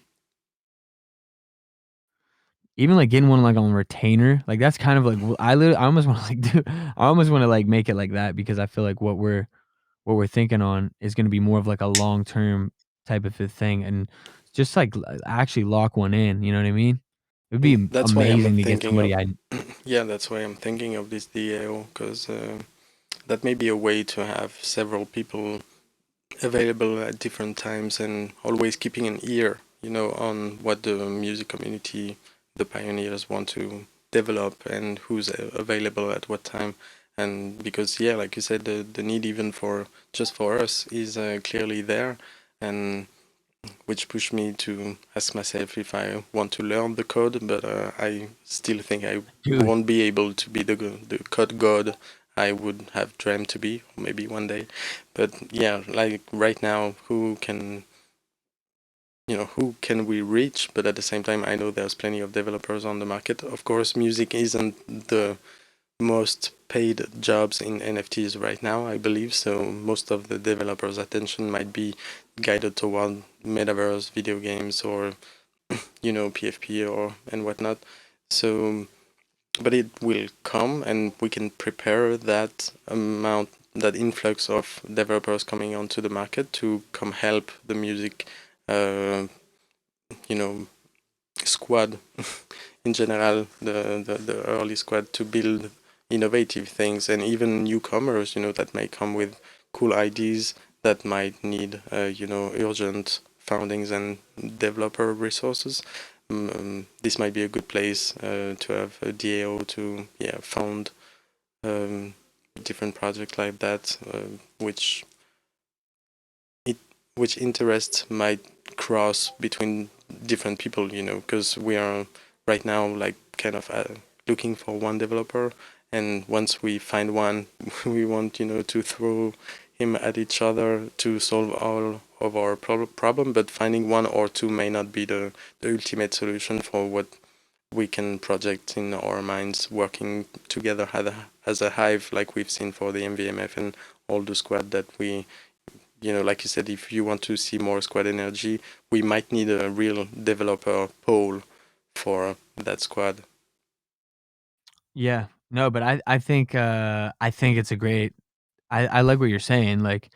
even like getting one like on retainer, like that's kind of like I almost want to like do, I almost want to like make it like that because I feel like what we're thinking on is going to be more of like a long term type of a thing, and just like actually lock one in. You know what I mean? It would be that's why I'm amazing to get thinking of. somebody I. Yeah, that's why I'm thinking of this DAO because that may be a way to have several people available at different times and always keeping an ear, on what the music community, the pioneers want to develop and who's available at what time. And because, yeah, like you said, the need even for just for us is clearly there. And which pushed me to ask myself if I want to learn the code, but I still think I Dude, won't be able to be the code god I would have dreamed to be, maybe one day. But yeah, like right now, who can we reach? But at the same time, I know there's plenty of developers on the market. Of course, music isn't the most paid jobs in NFTs right now, I believe. So most of the developers' attention might be guided toward metaverse, video games, or PFP or and whatnot. So, but it will come, and we can prepare that influx of developers coming onto the market to come help the music, uh, you know, squad in general, the early squad to build innovative things, and even newcomers, that may come with cool ideas that might need, urgent foundings and developer resources. This might be a good place to have a DAO to, yeah, found um, different projects like that, it which interests might cross between different people, because we are right now like kind of looking for one developer, and once we find one, we want to throw him at each other to solve all of our problem. But finding one or two may not be the ultimate solution for what we can project in our minds, working together as a hive, like we've seen for the MVMF and all the squad that we, like you said, if you want to see more squad energy, we might need a real developer pool for that squad. yeah, no, but I think it's a great. I like what you're saying. Like,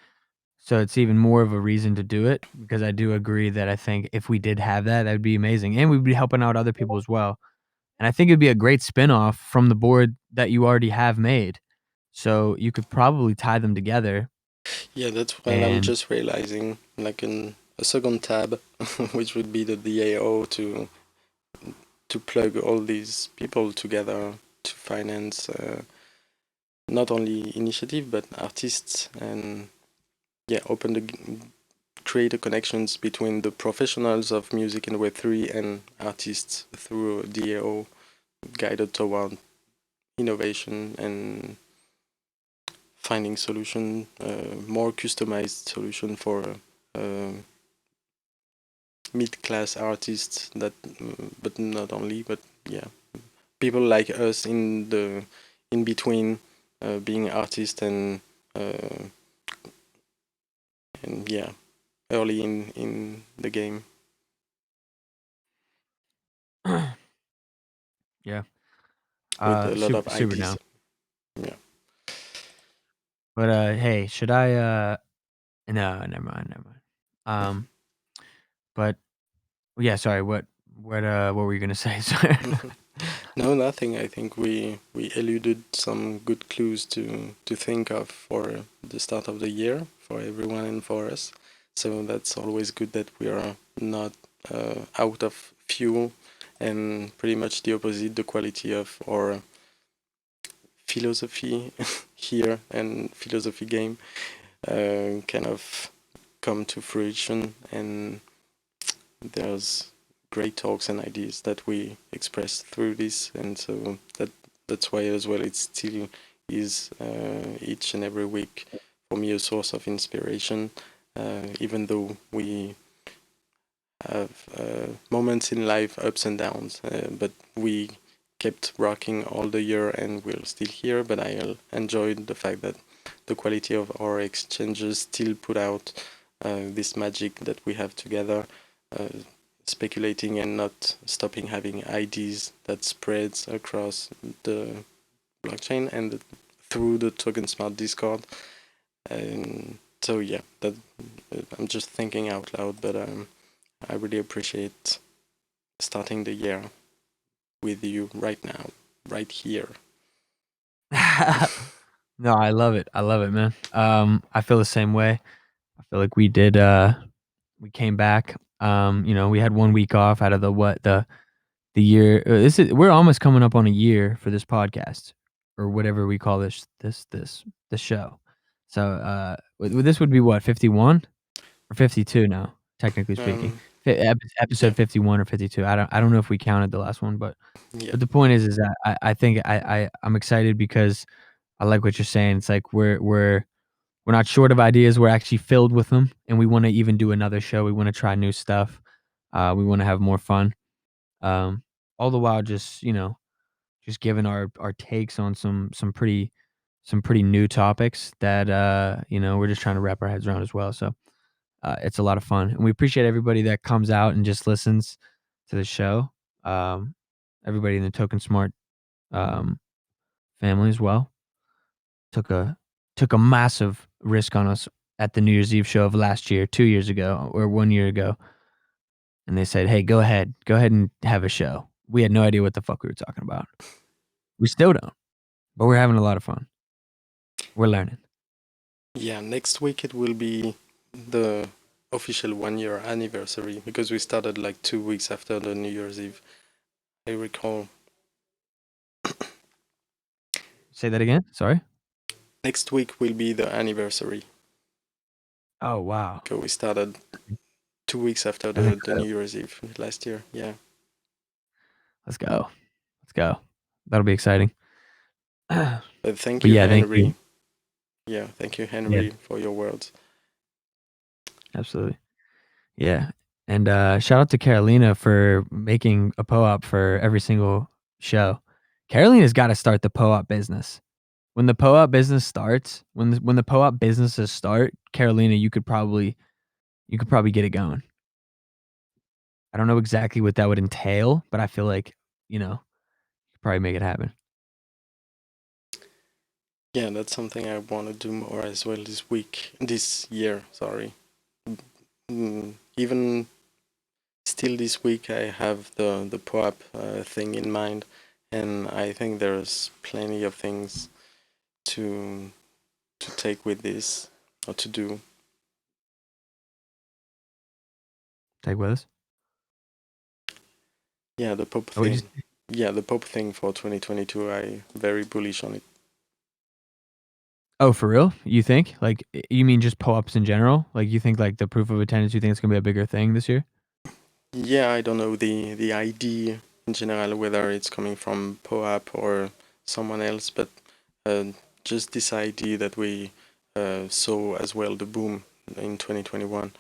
so it's even more of a reason to do it because I do agree that I think if we did have that, that'd be amazing, and we'd be helping out other people as well. And I think it'd be a great spinoff from the board that you already have made. So you could probably tie them together Yeah, that's what I'm and just realizing, like in a second tab, which would be the DAO to plug all these people together to finance. not only initiative but artists, and yeah, open the create the connections between the professionals of music in Web3 and artists through DAO, guided toward innovation and finding solution, more customized solution for uh, mid-class artists that, but not only, but yeah, people like us in the in between, being artists uh, and yeah, early in the game Yeah. with a lot of Super ideas. down. Yeah. But hey, should I no, never mind, never mind. Um, but yeah, sorry, what were you gonna say? Sorry. No, nothing. I think we eluded some good clues to think of for the start of the year for everyone and for us. So that's always good that we are not out of fuel, and pretty much the opposite, the quality of our philosophy here and philosophy game kind of come to fruition, and there's great talks and ideas that we express through this, and so that's why as well it still is each and every week for me a source of inspiration, even though we have moments in life, ups and downs, but we kept rocking all the year and we're still here. But I enjoyed the fact that the quality of our exchanges still put out this magic that we have together, uh, speculating and not stopping having ideas that spreads across the blockchain and through the Token Smart Discord. And so yeah, that I'm just thinking out loud, but I really appreciate starting the year with you right now, right here. No, I love it. I love it, man. I feel the same way. I feel like we did we came back. We had 1 week off out of the year. We're almost coming up on a year for this podcast or whatever we call this show. So this would be what, 51 or 52 now, technically speaking. Um, yeah, Episode 51 or 52. I don't know if we counted the last one, yeah, but the point is that I think I'm excited because I like what you're saying. It's like we're not short of ideas, we're actually filled with them, and we wanna even do another show, we wanna try new stuff, we wanna have more fun, um, all the while just, just giving our takes on some pretty new topics that, we're just trying to wrap our heads around as well, so, it's a lot of fun, and we appreciate everybody that comes out and just listens to the show, um, everybody in the Token Smart, um, family as well. Took a took a massive risk on us at the New Year's Eve show of last year, 2 years ago, or 1 year ago, and they said, "Hey, go ahead and have a show." We had no idea what the fuck we were talking about. We still don't, but we're having a lot of fun. We're learning. yeah. Next week it will be the official 1 year anniversary because we started like 2 weeks after the New Year's Eve. I recall. Say that again? Sorry? Next week will be the anniversary. Oh, wow. So we started 2 weeks after That's the incredible. New Year's Eve last year. Yeah. Let's go. Let's go. That'll be exciting. But thank But you, yeah, thank you. Henry. Yeah, thank you, Yeah, Henry, for your words. absolutely. Yeah, and, shout out to Carolina for making a PO-op for every single show. Carolina's gotta start the PO-op business. When the PO-op business starts, when the PO-op businesses start, Carolina, you could probably get it going. I don't know exactly what that would entail, but I feel like, you could probably make it happen. Yeah, that's something I want to do more as well this year, sorry. Even still this week, I have the POAP thing in mind, and I think there's plenty of things to take with this or to do. Take with us. Yeah, the Pope What did you thing. Yeah, the Pope thing for 2022. I very bullish on it. Oh, for real? You think? Like, you mean just pull-ups in general? Like, you think, like, the proof of attendance, you think it's gonna be a bigger thing this year? Yeah, I don't know the ID in general, whether it's coming from POAP or someone else, but uh, just this idea that we saw as well the boom in 2021,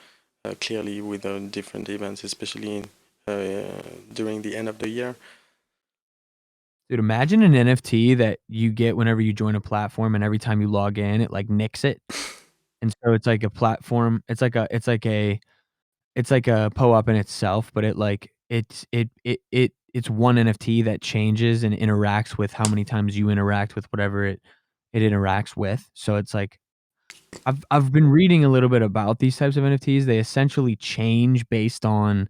clearly with different events, especially during the end of the year. Dude, imagine an NFT that you get whenever you join a platform, and every time you log in, it, like, nicks it, and so it's like a platform it's like a PO-up in itself, but it's one NFT that changes and interacts with how many times you interact with whatever it interacts with, so it's like I've been reading a little bit about these types of NFTs. They essentially change based on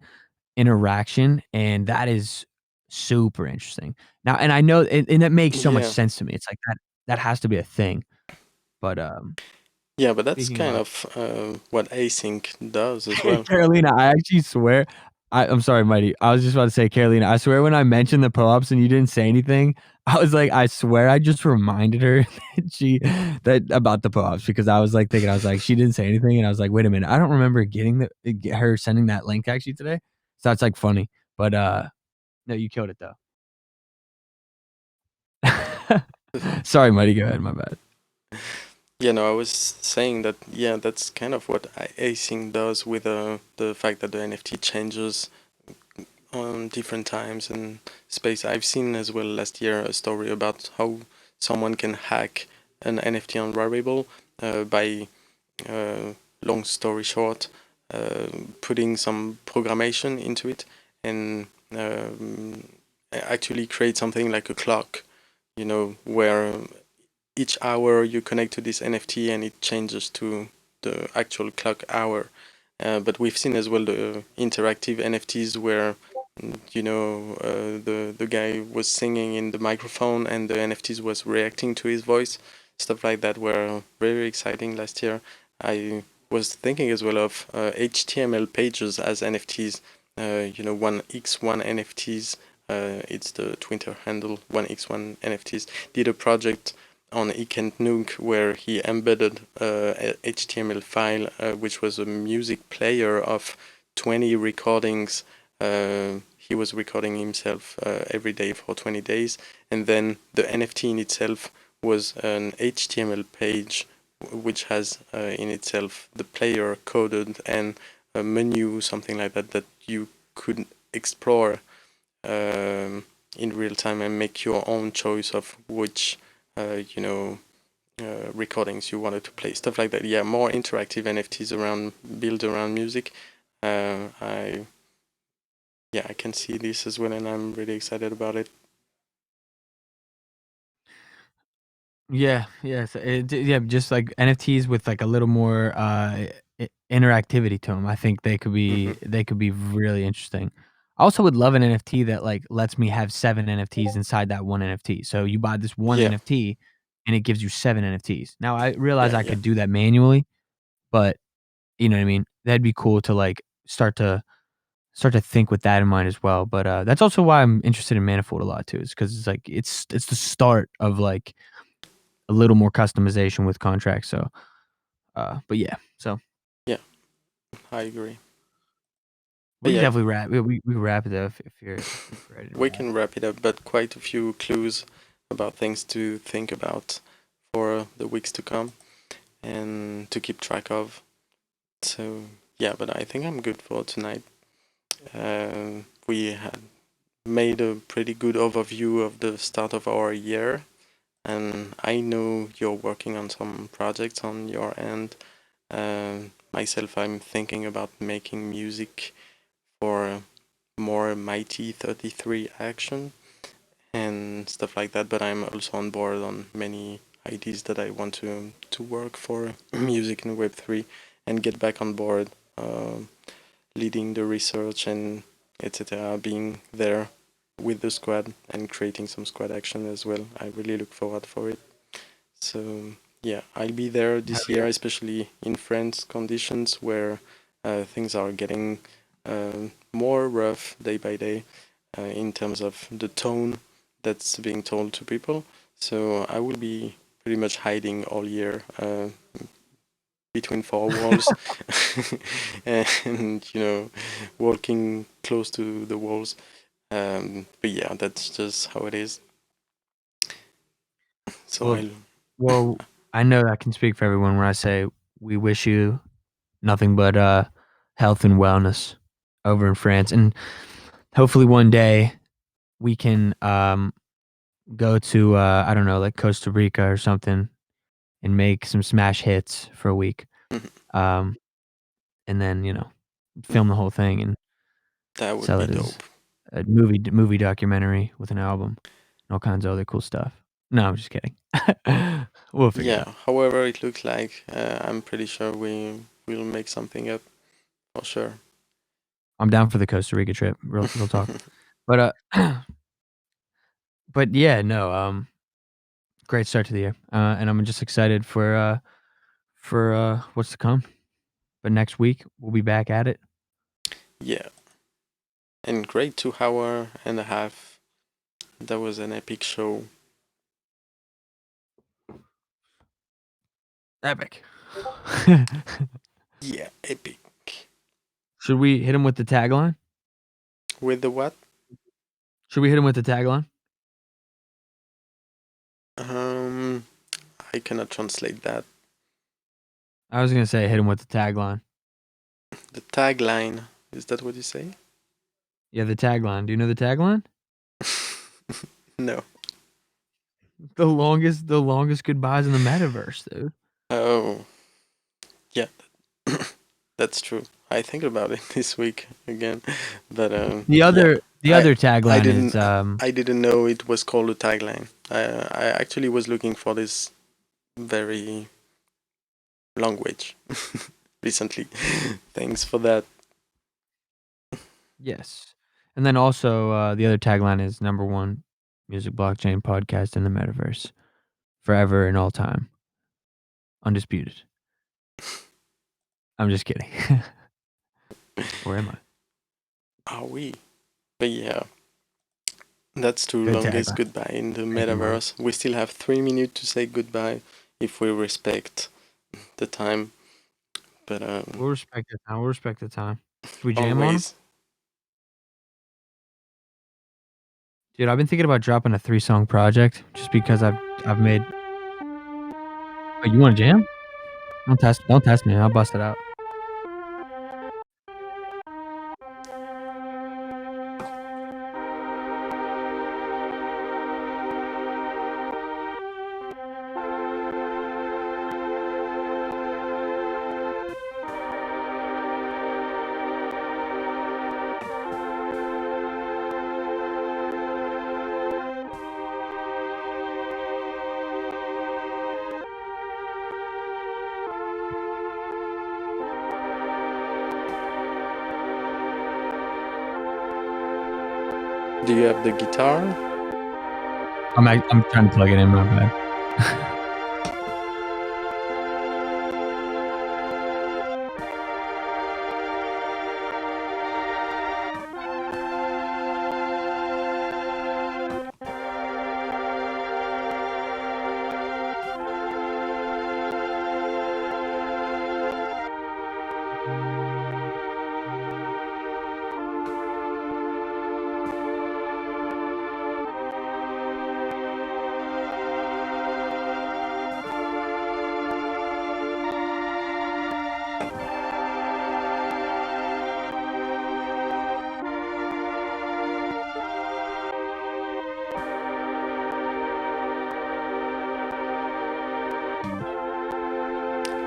interaction, and that is super interesting. Now, and I know and it makes so much Yeah, sense to me. It's like that has to be a thing. But, yeah, but that's speaking kind about of what async does as well. Carolina, I actually swear I'm sorry, Mighty. I was just about to say, Carolina, I swear when I mentioned the pull-ups and you didn't say anything, I was like, I swear I just reminded her that about the pull-ups because I was like thinking, I was like, she didn't say anything, and I was like, wait a minute, I don't remember getting her sending that link actually today. So that's like funny. But no, you killed it though. Sorry, Mighty, go ahead, my bad. Yeah, no, I was saying that, yeah, that's kind of what async does with the fact that the NFT changes on different times and space. I've seen as well last year a story about how someone can hack an NFT on Rarible by, uh, long story short, uh, putting some programmation into it and actually create something like a clock, where each hour you connect to this NFT and it changes to the actual clock hour. But we've seen as well the interactive NFTs where the guy was singing in the microphone and the NFTs was reacting to his voice. Stuff like that were very exciting last year. I was thinking as well of HTML pages as NFTs. 1x1 NFTs. It's the Twitter handle 1x1 NFTs. Did a project on Ikent Nook where he embedded a HTML file which was a music player of 20 recordings. He was recording himself every day for 20 days, and then the NFT in itself was an HTML page which has in itself the player coded and a menu, something like that, that you could explore in real time and make your own choice of which uh, you know recordings you wanted to play, stuff like that. Yeah, more interactive NFTs around built around music. I Yeah, I can see this as well, and I'm really excited about it. Yeah, yes, yeah, just like NFTs with like a little more interactivity to them. I think Hmm. they could be really interesting. I also would love an NFT that like lets me have 7 NFTs inside that one NFT. So you buy this one Yeah, NFT and it gives you 7 NFTs. Now I realize yeah, I yeah, could do that manually, but you know what I mean? That'd be cool to like start to think with that in mind as well. But that's also why I'm interested in Manifold a lot too. Is because it's like it's the start of like a little more customization with contracts. So, but yeah, so yeah. I agree. we But can yeah, definitely wrap. We can wrap it up if you're ready to we wrap. can wrap it up, but quite a few clues about things to think about for the weeks to come and to keep track of. So yeah, but I think I'm good for tonight. We had made a pretty good overview of the start of our year, and I know you're working on some projects on your end. Myself, I'm thinking about making music for more Mighty 33 action and stuff like that, but I'm also on board on many ideas that I want to work for music in Web3 and get back on board, leading the research and etc. Being there with the squad and creating some squad action as well. I really look forward for it. So yeah, I'll be there Hell this yeah. year, especially in France conditions where things are getting more rough day by day in terms of the tone that's being told to people. So I will be pretty much hiding all year between four walls, and walking close to the walls. But yeah, that's just how it is. So Well, well, I know I can speak for everyone when I say we wish you nothing but health and wellness over in France, and hopefully one day we can go to I don't know, like Costa Rica or something, and make some smash hits for a week, um, and then film the whole thing and that would sell be it as dope. a movie documentary with an album and all kinds of other cool stuff. No, I'm just kidding. We'll figure it Yeah. out. However, it looks like I'm pretty sure we will make something up for sure. I'm down for the Costa Rica trip. Real talk. But but yeah, no. Great start to the year, and I'm just excited for what's to come. But next week we'll be back at it. Yeah, and great 2 hour and a half. That was an epic show. Epic. Yeah, epic. Should we hit him with the tagline? With the what? Should we hit him with the tagline? Um, I cannot translate that. I was gonna say hit him with the tagline. The tagline. Is that what you say? Yeah, the tagline. Do you know the tagline? No. The longest goodbyes in the metaverse, dude. Oh, yeah, that's true. I think about it this week again, but The yeah, other the I other I tagline is didn't I didn't know it was called a tagline. I actually was looking for this very language recently. Thanks for that. yes. And then also the other tagline is number one music blockchain podcast in the metaverse. Forever and all time. Undisputed. I'm just kidding. Or am I? Are we? But yeah, that's true. Good Longest tagline. goodbye in the Thank you, Mom. metaverse. We still have 3 minutes to say goodbye if we respect the time. But We'll respect the time. We'll respect the time. Should we jam on 'em? always. Dude, I've been thinking about dropping a 3-song project just because I've made. Oh, you wanna jam? Don't test me, I'll bust it out. Do you have the guitar? I'm trying to plug it in, my bad.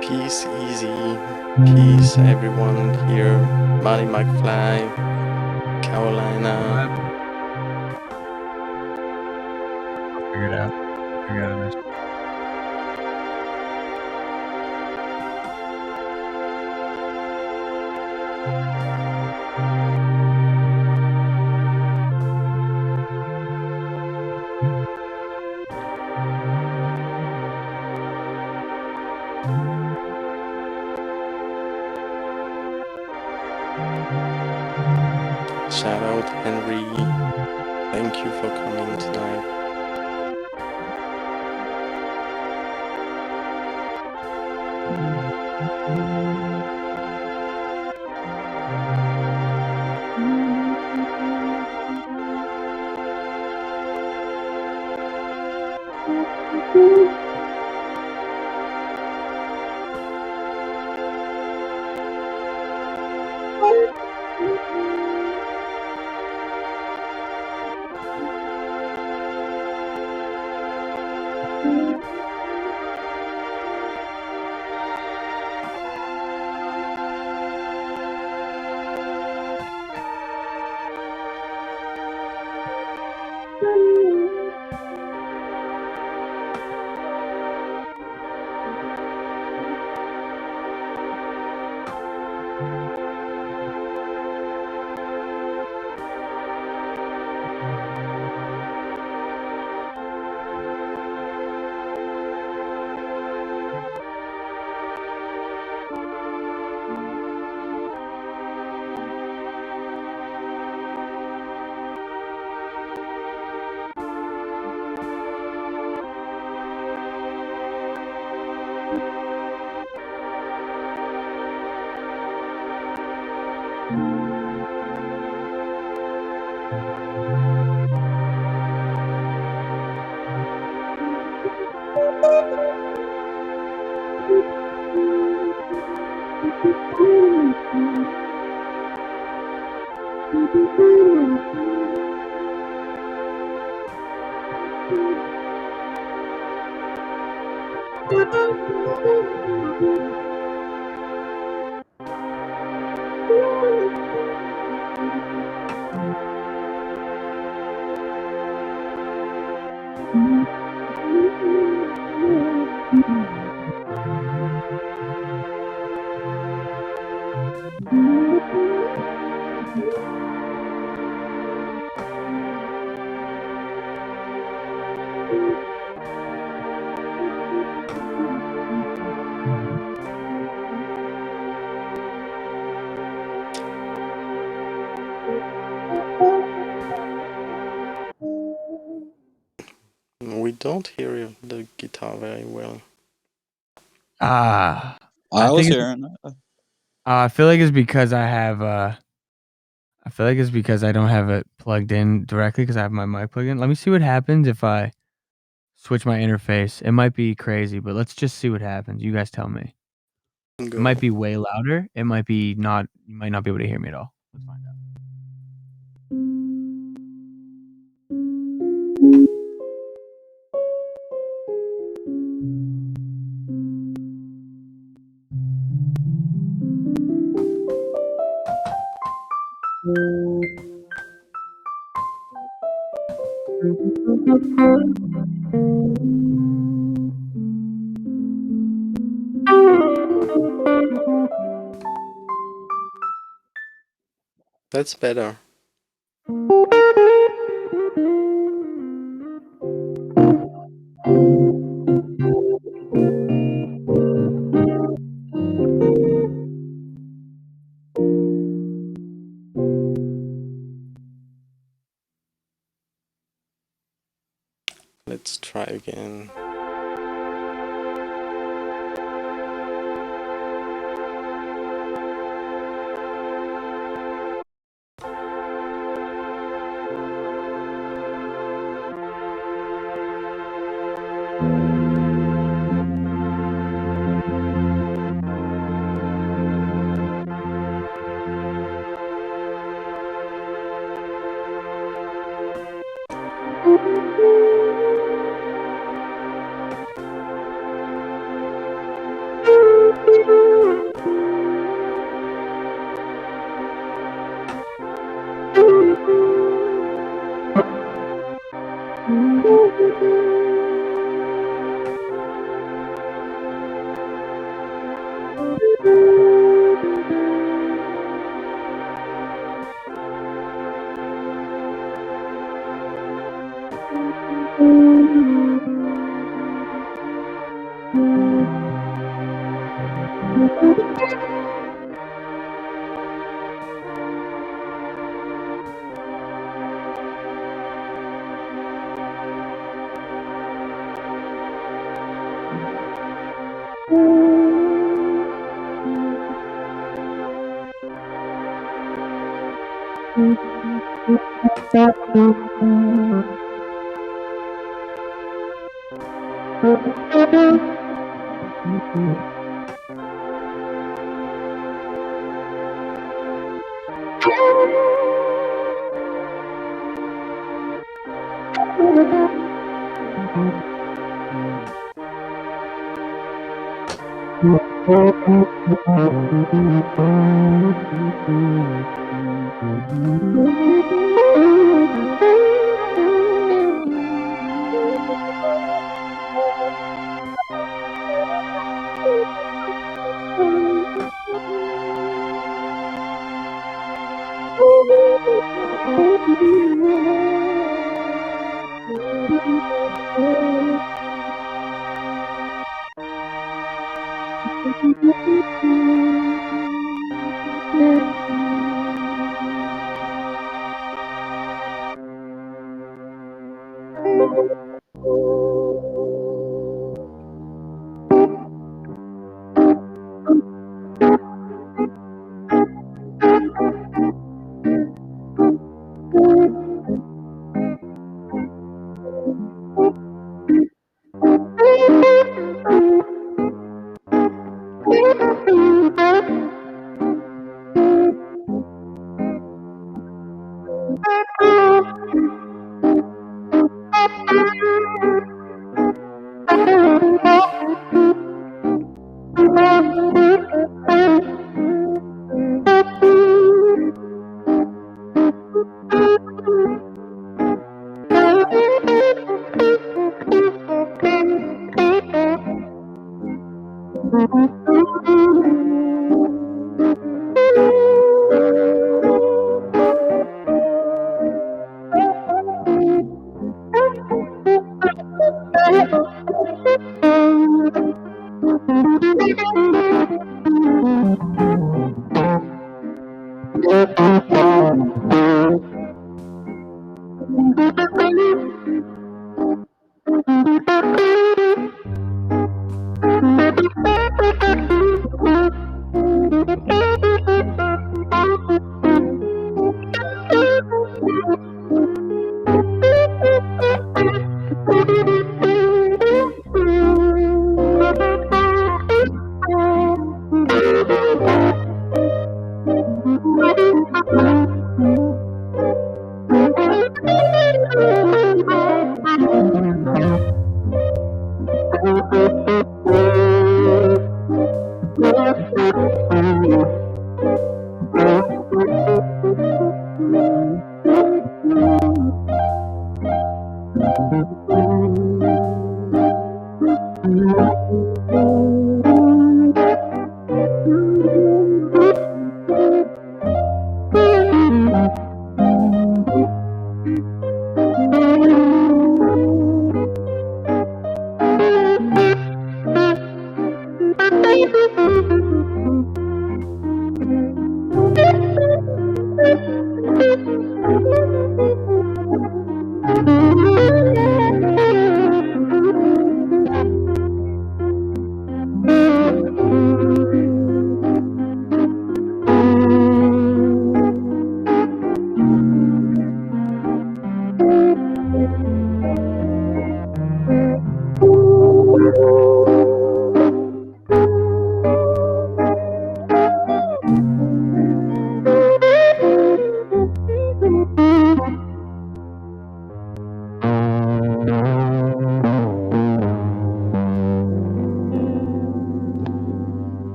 Peace, easy. Peace, everyone here. Marty McFly, Carolina. I'll figure it out. I'll figure it out next. Shout out, Henry. Thank you for coming tonight. We don't hear the guitar very well. Ah, I I was think hearing it. I feel like it's because I feel like it's because I don't have it plugged in directly because I have my mic plugged in. Let me see what happens if I switch my interface. It might be crazy, but let's just see what happens. You guys tell me. It Go. might be way louder. It might be not. You might not be able to hear me at all. Let's find out. That's better. Let's try again.